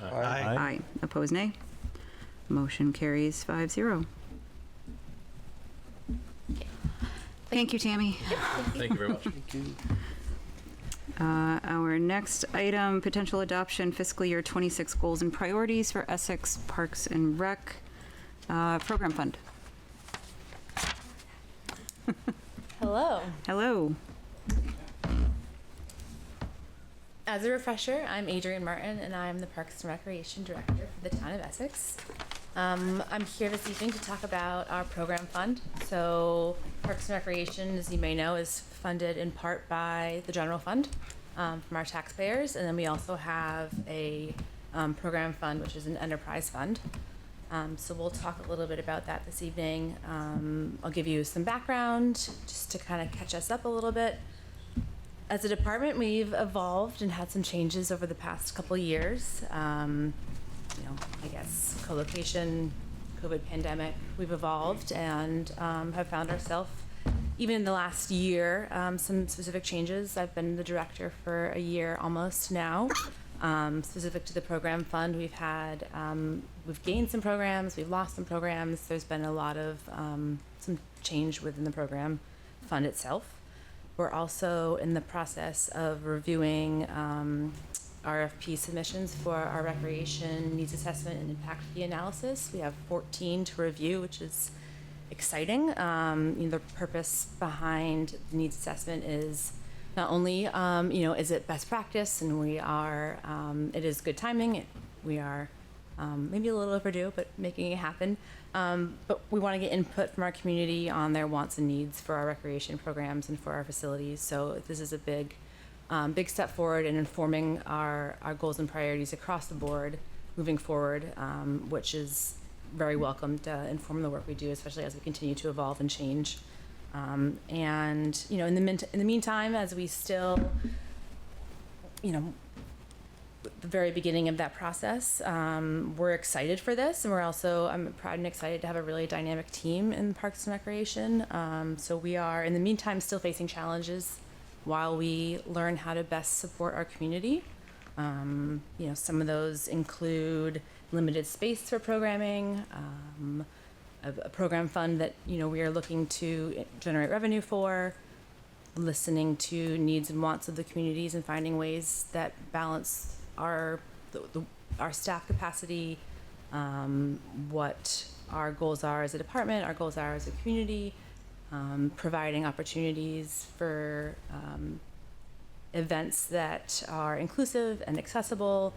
Aye. Aye. Opposed, nay. Motion carries 5-0. Thank you, Tammy. Thank you very much. Thank you. Our next item, potential adoption fiscal year 26 goals and priorities for Essex Parks and Rec Program Fund. Hello. Hello. As a refresher, I'm Adrienne Martin, and I'm the Parks and Recreation Director for the Town of Essex. I'm here this evening to talk about our program fund. So Parks and Recreation, as you may know, is funded in part by the general fund from our taxpayers, and then we also have a program fund, which is an enterprise fund. So we'll talk a little bit about that this evening. I'll give you some background just to kind of catch us up a little bit. As a department, we've evolved and had some changes over the past couple years. I guess co-location, COVID pandemic, we've evolved and have found ourselves, even in the last year, some specific changes. I've been the director for a year almost now. Specific to the program fund, we've gained some programs, we've lost some programs. There's been a lot of some change within the program fund itself. We're also in the process of reviewing RFP submissions for our recreation needs assessment and impact fee analysis. We have 14 to review, which is exciting. The purpose behind the needs assessment is not only, is it best practice, and it is good timing. We are maybe a little overdue, but making it happen. But we want to get input from our community on their wants and needs for our recreation programs and for our facilities. So this is a big step forward in informing our goals and priorities across the board moving forward, which is very welcome to inform the work we do, especially as we continue to evolve and change. In the meantime, as we still, the very beginning of that process, we're excited for this, and I'm proud and excited to have a really dynamic team in Parks and Recreation. So we are, in the meantime, still facing challenges while we learn how to best support our community. Some of those include limited space for programming, a program fund that we are looking to generate revenue for, listening to needs and wants of the communities and finding ways that balance our staff capacity, what our goals are as a department, our goals are as a community, providing opportunities for events that are inclusive and accessible.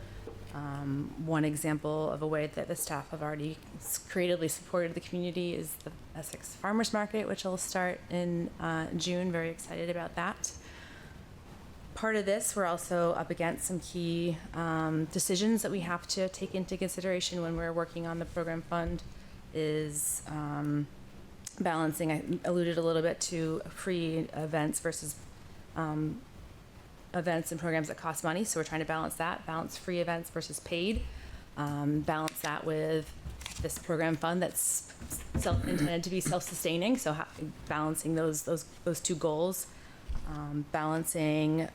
One example of a way that the staff have already creatively supported the community is the Essex Farmers Market, which will start in June. Very excited about that. Part of this, we're also up against some key decisions that we have to take into consideration when we're working on the program fund, is balancing. I alluded a little bit to free events versus events and programs that cost money. So we're trying to balance free events versus paid, balance that with this program fund that's intended to be self-sustaining. So balancing those two goals. Balancing,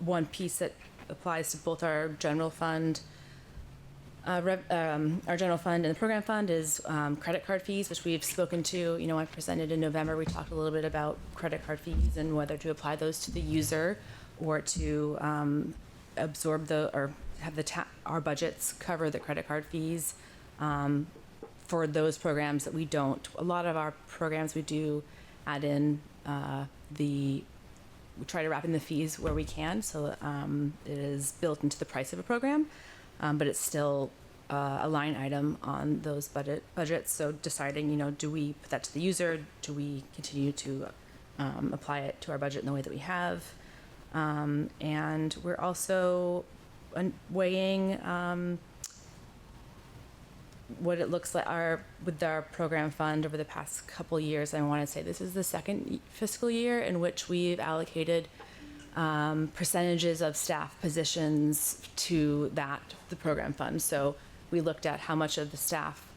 one piece that applies to both our general fund, and the program fund is credit card fees, which we've spoken to. I presented in November. We talked a little bit about credit card fees and whether to apply those to the user or to absorb or have our budgets cover the credit card fees for those programs that we don't. A lot of our programs we do add in we try to wrap in the fees where we can, so it is built into the price of a program, but it's still a line item on those budgets. So deciding, do we put that to the user? Do we continue to apply it to our budget in the way that we have? And we're also weighing what it looks like with our program fund over the past couple years. I want to say this is the second fiscal year in which we've allocated percentages of staff positions to the program fund. So we looked at how much of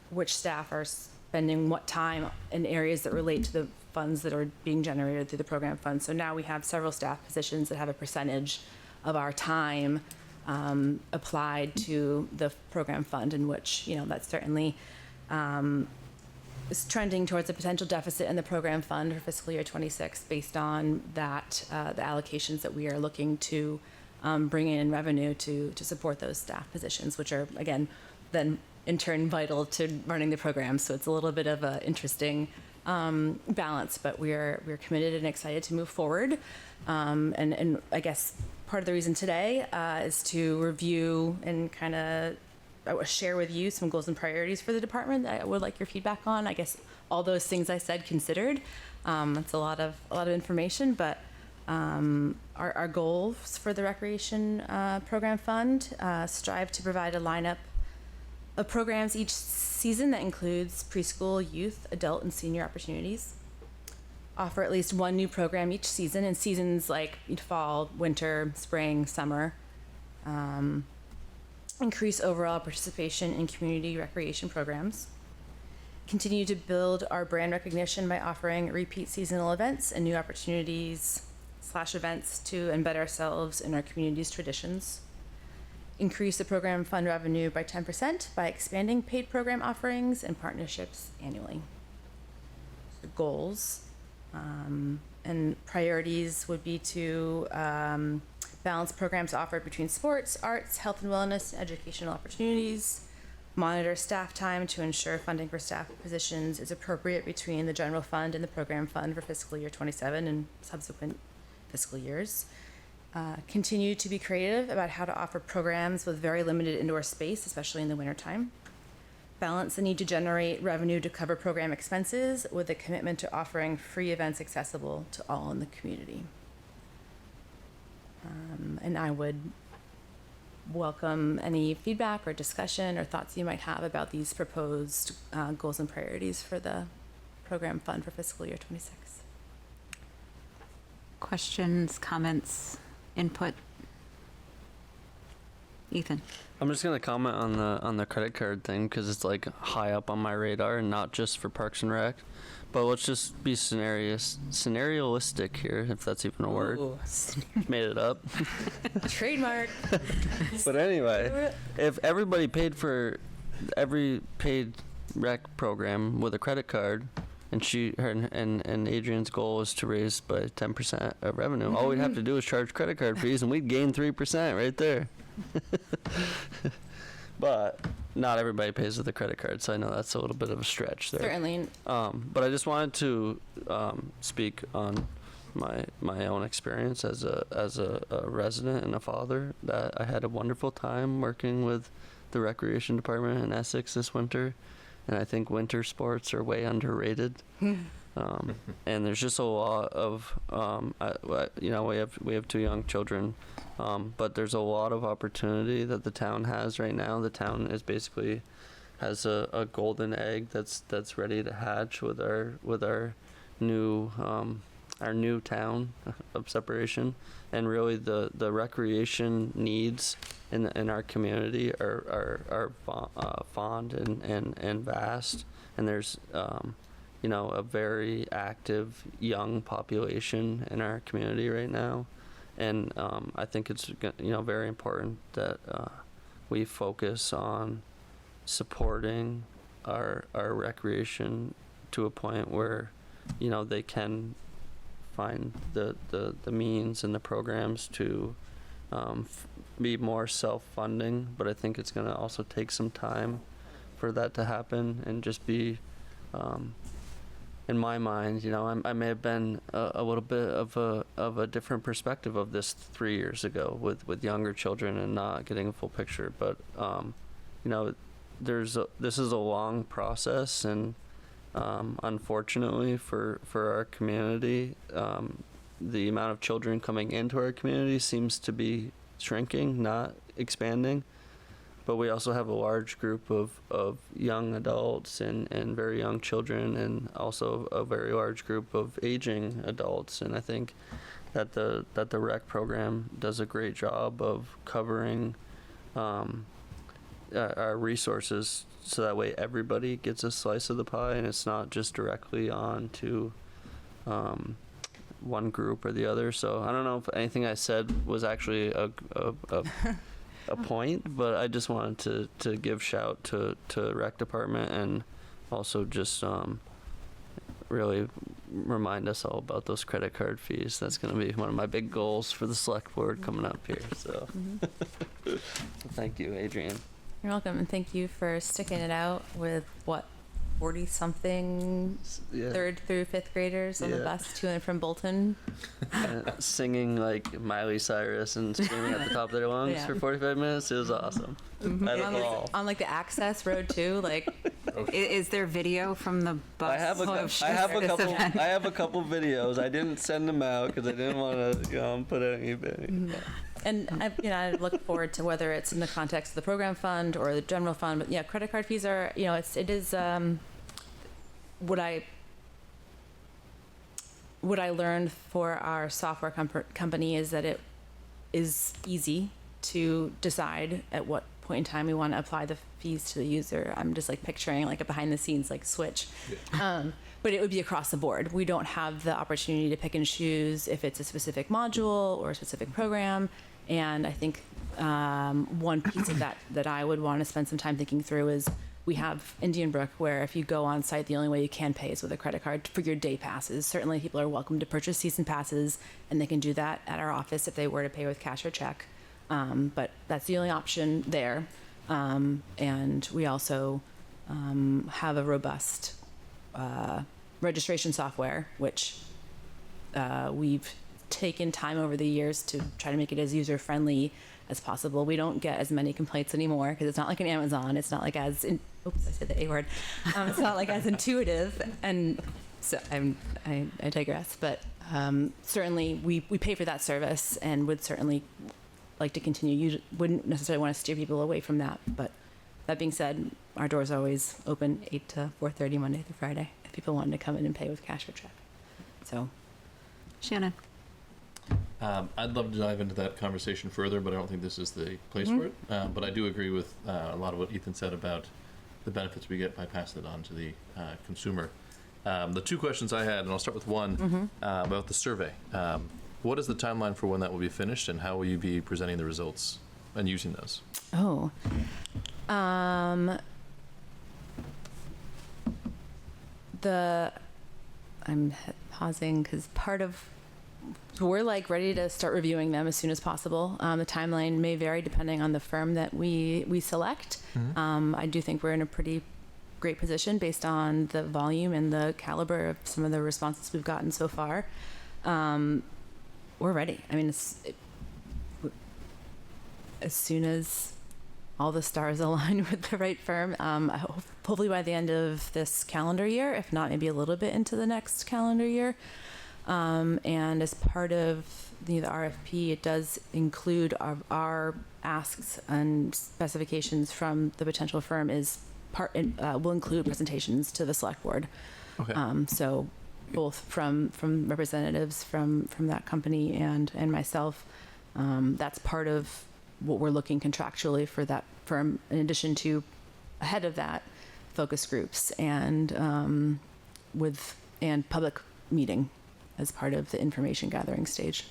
which staff are spending what time in areas that relate to the funds that are being generated through the program fund. So now we have several staff positions that have a percentage of our time applied to the program fund, in which that's certainly is trending towards a potential deficit in the program fund for fiscal year 26 based on that, the allocations that we are looking to bring in revenue to support those staff positions, which are, again, then in turn vital to running the program. So it's a little bit of an interesting balance, but we're committed and excited to move forward. And I guess part of the reason today is to review and kind of share with you some goals and priorities for the department that I would like your feedback on. I guess all those things I said considered. It's a lot of information, but our goals for the Recreation Program Fund strive to provide a lineup of programs each season that includes preschool, youth, adult, and senior opportunities. Offer at least one new program each season, in seasons like fall, winter, spring, summer. Increase overall participation in community recreation programs. Continue to build our brand recognition by offering repeat seasonal events and new opportunities / events to embed ourselves in our community's traditions. Increase the program fund revenue by 10% by expanding paid program offerings and partnerships annually. The goals and priorities would be to balance programs offered between sports, arts, health and wellness, and educational opportunities. Monitor staff time to ensure funding for staff positions is appropriate between the general fund and the program fund for fiscal year 27 and subsequent fiscal years. Continue to be creative about how to offer programs with very limited indoor space, especially in the wintertime. Balance the need to generate revenue to cover program expenses with a commitment to offering free events accessible to all in the community. And I would welcome any feedback or discussion or thoughts you might have about these proposed goals and priorities for the program fund for fiscal year 26. Questions, comments, input? Ethan. I'm just gonna comment on the credit card thing because it's like high up on my radar, and not just for Parks and Rec. But let's just be scenarialistic here, if that's even a word. Ooh. Made it up. Trademark. But anyway, if everybody paid for every paid rec program with a credit card, and and Adrian's goal is to raise by 10% of revenue, all we'd have to do is charge credit card fees, and we'd gain 3% right there. But not everybody pays with a credit card, so I know that's a little bit of a stretch there. Certainly. But I just wanted to speak on my own experience as a resident and a father. That I had a wonderful time working with the recreation department in Essex this winter, and I think winter sports are way underrated. And there's just a lot of we have 2 young children. But there's a lot of opportunity that the town has right now. The town is basically has a golden egg that's ready to hatch with our new town of separation, and really the recreation needs in our community are fond and vast, and there's a very active young population in our community right now. And I think it's very important that we focus on supporting our recreation to a point where they can find the means and the programs to be more self-funding. But I think it's going to also take some time for that to happen, and just be in my mind, I may have been a little bit of a different perspective of this 3 years ago with younger children and not getting a full picture. But this is a long process, and unfortunately for our community, the amount of children coming into our community seems to be shrinking, not expanding. But we also have a large group of young adults and very young children, and also a very large group of aging adults. And I think that the rec program does a great job of covering our resources, so that way everybody gets a slice of the pie, and it's not just directly on to one group or the other. So I don't know if anything I said was actually a point, but I just wanted to give shout to rec department and also just really remind us all about those credit card fees. That's going to be one of my big goals for the select board coming up here. So thank you, Adrian. You're welcome, and thank you for sticking it out with 40-something Yeah. 3rd through 5th graders on the Yeah. bus to and from Bolton. Singing like Miley Cyrus and screaming at the top of their lungs Yeah. for 45 minutes. It was awesome. I had a ball. On like the access road too, like Is there video from the bus? I have a couple videos. I didn't send them out because I didn't want to put anything. And I look forward to whether it's in the context of the program fund or the general fund. But yeah, credit card fees are, it is what I learned for our software company is that it is easy to decide at what point in time we want to apply the fees to the user. I'm just like picturing like a behind the scenes like switch. But it would be across the board. We don't have the opportunity to pick and choose if it's a specific module or a specific program. And I think one piece of that I would want to spend some time thinking through is we have Indian Brook, where if you go on site, the only way you can pay is with a credit card for your day passes. Certainly people are welcome to purchase season passes, and they can do that at our office if they were to pay with cash or check. But that's the only option there. And we also have a robust registration software, which we've taken time over the years to try to make it as user-friendly as possible. We don't get as many complaints anymore because it's not like an Amazon. It's not like I said the A word. It's not like as intuitive. And so I digress. But certainly we pay for that service and would certainly like to continue. You wouldn't necessarily want to steer people away from that. But that being said, our doors are always open 8 to 4:30 Monday through Friday if people wanted to come in and pay with cash or check. So, Shannon. I'd love to dive into that conversation further, but I don't think this is the place for it. But I do agree with a lot of what Ethan said about the benefits we get by passing it on to the consumer. The two questions I had, and I'll start with one, about the survey. What is the timeline for when that will be finished, and how will you be presenting the results and using those? I'm pausing because we're like ready to start reviewing them as soon as possible. The timeline may vary depending on the firm that we select. I do think we're in a pretty great position based on the volume and the caliber of some of the responses we've gotten so far. We're ready. I mean, as soon as all the stars align with the right firm, hopefully by the end of this calendar year, if not maybe a little bit into the next calendar year. And as part of the RFP, it does include our asks and specifications from the potential firm will include presentations to the select board. Okay. So both from representatives from that company and myself, that's part of what we're looking contractually for that firm, in addition to ahead of that focus groups and public meeting as part of the information gathering stage.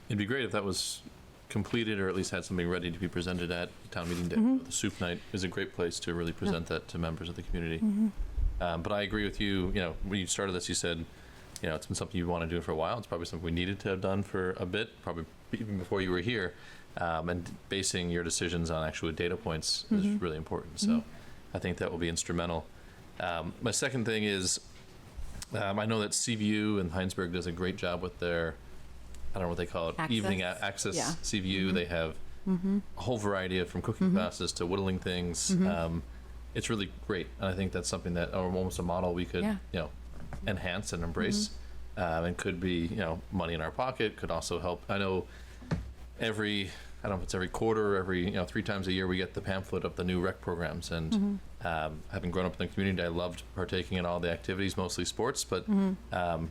It'd be great if that was completed, or at least had something ready to be presented at Town Meeting Day. The soup night is a great place to really present that to members of the community. But I agree with you. When you started this, you said, it's been something you want to do for a while. It's probably something we needed to have done for a bit, probably even before you were here. And basing your decisions on actual data points is really important. So I think that will be instrumental. My second thing is, I know that CVU and Heinsberg does a great job with their, I don't know what they call it, evening access CVU. They have a whole variety of, from cooking classes to whittling things. It's really great. And I think that's something that, or almost a model we could, enhance and embrace. And could be, money in our pocket, could also help. I know I don't know if it's every quarter, every 3 times a year, we get the pamphlet of the new rec programs. And having grown up in the community, I loved partaking in all the activities, mostly sports. But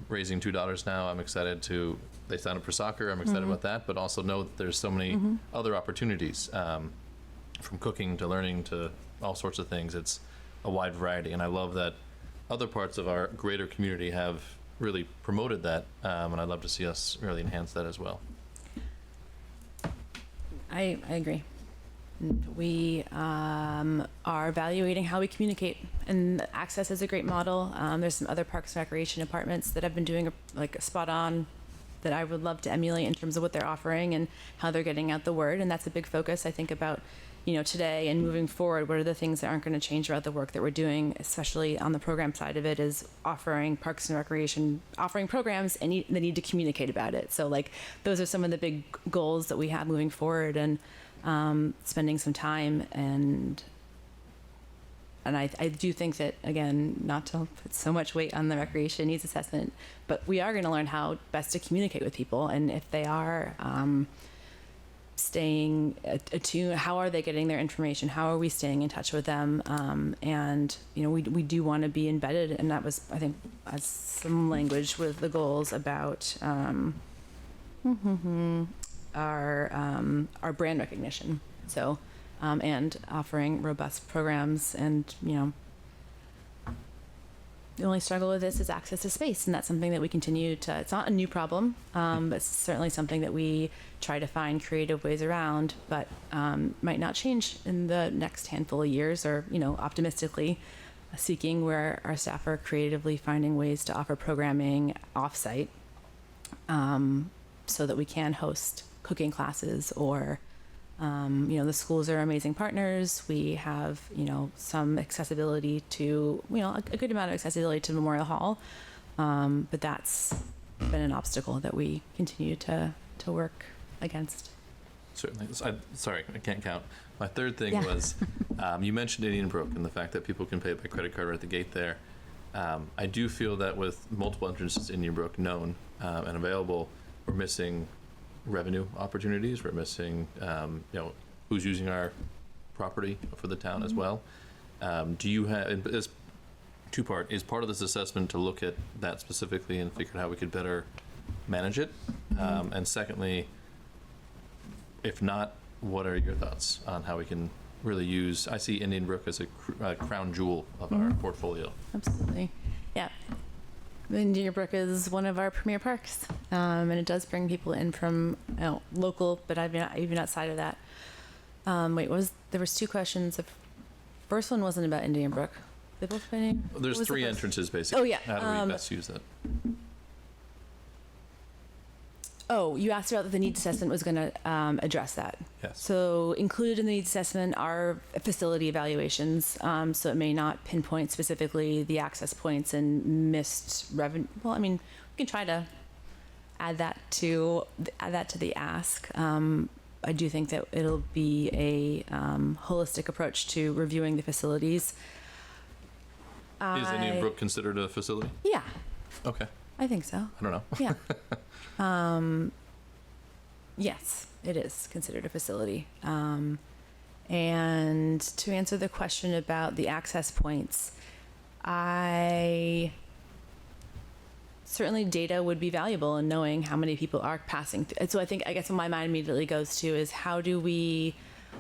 raising $2 now, I'm excited to. They sign up for soccer. I'm excited about that. But also know that there's so many other opportunities, from cooking to learning to all sorts of things. It's a wide variety, and I love that other parts of our greater community have really promoted that. And I'd love to see us really enhance that as well. I agree. We are evaluating how we communicate, and Access is a great model. There's some other parks and recreation departments that have been doing a spot on that I would love to emulate in terms of what they're offering and how they're getting out the word. And that's a big focus, I think, about today and moving forward. What are the things that aren't going to change about the work that we're doing, especially on the program side of it, is offering parks and recreation, offering programs and they need to communicate about it. So those are some of the big goals that we have moving forward, and spending some time and I do think that, again, not to put so much weight on the recreation needs assessment, but we are going to learn how best to communicate with people, and if they are staying attuned, how are they getting their information? How are we staying in touch with them? And we do want to be embedded, and that was, I think, as some language with the goals about our brand recognition. So. And offering robust programs, and the only struggle with this is access to space, and that's something that we continue to, it's not a new problem, but it's certainly something that we try to find creative ways around, but might not change in the next handful of years, or optimistically seeking where our staff are creatively finding ways to offer programming offsite, so that we can host cooking classes, or the schools are amazing partners. We have, some accessibility to, a good amount of accessibility to Memorial Hall. But that's been an obstacle that we continue to work against. Certainly. Sorry, I can't count. My third thing was, you mentioned Indian Brook and the fact that people can pay by credit card right at the gate there. I do feel that with multiple entrances to Indian Brook known and available, we're missing revenue opportunities. We're missing, who's using our property for the town as well. Do you have, as two-part, is part of this assessment to look at that specifically and figure out how we could better manage it? And secondly, if not, what are your thoughts on how we can really use, I see Indian Brook as a crown jewel of our portfolio. Absolutely. Yeah. Indian Brook is one of our premier parks, and it does bring people in from local, but even outside of that. There was two questions. The first one wasn't about Indian Brook. They both been. There's three entrances basically. Oh yeah. How do we best use that? Oh, you asked about that the needs assessment was going to address that. Yes. So included in the needs assessment are facility evaluations. So it may not pinpoint specifically the access points and missed revenue. Well, we can try to add that to the ask. I do think that it'll be a holistic approach to reviewing the facilities. Is Indian Brook considered a facility? Yeah. Okay. I think so. I don't know. Yeah. Yes, it is considered a facility. And to answer the question about the access points, certainly data would be valuable in knowing how many people are passing. So I guess what my mind immediately goes to is how do we,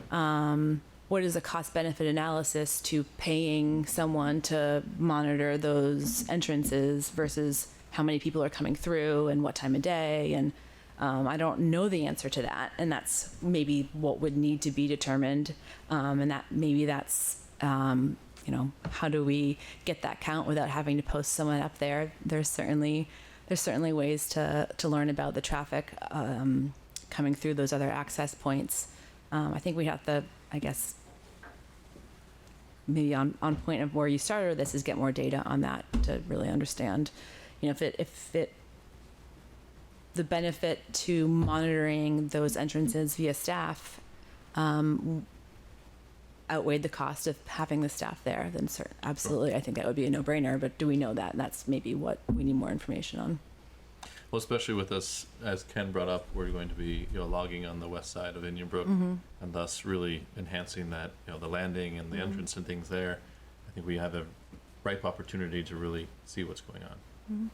what is a cost benefit analysis to paying someone to monitor those entrances versus how many people are coming through and what time of day, and I don't know the answer to that, and that's maybe what would need to be determined, and that's how do we get that count without having to post someone up there? There's certainly ways to learn about the traffic coming through those other access points. I think we have to, I guess, maybe on point of where you started this is get more data on that to really understand. The benefit to monitoring those entrances via staff outweighed the cost of having the staff there, then absolutely, I think that would be a no-brainer. But do we know that? That's maybe what we need more information on. Well, especially with us, as Ken brought up, we're going to be logging on the west side of Indian Brook, and thus really enhancing that the landing and the entrance and things there. I think we have a ripe opportunity to really see what's going on.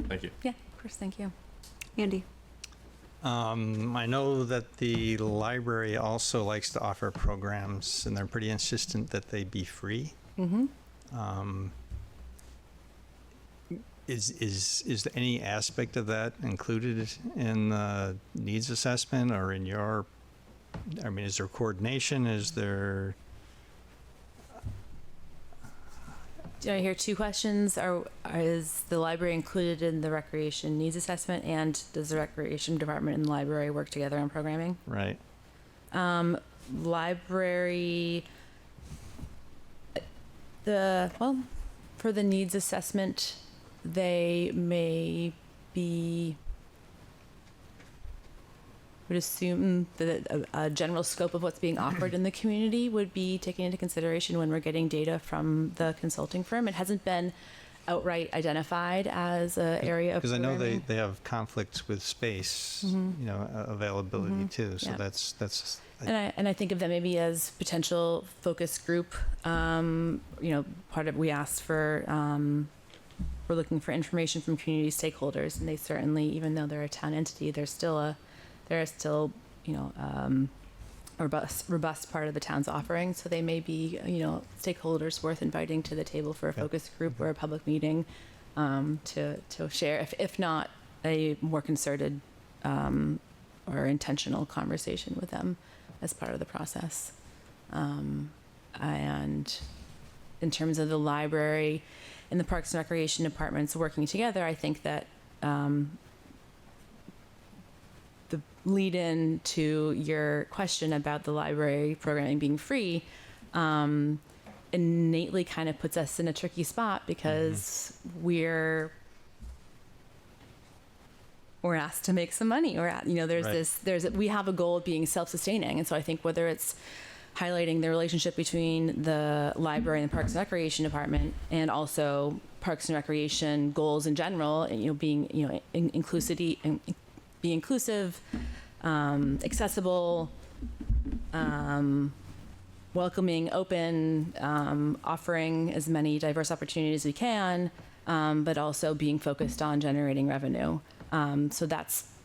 Thank you. Yeah, of course. Thank you. Andy. I know that the library also likes to offer programs, and they're pretty insistent that they be free. Is there any aspect of that included in the needs assessment or in your I mean, is there coordination? Is there, Do I hear two questions? Is the library included in the recreation needs assessment, and does the recreation department and the library work together on programming? right? Library, for the needs assessment, they may be, would assume that a general scope of what's being offered in the community would be taken into consideration when we're getting data from the consulting firm. It hasn't been outright identified as an area of Because I know programming. they have conflicts with space, Mhm. you know, availability Mhm. too. So Yeah. that's. And I think of them maybe as potential focus group. Part of we asked for, we're looking for information from community stakeholders, and they certainly, even though they're a town entity, they're still a robust part of the town's offering. So they may be, stakeholders worth inviting to the table for a focus group or a public meeting to share, if not a more concerted or intentional conversation with them as part of the process. And in terms of the library and the Parks and Recreation departments working together, I think that the lead in to your question about the library programming being free innately kind of puts us in a tricky spot because we're asked to make some money, or we have a goal of being self-sustaining. And so I think whether it's highlighting the relationship between the library and the Parks and Recreation department, and also Parks and Recreation goals in general, and being be inclusive, accessible, welcoming, open, offering as many diverse opportunities as we can, but also being focused on generating revenue. So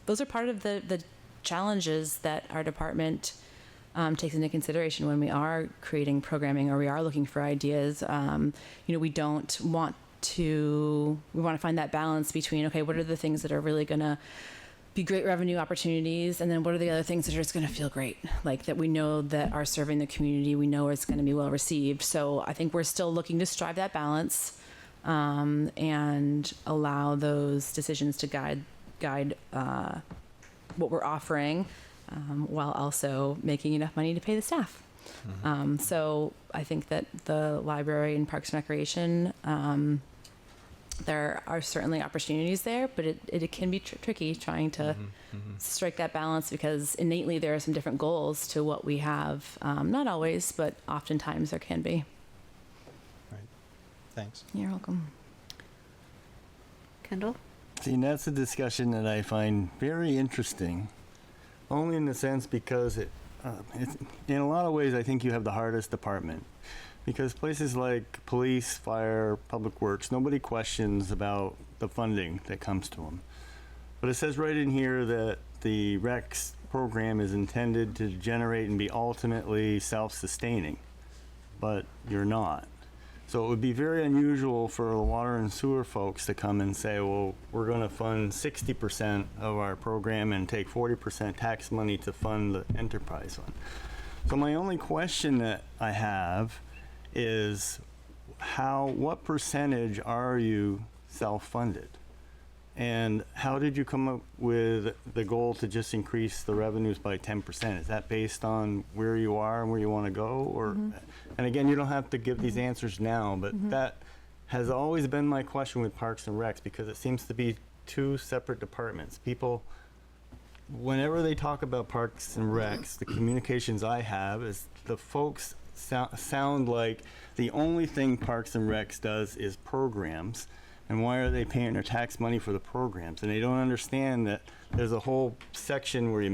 those are part of the challenges that our department takes into consideration when we are creating programming or we are looking for ideas. We want to find that balance between, okay, what are the things that are really going to be great revenue opportunities, and then what are the other things that are just going to feel great, like that we know that are serving the community, we know it's going to be well received. So I think we're still looking to strive that balance and allow those decisions to guide what we're offering, while also making enough money to pay the staff. So I think that the library and Parks and Recreation, there are certainly opportunities there, but it can be tricky trying to strike that balance, because innately there are some different goals to what we have. Not always, but oftentimes there can be. Right. Thanks. You're welcome. Kendall? See, and that's a discussion that I find very interesting, only in the sense because it's, in a lot of ways, I think you have the hardest department. Because places like police, fire, public works, nobody questions about the funding that comes to them. But it says right in here that the REX program is intended to generate and be ultimately self-sustaining, but you're not. So it would be very unusual for the water and sewer folks to come and say, well, we're going to fund 60% of our program and take 40% tax money to fund the enterprise fund. So my only question that I have is what percentage are you self-funded? And how did you come up with the goal to just increase the revenues by 10%? Is that based on where you are and where you want to go? Or, and again, you don't have to give these answers now, but that has always been my question with Parks and Recs, because it seems to be two separate departments. People, whenever they talk about Parks and Recs, the communications I have is the folks sound like the only thing Parks and Recs does is programs, and why are they paying their tax money for the programs? And they don't understand that there's a whole section where you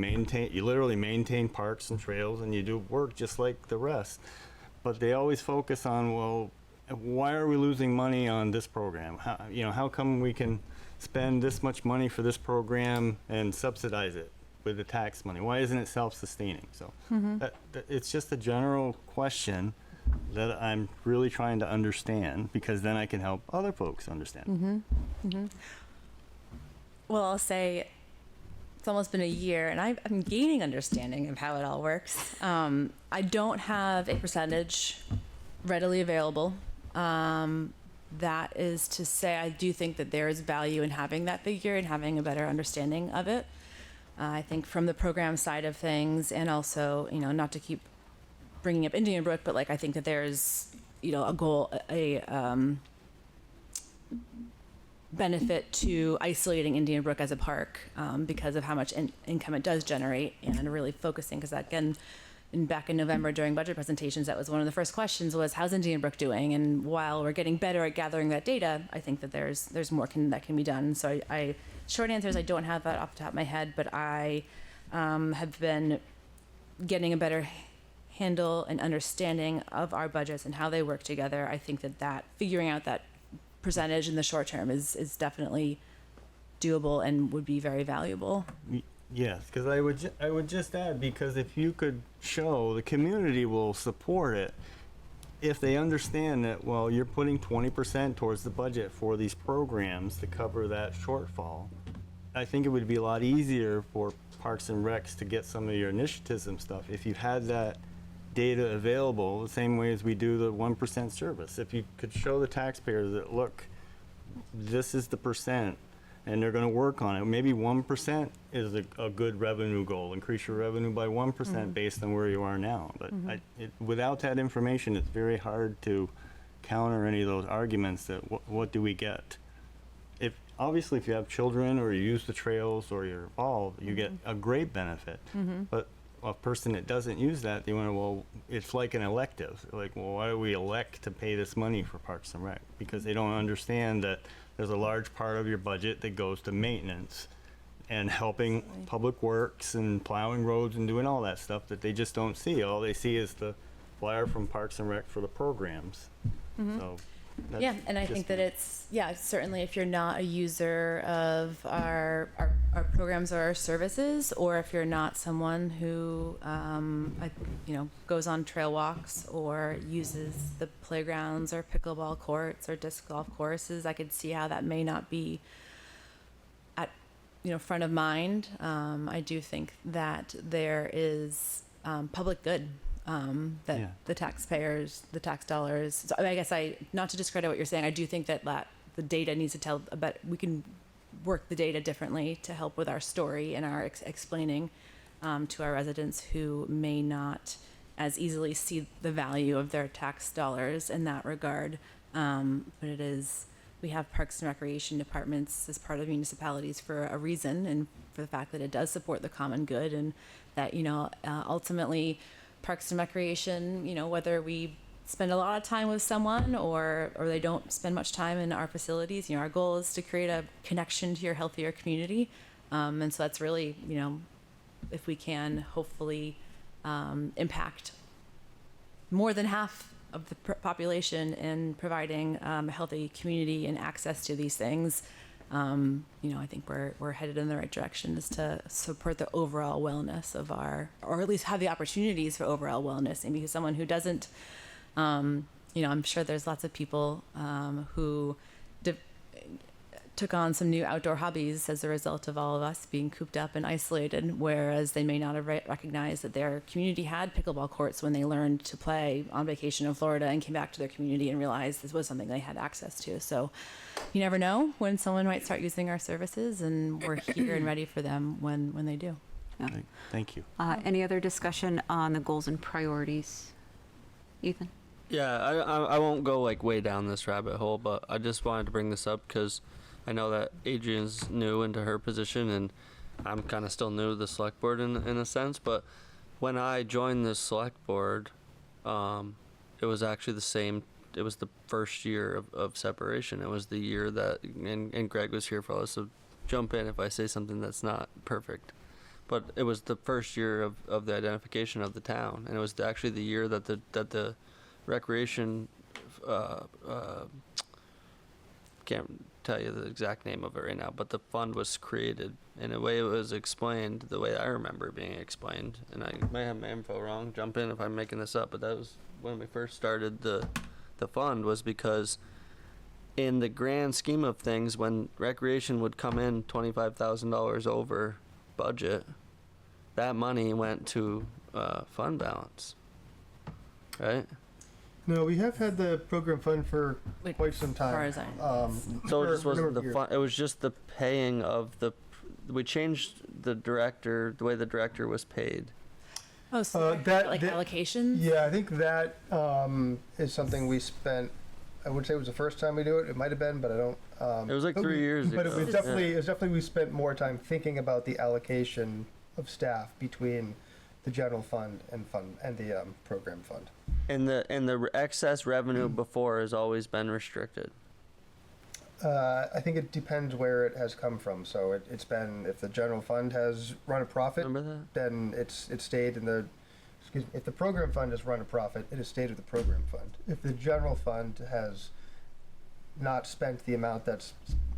literally maintain parks and trails, and you do work just like the rest. But they always focus on, well, why are we losing money on this program? How come we can spend this much money for this program and subsidize it with the tax money? Why isn't it self-sustaining? So it's just a general question that I'm really trying to understand, because then I can help other folks understand. Well, I'll say it's almost been a year, and I'm gaining understanding of how it all works. I don't have a percentage readily available. That is to say, I do think that there is value in having that figure and having a better understanding of it. I think from the program side of things, and also, not to keep bringing up Indian Brook, but like I think that there's, a goal, benefit to isolating Indian Brook as a park because of how much income it does generate, and really focusing, because again, back in November during budget presentations, that was one of the first questions was, how's Indian Brook doing? And while we're getting better at gathering that data, I think that there's more that can be done. So I short answer is I don't have that off the top of my head, but I have been getting a better handle and understanding of our budgets and how they work together. I think that figuring out that percentage in the short term is definitely doable and would be very valuable. Yes, because I would just add, because if you could show, the community will support it if they understand that, well, you're putting 20% towards the budget for these programs to cover that shortfall. I think it would be a lot easier for Parks and Recs to get some of your initiatives and stuff if you had that data available the same way as we do the 1% service. If you could show the taxpayers that, look, this is the percent, and they're going to work on it. Maybe 1% is a good revenue goal. Increase your revenue by 1% based on where you are now. But without that information, it's very hard to counter any of those arguments that what do we get? Obviously, if you have children or you use the trails or you're involved, you get a great benefit. But a person that doesn't use that, they wonder, well, it's like an elective. Like, well, why do we elect to pay this money for Parks and Rec? Because they don't understand that there's a large part of your budget that goes to maintenance and helping public works and plowing roads and doing all that stuff that they just don't see. All they see is the flyer from Parks and Rec for the programs. So Yeah, and I think that it's, certainly if you're not a user of our programs or our services, or if you're not someone who, goes on trail walks or uses the playgrounds or pickleball courts or disc golf courses, I could see how that may not be at, front of mind. I do think that there is public good that the taxpayers, the tax dollars. So I guess not to discredit what you're saying, I do think that the data needs to tell about, we can work the data differently to help with our story and our explaining to our residents who may not as easily see the value of their tax dollars in that regard. But we have Parks and Recreation departments as part of municipalities for a reason, and for the fact that it does support the common good, and that, ultimately, Parks and Recreation, whether we spend a lot of time with someone or they don't spend much time in our facilities, our goal is to create a connection to your healthier community. And so that's really, if we can hopefully impact more than half of the population in providing a healthy community and access to these things, I think we're headed in the right direction, is to support the overall wellness of or at least have the opportunities for overall wellness. And because someone who doesn't, I'm sure there's lots of people who took on some new outdoor hobbies as a result of all of us being cooped up and isolated, whereas they may not have recognized that their community had pickleball courts when they learned to play on vacation in Florida and came back to their community and realized this was something they had access to. So you never know when someone might start using our services, and we're here and ready for them when they do. Yeah. Thank you. Any other discussion on the goals and priorities? Ethan? Yeah, I won't go way down this rabbit hole, but I just wanted to bring this up because I know that Adrian's new into her position, and I'm kind of still new to the select board in a sense. But when I joined the select board, it was actually the same. It was the first year of separation. It was the year that, and Greg was here for all this, so jump in if I say something that's not perfect. But it was the first year of the identification of the town, and it was actually the year that the recreation can't tell you the exact name of it right now, but the fund was created. In a way, it was explained the way I remember it being explained, and I may have my info wrong. Jump in if I'm making this up, but that was when we first started the fund, was because in the grand scheme of things, when recreation would come in $25,000 over budget, that money went to fund balance, right? No, we have had the program fund for quite some time. far as I So it for just a wasn't number the of fun, it was just the paying of the, we changed the director, the way the director was paid. Oh, so like that- allocations? Yeah, I think that is something we spent. I would say it was the first time we do it. It might have been, but I don't. It was like but 3 years But ago. it was definitely we spent more time thinking about the allocation of staff between the general fund and the program fund. And the excess revenue before has always been restricted. I think it depends where it has come from. So it's been, if the general fund has run a profit, Remember that? then it's stayed in the. Excuse me. If the program fund has run a profit, it has stayed with the program fund. If the general fund has not spent the amount that's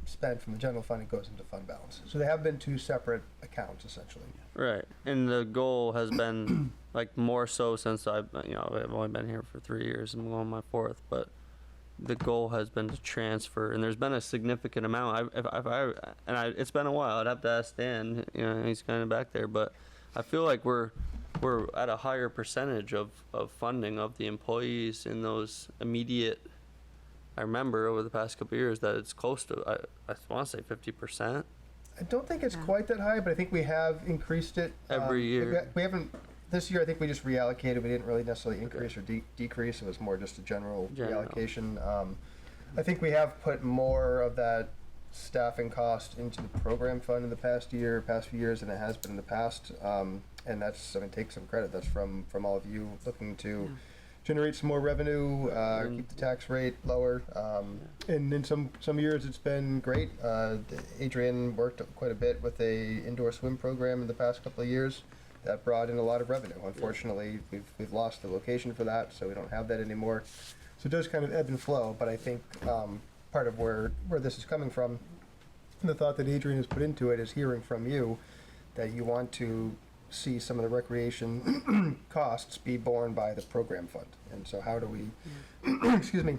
spent from the general fund, it goes into fund balance. So they have been two separate accounts essentially. Right, and the goal has been like more so since I've only been here for 3 years and I'm on my 4th, but the goal has been to transfer, and there's been a significant amount. It's been a while. I'd have to ask Dan. He's kind of back there, but I feel like we're at a higher percentage of funding of the employees in those immediate. I remember over the past couple of years that it's close to, I want to say 50%. I don't think it's quite that high, but I think we have increased it Every year. We haven't. This year, I think we just reallocated. We didn't really necessarily increase or decrease. It was more just a general reallocation. I think we have put more of that staffing cost into the program fund in the past few years than it has been in the past. And that's, take some credit. That's from all of you looking to generate some more revenue, keep the tax rate lower. And in some years, it's been great. Adrian worked quite a bit with a indoor swim program in the past couple of years. That brought in a lot of revenue. Unfortunately, we've lost the location for that, so we don't have that anymore. So it does kind of ebb and flow, but I think part of where this is coming from, and the thought that Adrian has put into it, is hearing from you that you want to see some of the recreation costs be borne by the program fund. And so how do we, excuse me,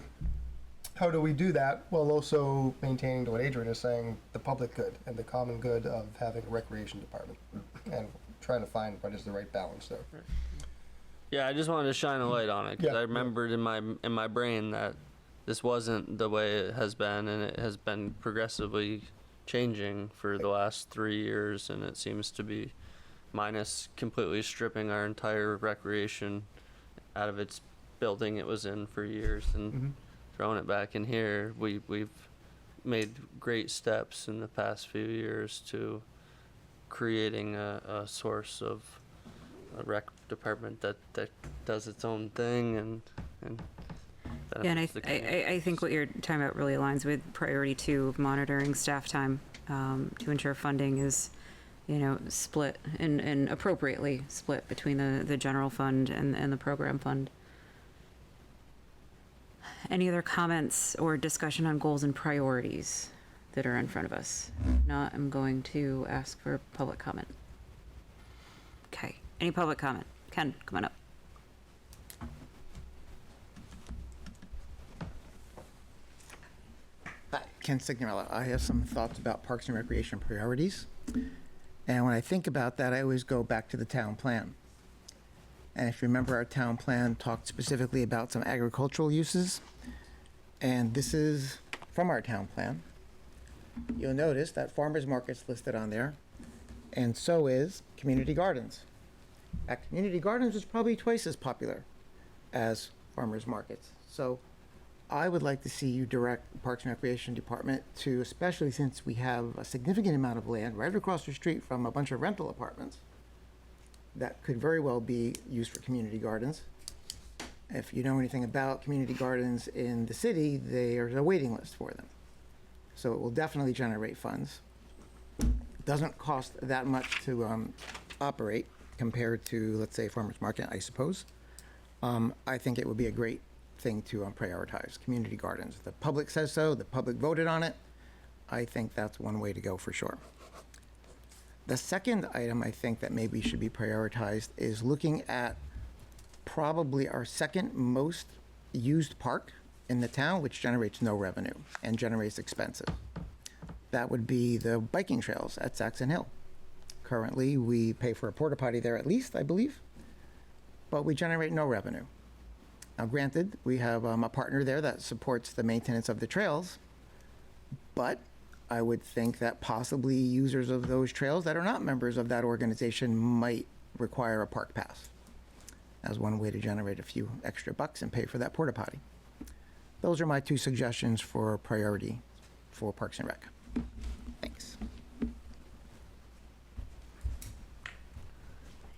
how do we do that while also maintaining, to what Adrian is saying, the public good and the common good of having a recreation department, and trying to find what is the right balance there. Yeah, I just wanted to shine a light on it because I remembered in my brain that this wasn't the way it has been, and it has been progressively changing for the last 3 years, and it seems to be, minus completely stripping our entire recreation out of its building it was in for years and throwing it back in here. We've made great steps in the past few years to creating a source of a rec department that does its own thing and Yeah, and I think what you're talking about really aligns with priority 2 of monitoring staff time to ensure funding is, split and appropriately split between the general fund and the program fund. Any other comments or discussion on goals and priorities that are in front of us? If not, I'm going to ask for public comment. Okay, any public comment? Ken, come on up. Hi, Ken Signorella. I have some thoughts about Parks and Recreation priorities. And when I think about that, I always go back to the town plan. And if you remember, our town plan talked specifically about some agricultural uses. And this is from our town plan. You'll notice that farmers market's listed on there, and so is community gardens. Community gardens is probably twice as popular as farmers markets. So I would like to see you direct the Parks and Recreation Department to, especially since we have a significant amount of land right across the street from a bunch of rental apartments that could very well be used for community gardens. If you know anything about community gardens in the city, there's a waiting list for them. So it will definitely generate funds. It doesn't cost that much to operate compared to, let's say, farmers market, I suppose. I think it would be a great thing to prioritize, community gardens. The public says so, the public voted on it. I think that's one way to go for sure. The second item I think that maybe should be prioritized is looking at probably our second most used park in the town, which generates no revenue and generates expenses. That would be the biking trails at Saxon Hill. Currently, we pay for a porta potty there at least, I believe, but we generate no revenue. Now, granted, we have a partner there that supports the maintenance of the trails, but I would think that possibly users of those trails that are not members of that organization might require a park pass as one way to generate a few extra bucks and pay for that porta potty. Those are my 2 suggestions for priority for Parks and Rec. Thanks.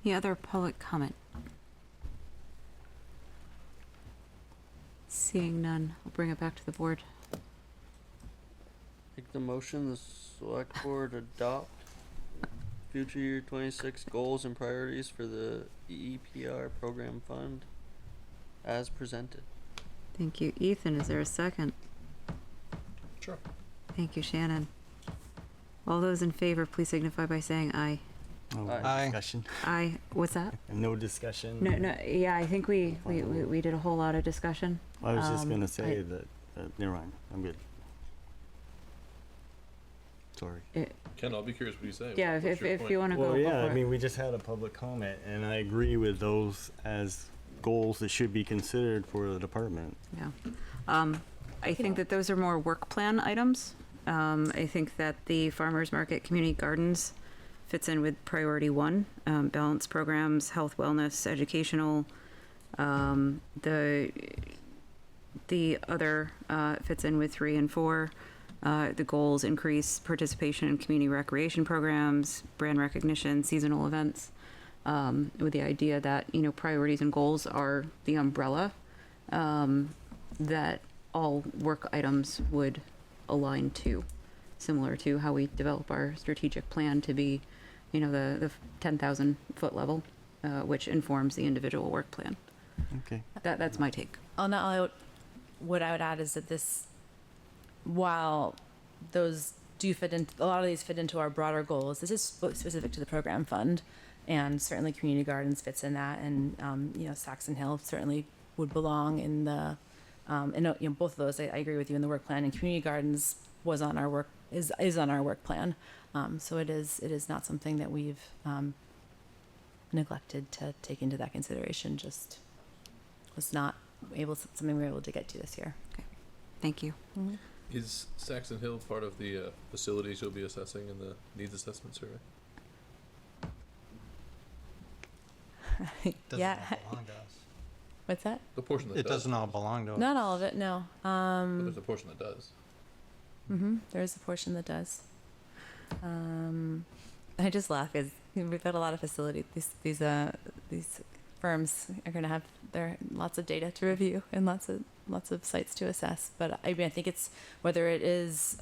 Any other public comment? Seeing none, I'll bring it back to the board. Make the motion, the select board adopt future year 26 goals and priorities for the EPR program fund as presented. Thank you. Ethan, is there a second? Sure. Thank you, Shannon. All those in favor, please signify by saying aye. No Aye. discussion. Aye. What's that? No discussion. No, yeah, I think we did a whole lot of discussion. I was just gonna I- say that, never mind, I'm good. Sorry. Ken, I'll be curious what you say. Yeah, What's your if point? you want to go. Well, go yeah, for I it. mean, we just had a public comment, and I agree with those as goals that should be considered for the department. Yeah. I think that those are more work plan items. I think that the farmers market community gardens fits in with priority 1, balance programs, health, wellness, educational. The other fits in with 3 and 4. The goals increase participation in community recreation programs, brand recognition, seasonal events, with the idea that, priorities and goals are the umbrella that all work items would align to, similar to how we develop our strategic plan to be, the 10,000 foot level, which informs the individual work plan. Okay. That's my take. What I would add is that this, while those do fit into, a lot of these fit into our broader goals, this is specific to the program fund, and certainly community gardens fits in that, and Saxon Hill certainly would belong in the, and both of those I agree with you in the work plan, and community gardens was on our work is on our work plan, so it is not something that we've neglected to take into that consideration. Just was not something we were able to get to this year. Okay, thank you. Mm-hmm. Is Saxon Hill part of the facilities you'll be assessing in the needs assessment survey? Yeah. What's that? The portion that It does. doesn't all belong to us. Not all of it, no. But there's a portion that does. There is a portion that does. I just laugh because we've got a lot of facilities. These firms are going to have lots of data to review and lots of sites to assess. But I mean, I think it's whether it is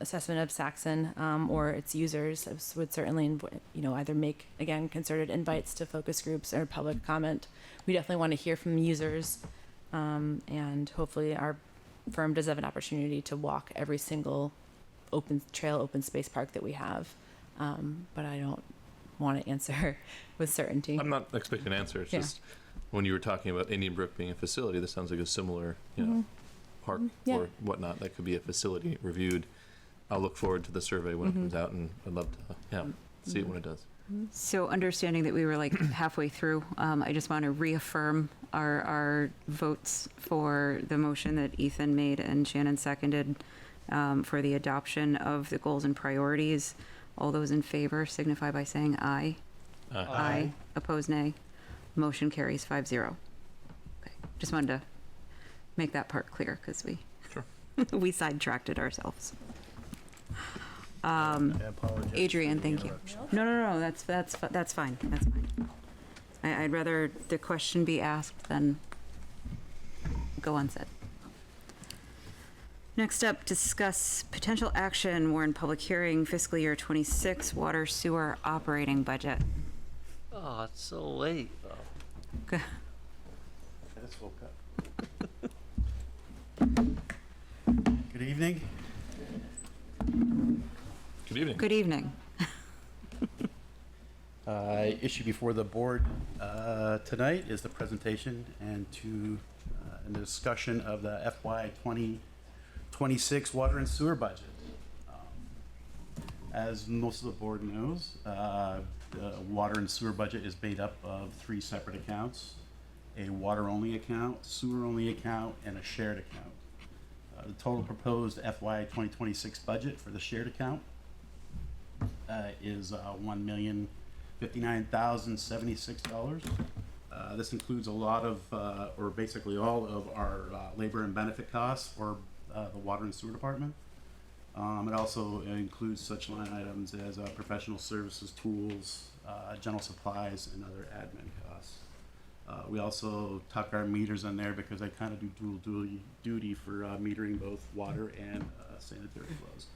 assessment of Saxon or its users would certainly either make again concerted invites to focus groups or public comment. We definitely want to hear from users, and hopefully our firm does have an opportunity to walk every single open space park that we have. But I don't want to answer with certainty. I'm not expecting an answer. It's Yeah. just when you were talking about Indian Brook being a facility, this sounds like a similar, park Yeah. or whatnot that could be a facility reviewed. I'll look forward to the survey when it comes out, and I'd love to, see it when it does. So understanding that we were like halfway through, I just want to reaffirm our votes for the motion that Ethan made and Shannon seconded for the adoption of the goals and priorities. All those in favor signify by saying aye. Aye. Opposed, nay. Motion carries 5-0. Okay. Just wanted to make that part clear because we sidetracked it ourselves. I apologize. Adrian, for the thank you. interruption. No, that's fine. That's fine. I'd rather the question be asked than go unsaid. Next up, discuss potential action, warn public hearing, fiscal year 26 water sewer operating budget. Oh, it's so late. Okay. I just woke up. Good evening. Good evening. Good evening. Issue before the board tonight is the presentation and the discussion of the FY 2026 water and sewer budget. As most of the board knows, the water and sewer budget is made up of 3 separate accounts: a water-only account, sewer-only account, and a shared account. The total proposed FY 2026 budget for the shared account is $1,059,076. This includes a lot of, or basically all of our labor and benefit costs for the water and sewer department. It also includes such line items as professional services, tools, general supplies, and other admin costs. We also tuck our meters in there because I kind of do dual duty for metering both water and sanitary flows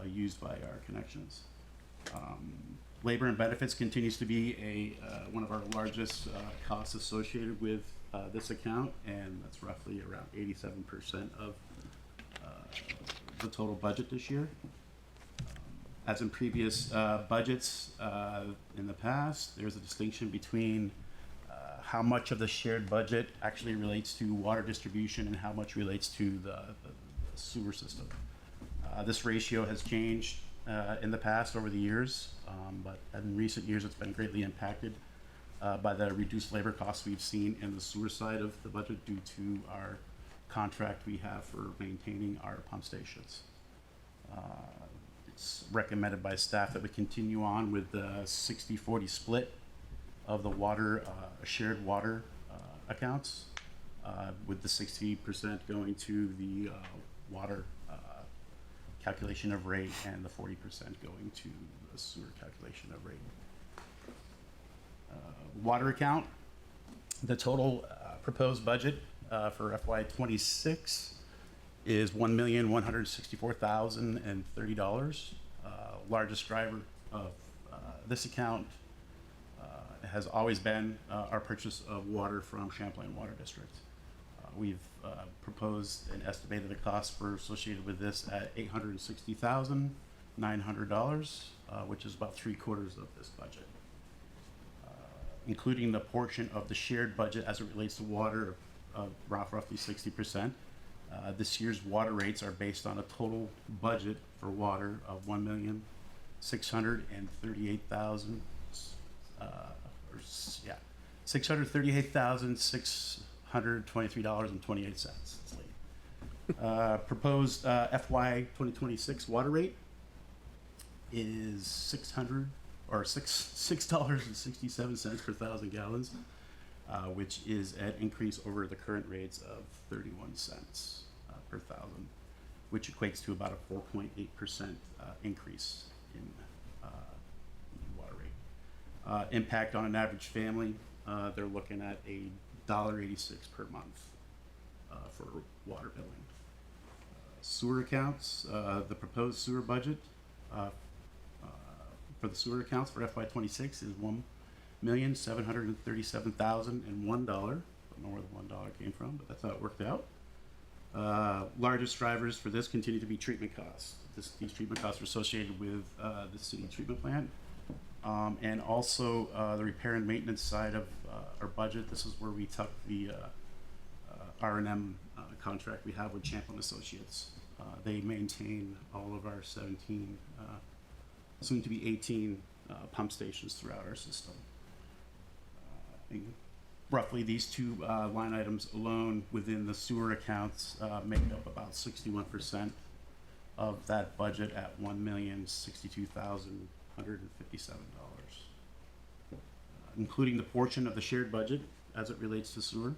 used by our connections. Labor and benefits continues to be one of our largest costs associated with this account, and that's roughly around 87% of the total budget this year. As in previous budgets in the past, there's a distinction between how much of the shared budget actually relates to water distribution and how much relates to the sewer system. This ratio has changed in the past over the years, but in recent years it's been greatly impacted by the reduced labor costs we've seen in the sewer side of the budget due to our contract we have for maintaining our pump stations. It's recommended by staff that we continue on with the 60-40 split of the water, shared water accounts, with the 60% going to the water calculation of rate and the 40% going to the sewer calculation of rate. Water account, the total proposed budget for FY 26 is $1,164,030. Largest driver of this account has always been our purchase of water from Champlain Water District. We've proposed and estimated the cost for associated with this at $860,900, which is about 3/4 of this budget. Including the portion of the shared budget as it relates to water of roughly 60%. This year's water rates are based on a total budget for water of $1,638,000. $638,623.28. Proposed FY 2026 water rate is $6.67 per 1,000 gallons, which is an increase over the current rates of 31 cents per 1,000, which equates to about a 4.8% increase in water rate. Impact on an average family, they're looking at $1.86 per month for water billing. Sewer accounts, the proposed sewer budget for the sewer accounts for FY 26 is $1,737,001. Don't know where the $1 came from, but that's how it worked out. Largest drivers for this continue to be treatment costs. These treatment costs are associated with the city treatment plant. And also the repair and maintenance side of our budget. This is where we tuck the R&M contract we have with Champlain Associates. They maintain all of our 17, soon to be 18 pump stations throughout our system. Roughly these two line items alone within the sewer accounts make up about 61% of that budget at $1,062,157. Including the portion of the shared budget as it relates to sewer.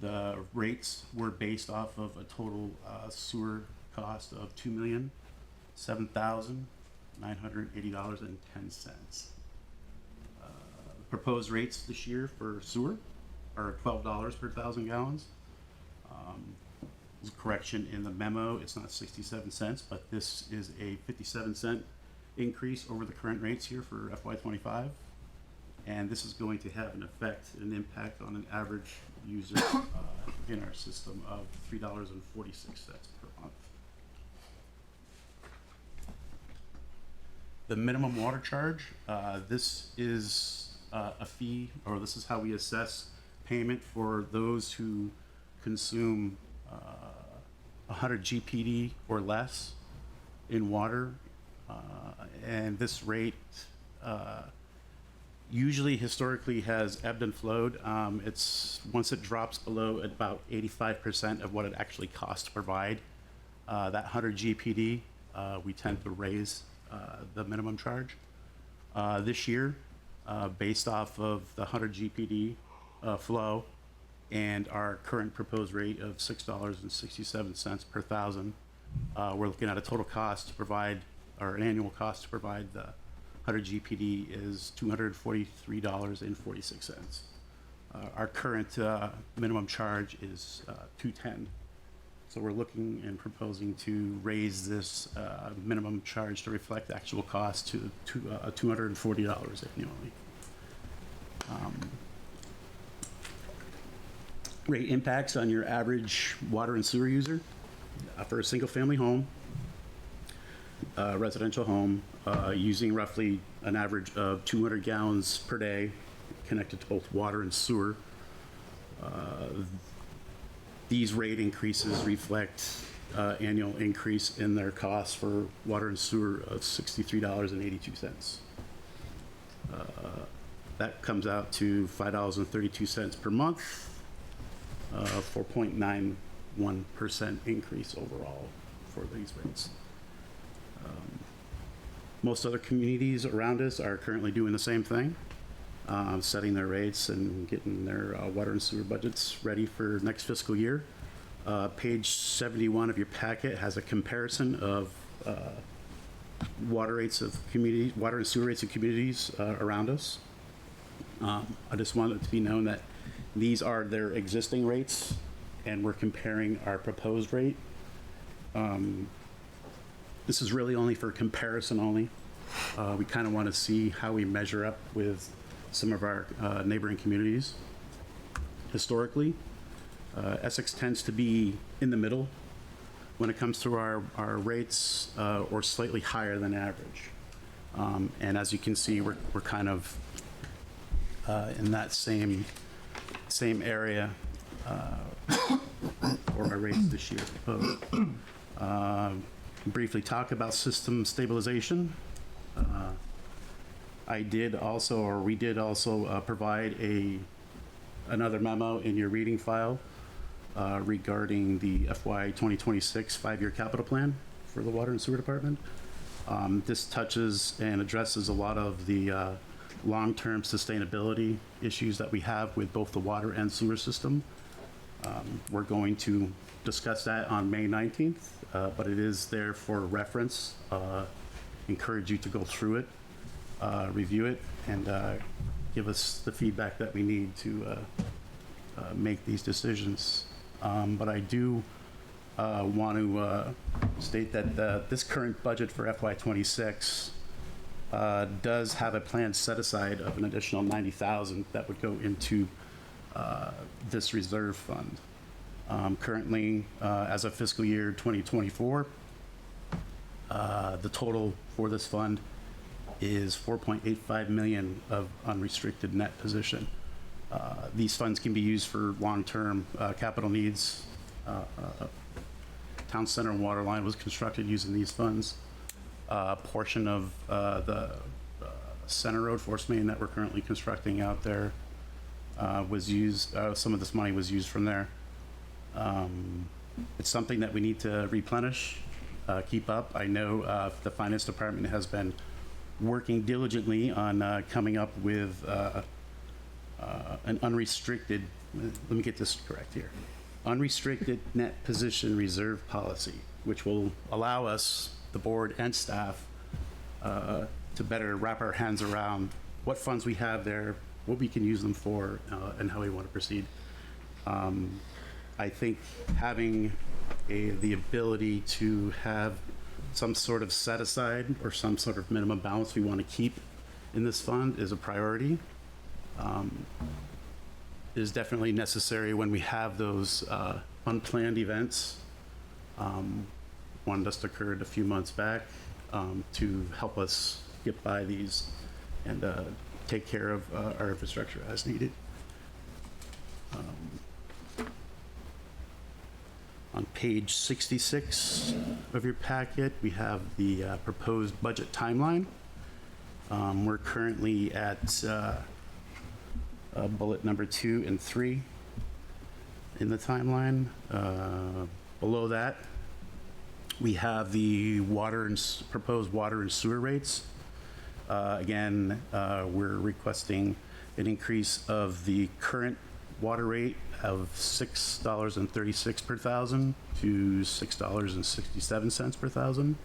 The rates were based off of a total sewer cost of $2,007,980.10. Proposed rates this year for sewer are $12 per 1,000 gallons. There's a correction in the memo. It's not 67 cents, but this is a 57-cent increase over the current rates here for FY25. And this is going to have an impact on an average user in our system of $3.46 per month. The minimum water charge, this is a fee, or this is how we assess payment for those who consume 100 GPD or less in water, and this rate usually historically has ebbed and flowed. It's once it drops below about 85% of what it actually costs to provide that 100 GPD, we tend to raise the minimum charge. This year, based off of the 100 GPD flow and our current proposed rate of $6.67 per thousand, we're looking at a total cost to provide, or an annual cost to provide the 100 GPD is $243.46. Our current minimum charge is $210. So we're looking and proposing to raise this minimum charge to reflect the actual cost to $240 annually. Rate impacts on your average water and sewer user for a single-family home, residential home, using roughly an average of 200 gallons per day, connected to both water and sewer. These rate increases reflect annual increase in their costs for water and sewer of $63.82. That comes out to $5.32 per month, 4.91% increase overall for these rates. Most other communities around us are currently doing the same thing, setting their rates and getting their water and sewer budgets ready for next fiscal year. Page 71 of your packet has a comparison of water and sewer rates of communities around us. I just want it to be known that these are their existing rates, and we're comparing our proposed rate. This is really only for comparison only. We kind of want to see how we measure up with some of our neighboring communities. Historically, Essex tends to be in the middle when it comes to our rates, or slightly higher than average. And as you can see, we're kind of in that same area for our rates this year proposed. Briefly talk about system stabilization. We did also provide another memo in your reading file regarding the FY 2026 5-year capital plan for the water and sewer department. This touches and addresses a lot of the long-term sustainability issues that we have with both the water and sewer system. We're going to discuss that on May 19th, but it is there for reference. Encourage you to go through it, review it, and give us the feedback that we need to make these decisions. But I do want to state that this current budget for FY26 does have a plan set aside of an additional $90,000 that would go into this reserve fund. Currently, as of fiscal year 2024, the total for this fund is $4.85 million of unrestricted net position. These funds can be used for long-term capital needs. Town center and water line was constructed using these funds. A portion of the center road force main that we're currently constructing out there was used, some of this money was used from there. It's something that we need to replenish, keep up. I know the finance department has been working diligently on coming up with an unrestricted, let me get this correct here, unrestricted net position reserve policy, which will allow us, the board and staff, to better wrap our hands around what funds we have there, what we can use them for, and how we want to proceed. I think having the ability to have some sort of set aside or some sort of minimum balance we want to keep in this fund is a priority. Is definitely necessary when we have those unplanned events. One just occurred a few months back, to help us get by these and take care of our infrastructure as needed. On page 66 of your packet, we have the proposed budget timeline. We're currently at bullet number 2 and 3 in the timeline. Below that, we have the proposed water and sewer rates. Again, we're requesting an increase of the current water rate of $6.36 per thousand to $6.67 per thousand.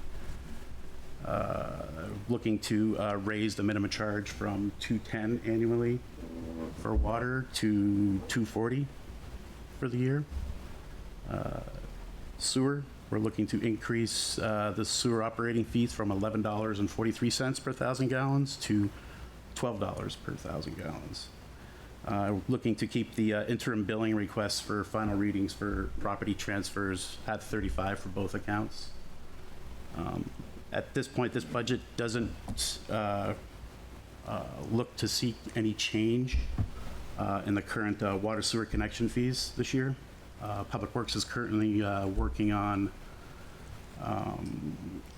Looking to raise the minimum charge from $2.10 annually for water to $2.40 for the year. Sewer, we're looking to increase the sewer operating fees from $11.43 per thousand gallons to $12 per thousand gallons. Looking to keep the interim billing requests for final readings for property transfers at 35 for both accounts. At this point, this budget doesn't look to seek any change in the current water sewer connection fees this year. Public Works is currently working on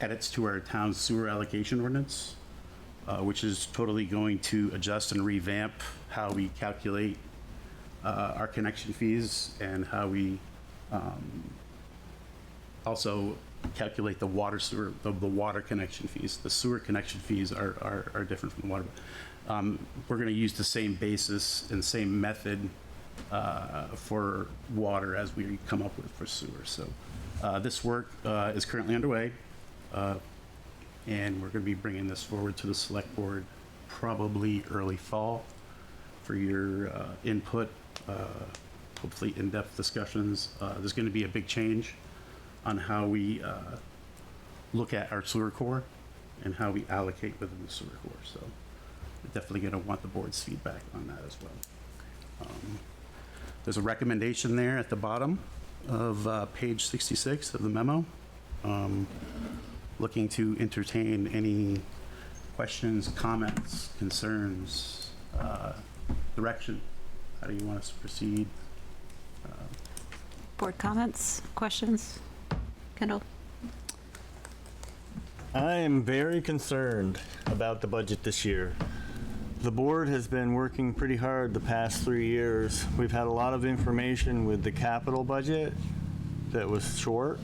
edits to our town sewer allocation ordinance, which is totally going to adjust and revamp how we calculate our connection fees and how we also calculate the water sewer, the water connection fees. The sewer connection fees are different from the water. We're going to use the same basis and same method for water as we come up with for sewer. So this work is currently underway, and we're going to be bringing this forward to the select board probably early fall for your input, hopefully in-depth discussions. There's going to be a big change on how we look at our sewer core and how we allocate within the sewer core. So we're definitely going to want the board's feedback on that as well. There's a recommendation there at the bottom of page 66 of the memo. Looking to entertain any questions, comments, concerns, direction. How do you want us to proceed? Board comments, questions? Kendall? I am very concerned about the budget this year. The board has been working pretty hard the past 3 years. We've had a lot of information with the capital budget that was short,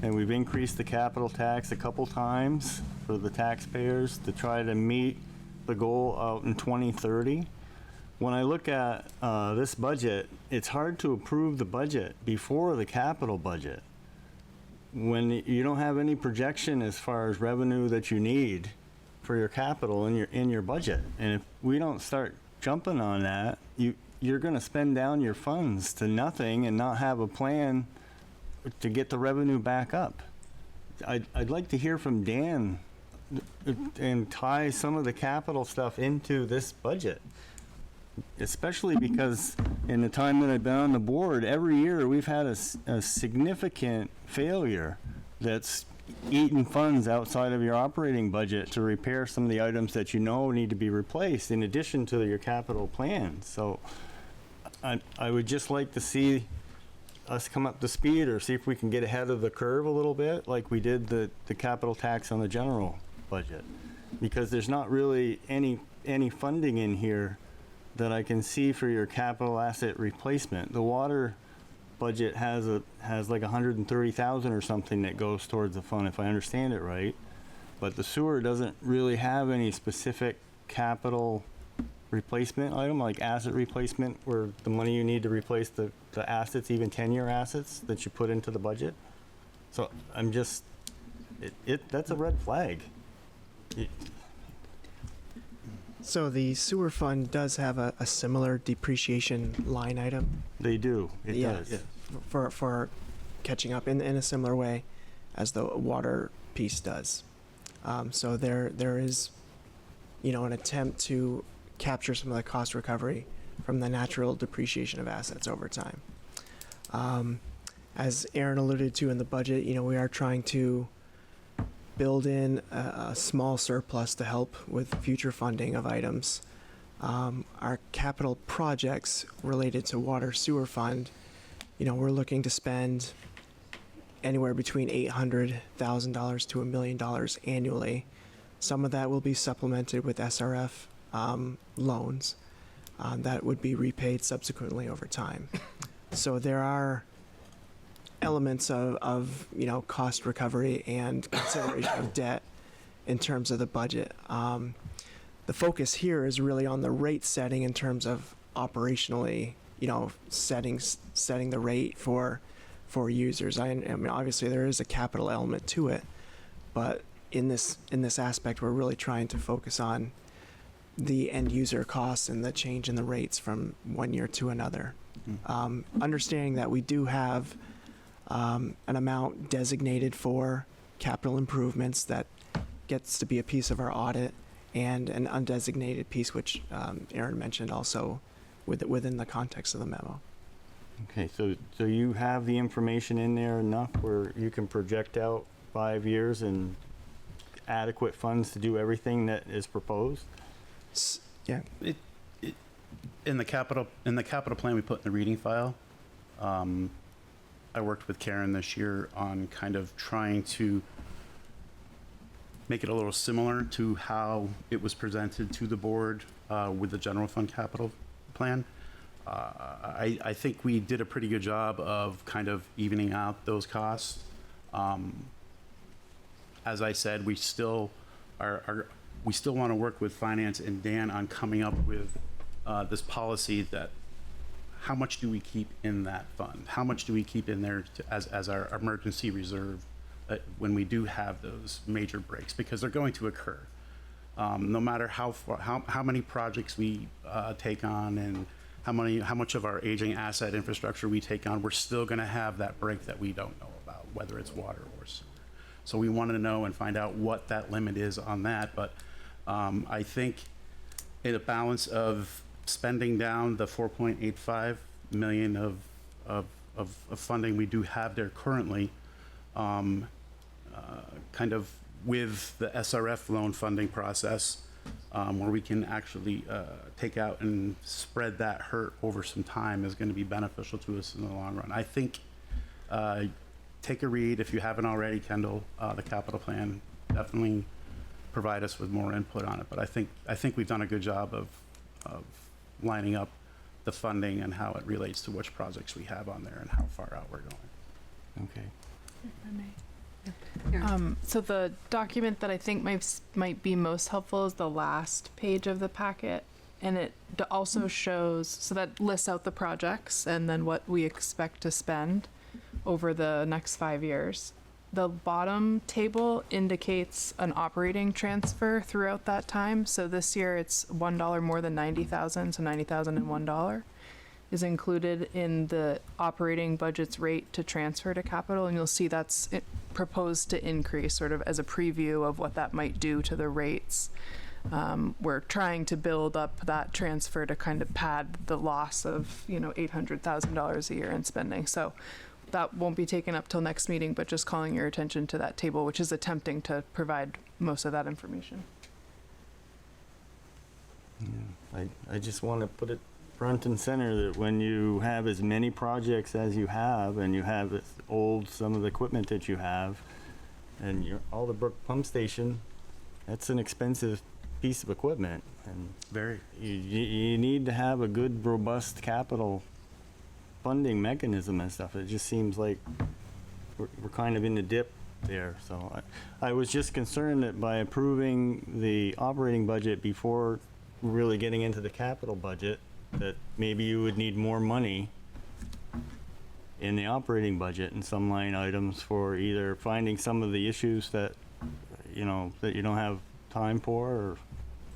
and we've increased the capital tax a couple times for the taxpayers to try to meet the goal out in 2030. When I look at this budget, it's hard to approve the budget before the capital budget when you don't have any projection as far as revenue that you need for your capital in your budget. And if we don't start jumping on that, you're going to spend down your funds to nothing and not have a plan to get the revenue back up. I'd like to hear from Dan and tie some of the capital stuff into this budget, especially because in the time that I've been on the board, every year we've had a significant failure that's eaten funds outside of your operating budget to repair some of the items that you know need to be replaced in addition to your capital plan. So I would just like to see us come up to speed or see if we can get ahead of the curve a little bit like we did the capital tax on the general budget, because there's not really any funding in here that I can see for your capital asset replacement. The water budget has like 130,000 or something that goes towards the fund, if I understand it right. But the sewer doesn't really have any specific capital replacement item, like asset replacement, where the money you need to replace the assets, even 10-year assets that you put into the budget. So I'm just, that's a red flag. So the sewer fund does have a similar depreciation line item. They do. It does. Yeah, for catching up in a similar way as the water piece does. So there is, an attempt to capture some of the cost recovery from the natural depreciation of assets over time. As Aaron alluded to in the budget, we are trying to build in a small surplus to help with future funding of items. Our capital projects related to water sewer fund, we're looking to spend anywhere between $800,000 to $1 million annually. Some of that will be supplemented with SRF loans that would be repaid subsequently over time. So there are elements of cost recovery and consideration of debt in terms of the budget. The focus here is really on the rate setting in terms of operationally, setting the rate for users. I mean, obviously there is a capital element to it, but in this aspect, we're really trying to focus on the end user costs and the change in the rates from one year to another. Understanding that we do have an amount designated for capital improvements that gets to be a piece of our audit, and an undesignated piece, which Aaron mentioned also within the context of the memo. Okay, so you have the information in there enough where you can project out 5 years and adequate funds to do everything that is proposed? Yeah. In the capital plan we put in the reading file, I worked with Karen this year on kind of trying to make it a little similar to how it was presented to the board with the general fund capital plan. I think we did a pretty good job of kind of evening out those costs. As I said, we still want to work with finance and Dan on coming up with this policy that how much do we keep in that fund? How much do we keep in there as our emergency reserve when we do have those major breaks? Because they're going to occur. No matter how many projects we take on and how much of our aging asset infrastructure we take on, we're still going to have that break that we don't know about, whether it's water or sewer. So we wanted to know and find out what that limit is on that. But I think in a balance of spending down the 4.85 million of funding we do have there currently, kind of with the SRF loan funding process, where we can actually take out and spread that hurt over some time is going to be beneficial to us in the long run. I think take a read if you haven't already, Kendall, the capital plan. Definitely provide us with more input on it. But I think we've done a good job of lining up the funding and how it relates to which projects we have on there and how far out we're going. Okay. So the document that I think might be most helpful is the last page of the packet, and it also shows, so that lists out the projects and then what we expect to spend over the next 5 years. The bottom table indicates an operating transfer throughout that time. So this year it's $1 more than 90,000, so $90,001 is included in the operating budget's rate to transfer to capital, and you'll see that's proposed to increase sort of as a preview of what that might do to the rates. We're trying to build up that transfer to kind of pad the loss of $800,000 a year in spending. So that won't be taken up till next meeting, but just calling your attention to that table, which is attempting to provide most of that information. Yeah, I just want to put it front and center that when you have as many projects as you have, and you have some of the equipment that you have, and all the Brook Pump Station, that's an expensive piece of equipment, and you need to have a good, robust capital funding mechanism and stuff. It just seems like we're kind of in the dip there. So I was just concerned that by approving the operating budget before really getting into the capital budget, that maybe you would need more money in the operating budget and some line items for either finding some of the issues that you don't have time for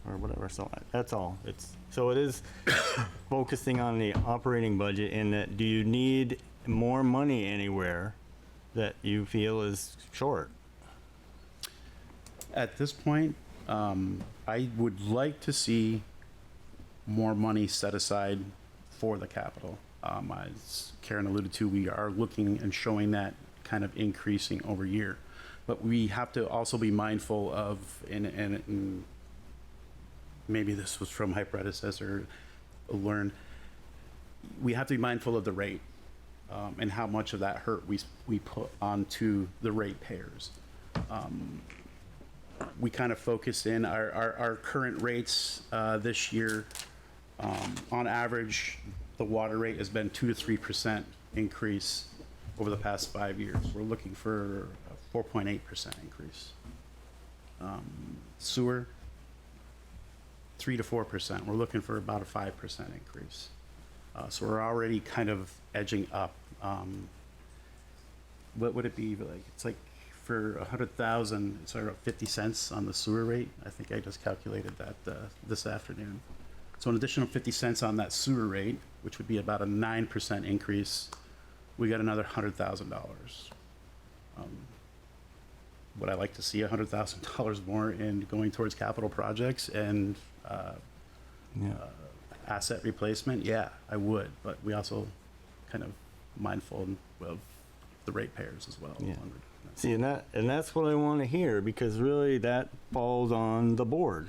or whatever. So that's all. So it is focusing on the operating budget, in that do you need more money anywhere that you feel is short? At this point, I would like to see more money set aside for the capital. As Karen alluded to, we are looking and showing that kind of increasing over year. But we have to also be mindful of, and maybe this was from my predecessor, learned, we have to be mindful of the rate. and how much of that hurt we put onto the ratepayers. We kind of focus in our current rates this year. On average, the water rate has been 2 to 3% increase over the past 5 years. We're looking for a 4.8% increase. Sewer, 3 to 4%. We're looking for about a 5% increase. So we're already kind of edging up. What would it be like? It's like for 100,000, it's around 50 cents on the sewer rate. I think I just calculated that this afternoon. So an additional 50 cents on that sewer rate, which would be about a 9% increase, we got another $100,000. Would I like to see $100,000 more in going towards capital projects and asset replacement? Yeah, I would, but we also kind of mindful of the ratepayers as well. Yeah. See, and that's what I want to hear, because really that falls on the board.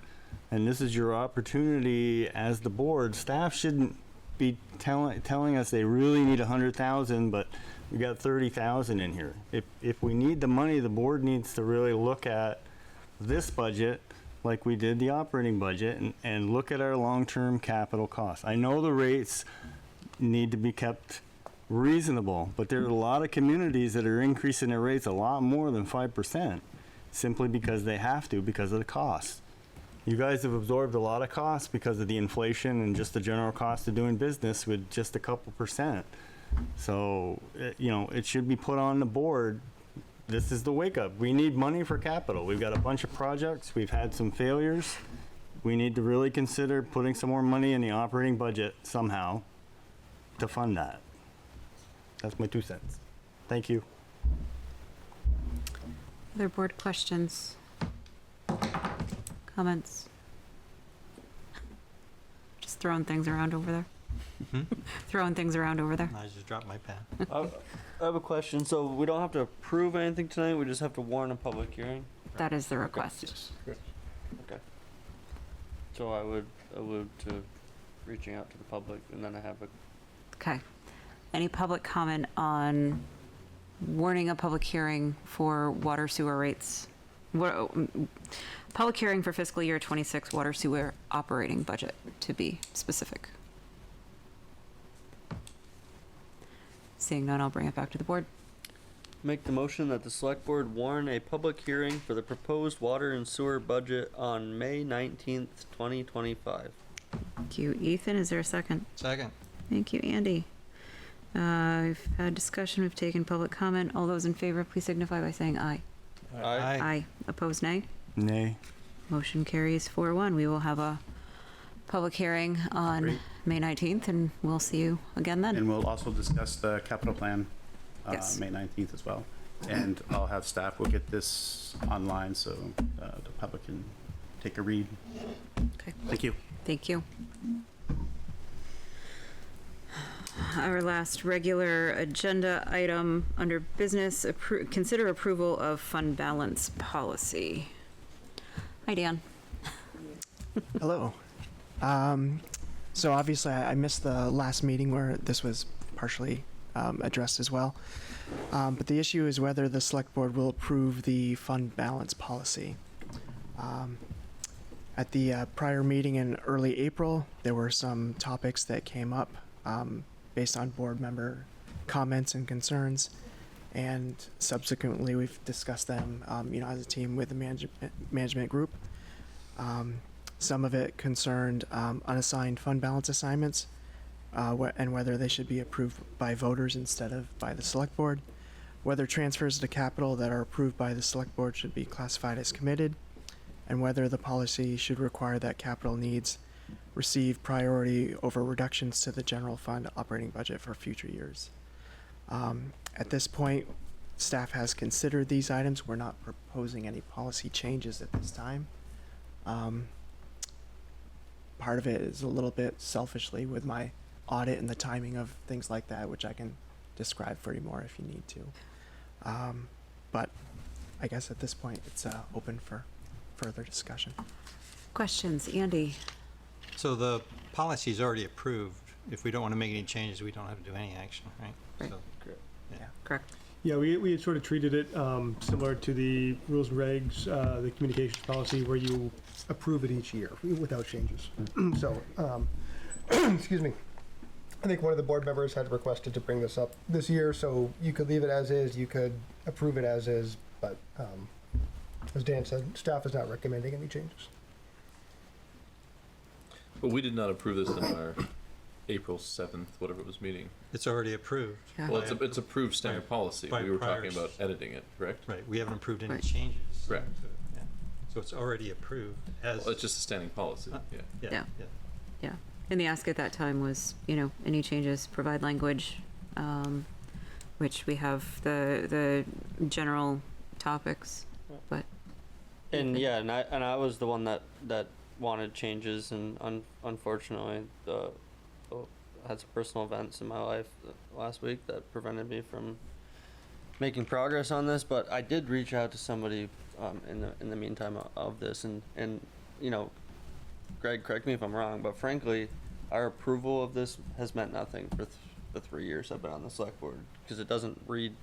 And this is your opportunity as the board. Staff shouldn't be telling us they really need 100,000, but we got 30,000 in here. If we need the money, the board needs to really look at this budget like we did the operating budget and look at our long-term capital costs. I know the rates need to be kept reasonable, but there are a lot of communities that are increasing their rates a lot more than 5% simply because they have to, because of the cost. You guys have absorbed a lot of costs because of the inflation and just the general cost of doing business with just a couple percent. So, it should be put on the board. This is the wake up. We need money for capital. We've got a bunch of projects. We've had some failures. We need to really consider putting some more money in the operating budget somehow to fund that. That's my 2 cents. Thank you. Other board questions? Comments? Just throwing things around over there. Throwing things around over there. I just dropped my pen. I have a question. So we don't have to approve anything tonight. We just have to warn a public hearing. That is the request. Okay. So I would to reaching out to the public, and then I have a. Okay. Any public comment on warning a public hearing for water sewer rates? Public hearing for fiscal year 26 water sewer operating budget, to be specific. Seeing none, I'll bring it back to the board. Make the motion that the select board warn a public hearing for the proposed water and sewer budget on May 19th, 2025. Thank you, Ethan. Is there a second? Second. Thank you, Andy. We've had discussion. We've taken public comment. All those in favor, please signify by saying aye. Aye. Aye. Opposed, nay? Nay. Motion carries 4-1. We will have a public hearing on Great. May 19th, and we'll see you again then. And we'll also discuss the capital plan Yes. May 19th as well. And I'll have staff, we'll get this online so the public can take a read. Okay. Thank you. Thank you. Our last regular agenda item under business, consider approval of fund balance policy. Hi, Dan. Hello. So obviously I missed the last meeting where this was partially addressed as well. But the issue is whether the select board will approve the fund balance policy. At the prior meeting in early April, there were some topics that came up based on board member comments and concerns. And subsequently, we've discussed them, as a team with the management group. Some of it concerned unassigned fund balance assignments and whether they should be approved by voters instead of by the select board, whether transfers to capital that are approved by the select board should be classified as committed, and whether the policy should require that capital needs receive priority over reductions to the general fund operating budget for future years. At this point, staff has considered these items. We're not proposing any policy changes at this time. Part of it is a little bit selfishly with my audit and the timing of things like that, which I can describe for you more if you need to. But I guess at this point, it's open for further discussion. Questions? Andy? So the policy is already approved if we don't want to make any changes, we don't have to do any action, right? Right. So, Correct. Yeah, we had sort of treated it similar to the rules and regs, the communications policy, where you approve it each year without changes. So, excuse me. I think one of the board members had requested to bring this up this year, so you could leave it as is, you could approve it as is, but as Dan said, staff is not recommending any changes. But we did not approve this in our April 7th, whatever it was, meeting. it's already approved. Well, it's approved standard policy. by We were prior talking about editing it, correct? Right, we haven't approved any Right. changes. Correct. Yeah. So it's already approved as. Well, it's just a standing policy, yeah. Yeah. Yeah. And the ask at that time was, any changes, provide language, which we have the general topics, but. And yeah, and I was the one that wanted changes, and unfortunately, had some personal events in my life last week that prevented me from making progress on this. But I did reach out to somebody in the meantime of this, and Greg, correct me if I'm wrong, but frankly, our approval of this has meant nothing for the 3 years I've been on the select board, because it doesn't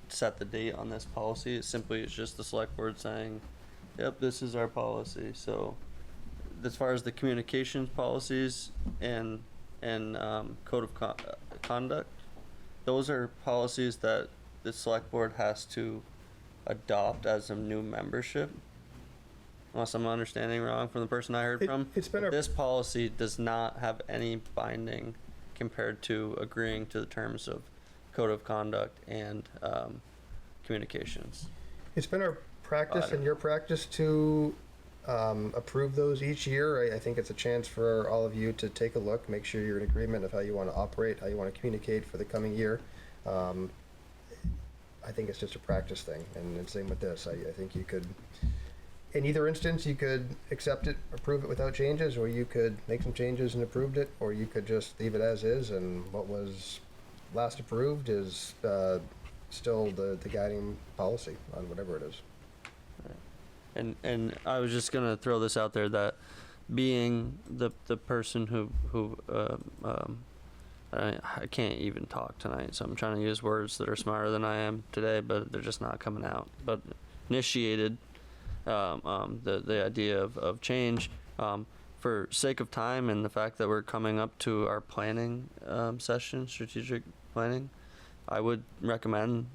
set the date on this policy. It's just the select board saying, yep, this is our policy. So as far as the communications policies and code of conduct, those are policies that the select board has to adopt as a new membership, unless I'm understanding wrong from the person I heard from. This policy does not have any binding compared to agreeing to the terms of code of conduct and communications. It's been our practice and your practice to approve those each year. I think it's a chance for all of you to take a look, make sure you're in agreement of how you want to operate, how you want to communicate for the coming year. I think it's just a practice thing, and the same with this. I think you could, in either instance, you could accept it, approve it without changes, or you could make some changes and approved it, or you could just leave it as is, and what was last approved is still the guiding policy on whatever it is. And I was just gonna throw this out there, that being the person who I can't even talk tonight, so I'm trying to use words that are smarter than I am today, but they're just not coming out. But initiated the idea of change, for sake of time and the fact that we're coming up to our planning session, strategic planning, I would recommend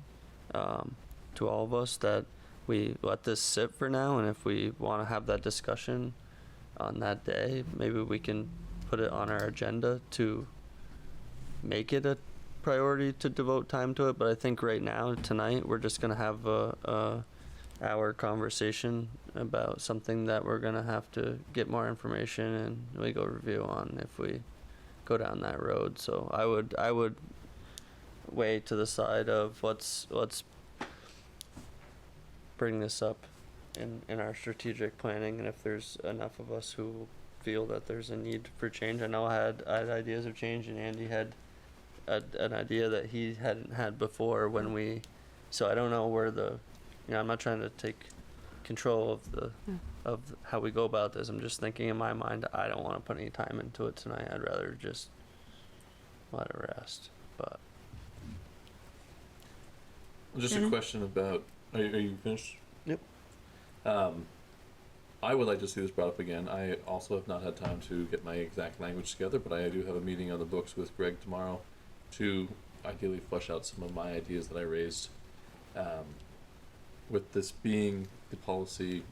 to all of us that we let this sit for now, and if we want to have that discussion on that day, maybe we can put it on our agenda to make it a priority to devote time to it. But I think right now, tonight, we're just going to have a hour conversation about something that we're going to have to get more information and legal review on if we go down that road. So I would weigh to the side of let's bring this up in our strategic planning, and if there's enough of us who feel that there's a need for change. I know I had ideas of change, and Andy had an idea that he hadn't had before so I don't know where I'm not trying to take control of how we go about this. I'm just thinking in my mind, I don't want to put any time into it tonight. I'd rather just let it rest. But Just a question about, are you finished? Yep. I would like to see this brought up again. I also have not had time to get my exact language together, but I do have a meeting on the books with Greg tomorrow to ideally flesh out some of my ideas that I raised. With this being the policy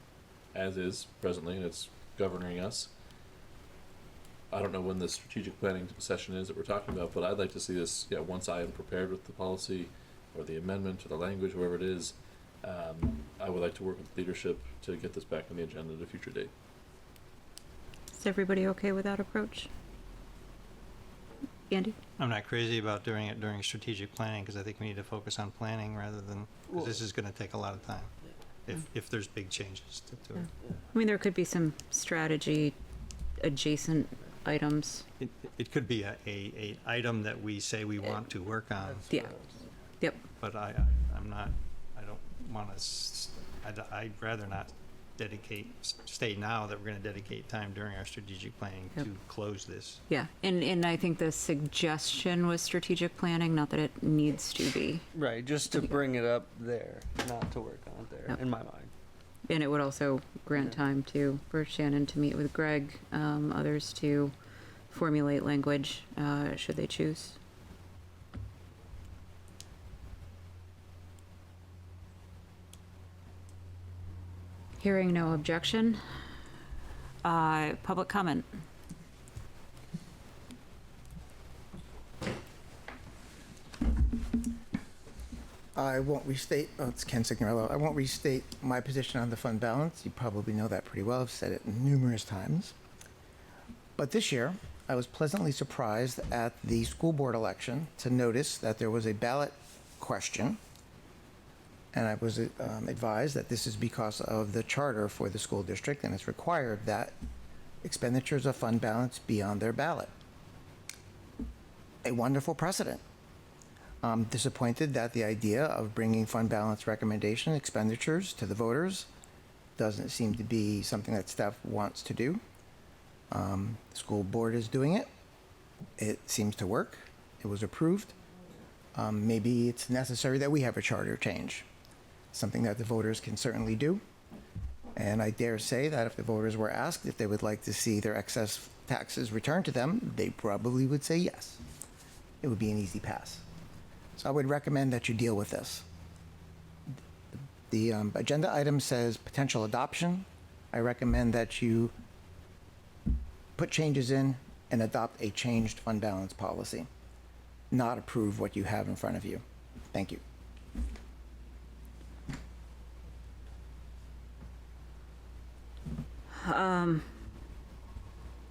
as is presently, and it's governing us, I don't know when the strategic planning session is that we're talking about, but I'd like to see this, once I am prepared with the policy or the amendment or the language, whoever it is, I would like to work with leadership to get this back on the agenda at a future date. Is everybody okay with that approach? Andy? I'm not crazy about doing it during strategic planning, because I think we need to focus on planning rather than, because this is going to take a lot of time if there's big changes to it. I mean, there could be some strategy adjacent items. It could be a item that we say we want to work on. Yeah. Yep. But I'm not, I don't want to, I'd rather not state now that we're going to dedicate time during our strategic planning Yep. to close this. Yeah, and I think the suggestion was strategic planning, not that it needs to be. Right, just to bring it up there, not to work on it there, Yep. in my mind. And it would also grant time for Shannon to meet with Greg, others to formulate language, should they choose. Hearing no objection, public comment. I won't restate, it's Ken Signorello. I won't restate my position on the fund balance. You probably know that pretty well. I've said it numerous times. But this year, I was pleasantly surprised at the school board election to notice that there was a ballot question. And I was advised that this is because of the charter for the school district, and it's required that expenditures of fund balance be on their ballot. A wonderful precedent. I'm disappointed that the idea of bringing fund balance recommendation expenditures to the voters doesn't seem to be something that staff wants to do. The school board is doing it. It seems to work. It was approved. Maybe it's necessary that we have a charter change, something that the voters can certainly do. And I dare say that if the voters were asked if they would like to see their excess taxes returned to them, they probably would say yes. It would be an easy pass. So I would recommend that you deal with this. The agenda item says potential adoption. I recommend that you put changes in and adopt a changed fund balance policy, not approve what you have in front of you. Thank you.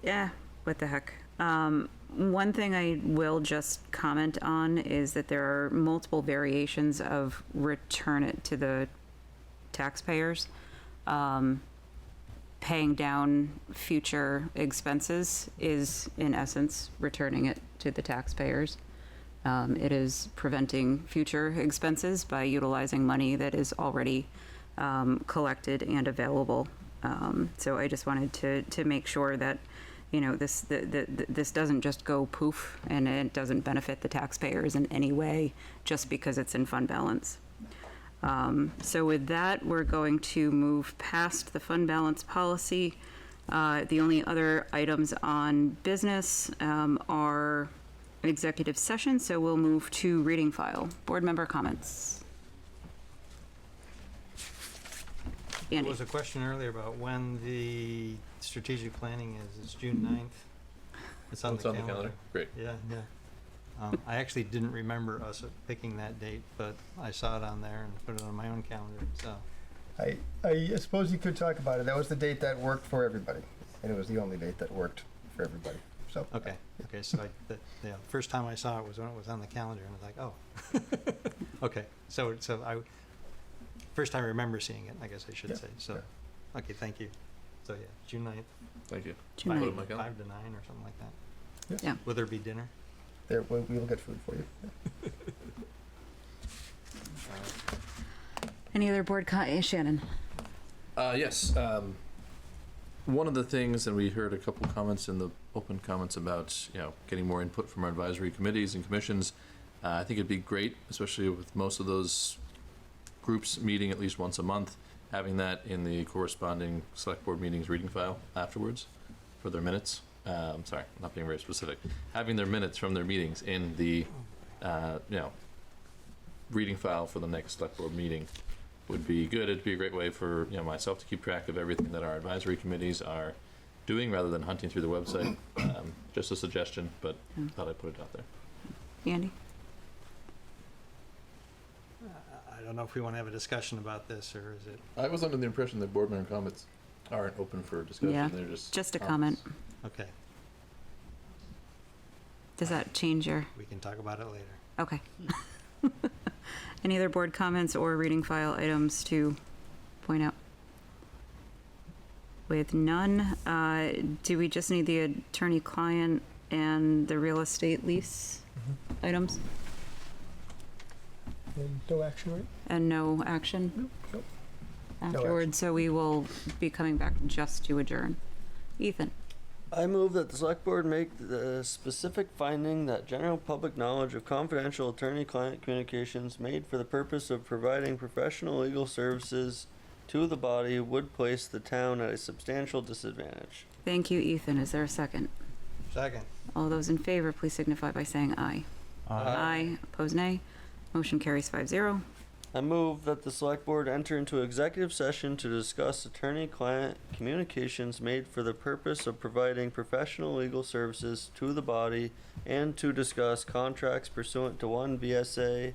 Yeah, what the heck. One thing I will just comment on is that there are multiple variations of return it to the taxpayers. Paying down future expenses is, in essence, returning it to the taxpayers. It is preventing future expenses by utilizing money that is already collected and available. So I just wanted to make sure that, you know, this doesn't just go poof and it doesn't benefit the taxpayers in any way just because it's in fund balance. So with that, we're going to move past the fund balance policy. The only other items on business are an executive session, so we'll move to reading file. Board member comments. There Andy. was a question earlier about when the strategic planning is. It's June 9th. It's on, It's the, on calendar. the calendar. Great. Yeah, yeah. I actually didn't remember us picking that date, but I saw it on there and put it on my own calendar. So I suppose you could talk about it. That was the date that worked for everybody, and it was the only date that worked for everybody. So okay, okay. So the first time I saw it was when it was on the calendar, and I was like, oh, okay. So I first time I remember seeing it, I guess I should say. So, okay, thank you. So yeah, June 9th. Thank you. June 9th. 5 to 9 or something like that. Yeah. Will there be dinner? there, we will get food for you. Any other board Shannon? Yes. One of the things, and we heard a couple comments in the open comments about, you know, getting more input from our advisory committees and commissions. I think it'd be great, especially with most of those groups meeting at least once a month, having that in the corresponding select board meetings reading file afterwards for their minutes. I'm sorry, not being very specific. Having their minutes from their meetings in the, reading file for the next select board meeting would be good. It'd be a great way for, myself to keep track of everything that our advisory committees are doing rather than hunting through the website. Just a suggestion, but thought I'd put it out there. Andy? I don't know if we want to have a discussion about this, or is it? I was under the impression that board member comments aren't open for discussion. Yeah, They're just a comments. comment. Okay, Does that change your? we can talk about it later. Okay. Any other board comments or reading file items to point out? With none, do we just need the attorney-client and the real estate lease items? And no action, right? And no action? Nope. afterwards, so we will be coming back just to adjourn. Ethan? I move that the select board make the specific finding that general public knowledge of confidential attorney-client communications made for the purpose of providing professional legal services to the body would place the town at a substantial disadvantage. Thank you, Ethan. Is there a second? Second. All those in favor, please signify by saying aye. Aye. Opposed, nay. Motion carries 5-0. I move that the select board enter into executive session to discuss attorney-client communications made for the purpose of providing professional legal services to the body and to discuss contracts pursuant to 1 VSA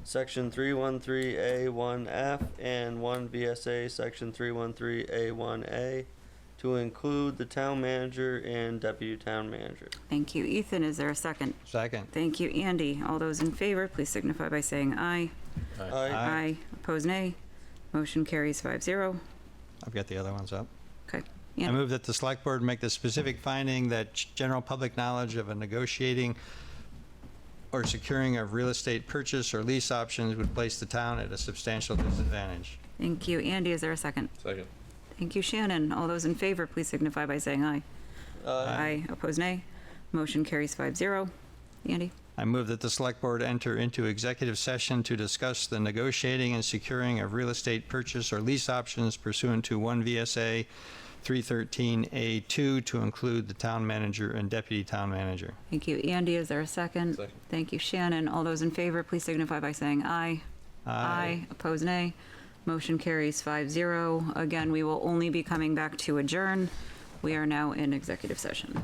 Section 313A1F and 1 VSA Section 313A1A to include the town manager and deputy town manager. Thank you, Ethan. Is there a second? Second. Thank you, Andy. All those in favor, please signify by saying aye. Aye. Opposed, nay. Motion carries 5-0. I've got the other ones up. Okay. I move that the select board make the specific finding that general public knowledge of a negotiating or securing of real estate purchase or lease options would place the town at a substantial disadvantage. Thank you, Andy. Is there a second? Second. Thank you, Shannon. All those in favor, please signify by saying aye. Aye. Opposed, nay. Motion carries 5-0. Andy? I move that the select board enter into executive session to discuss the negotiating and securing of real estate purchase or lease options pursuant to 1 VSA 313A2 to include the town manager and deputy town manager. Thank you, Andy. Is there a second? Second. Thank you, Shannon. All those in favor, please signify by saying aye. Aye. Opposed, nay. Motion carries 5-0. Again, we will only be coming back to adjourn. We are now in executive session.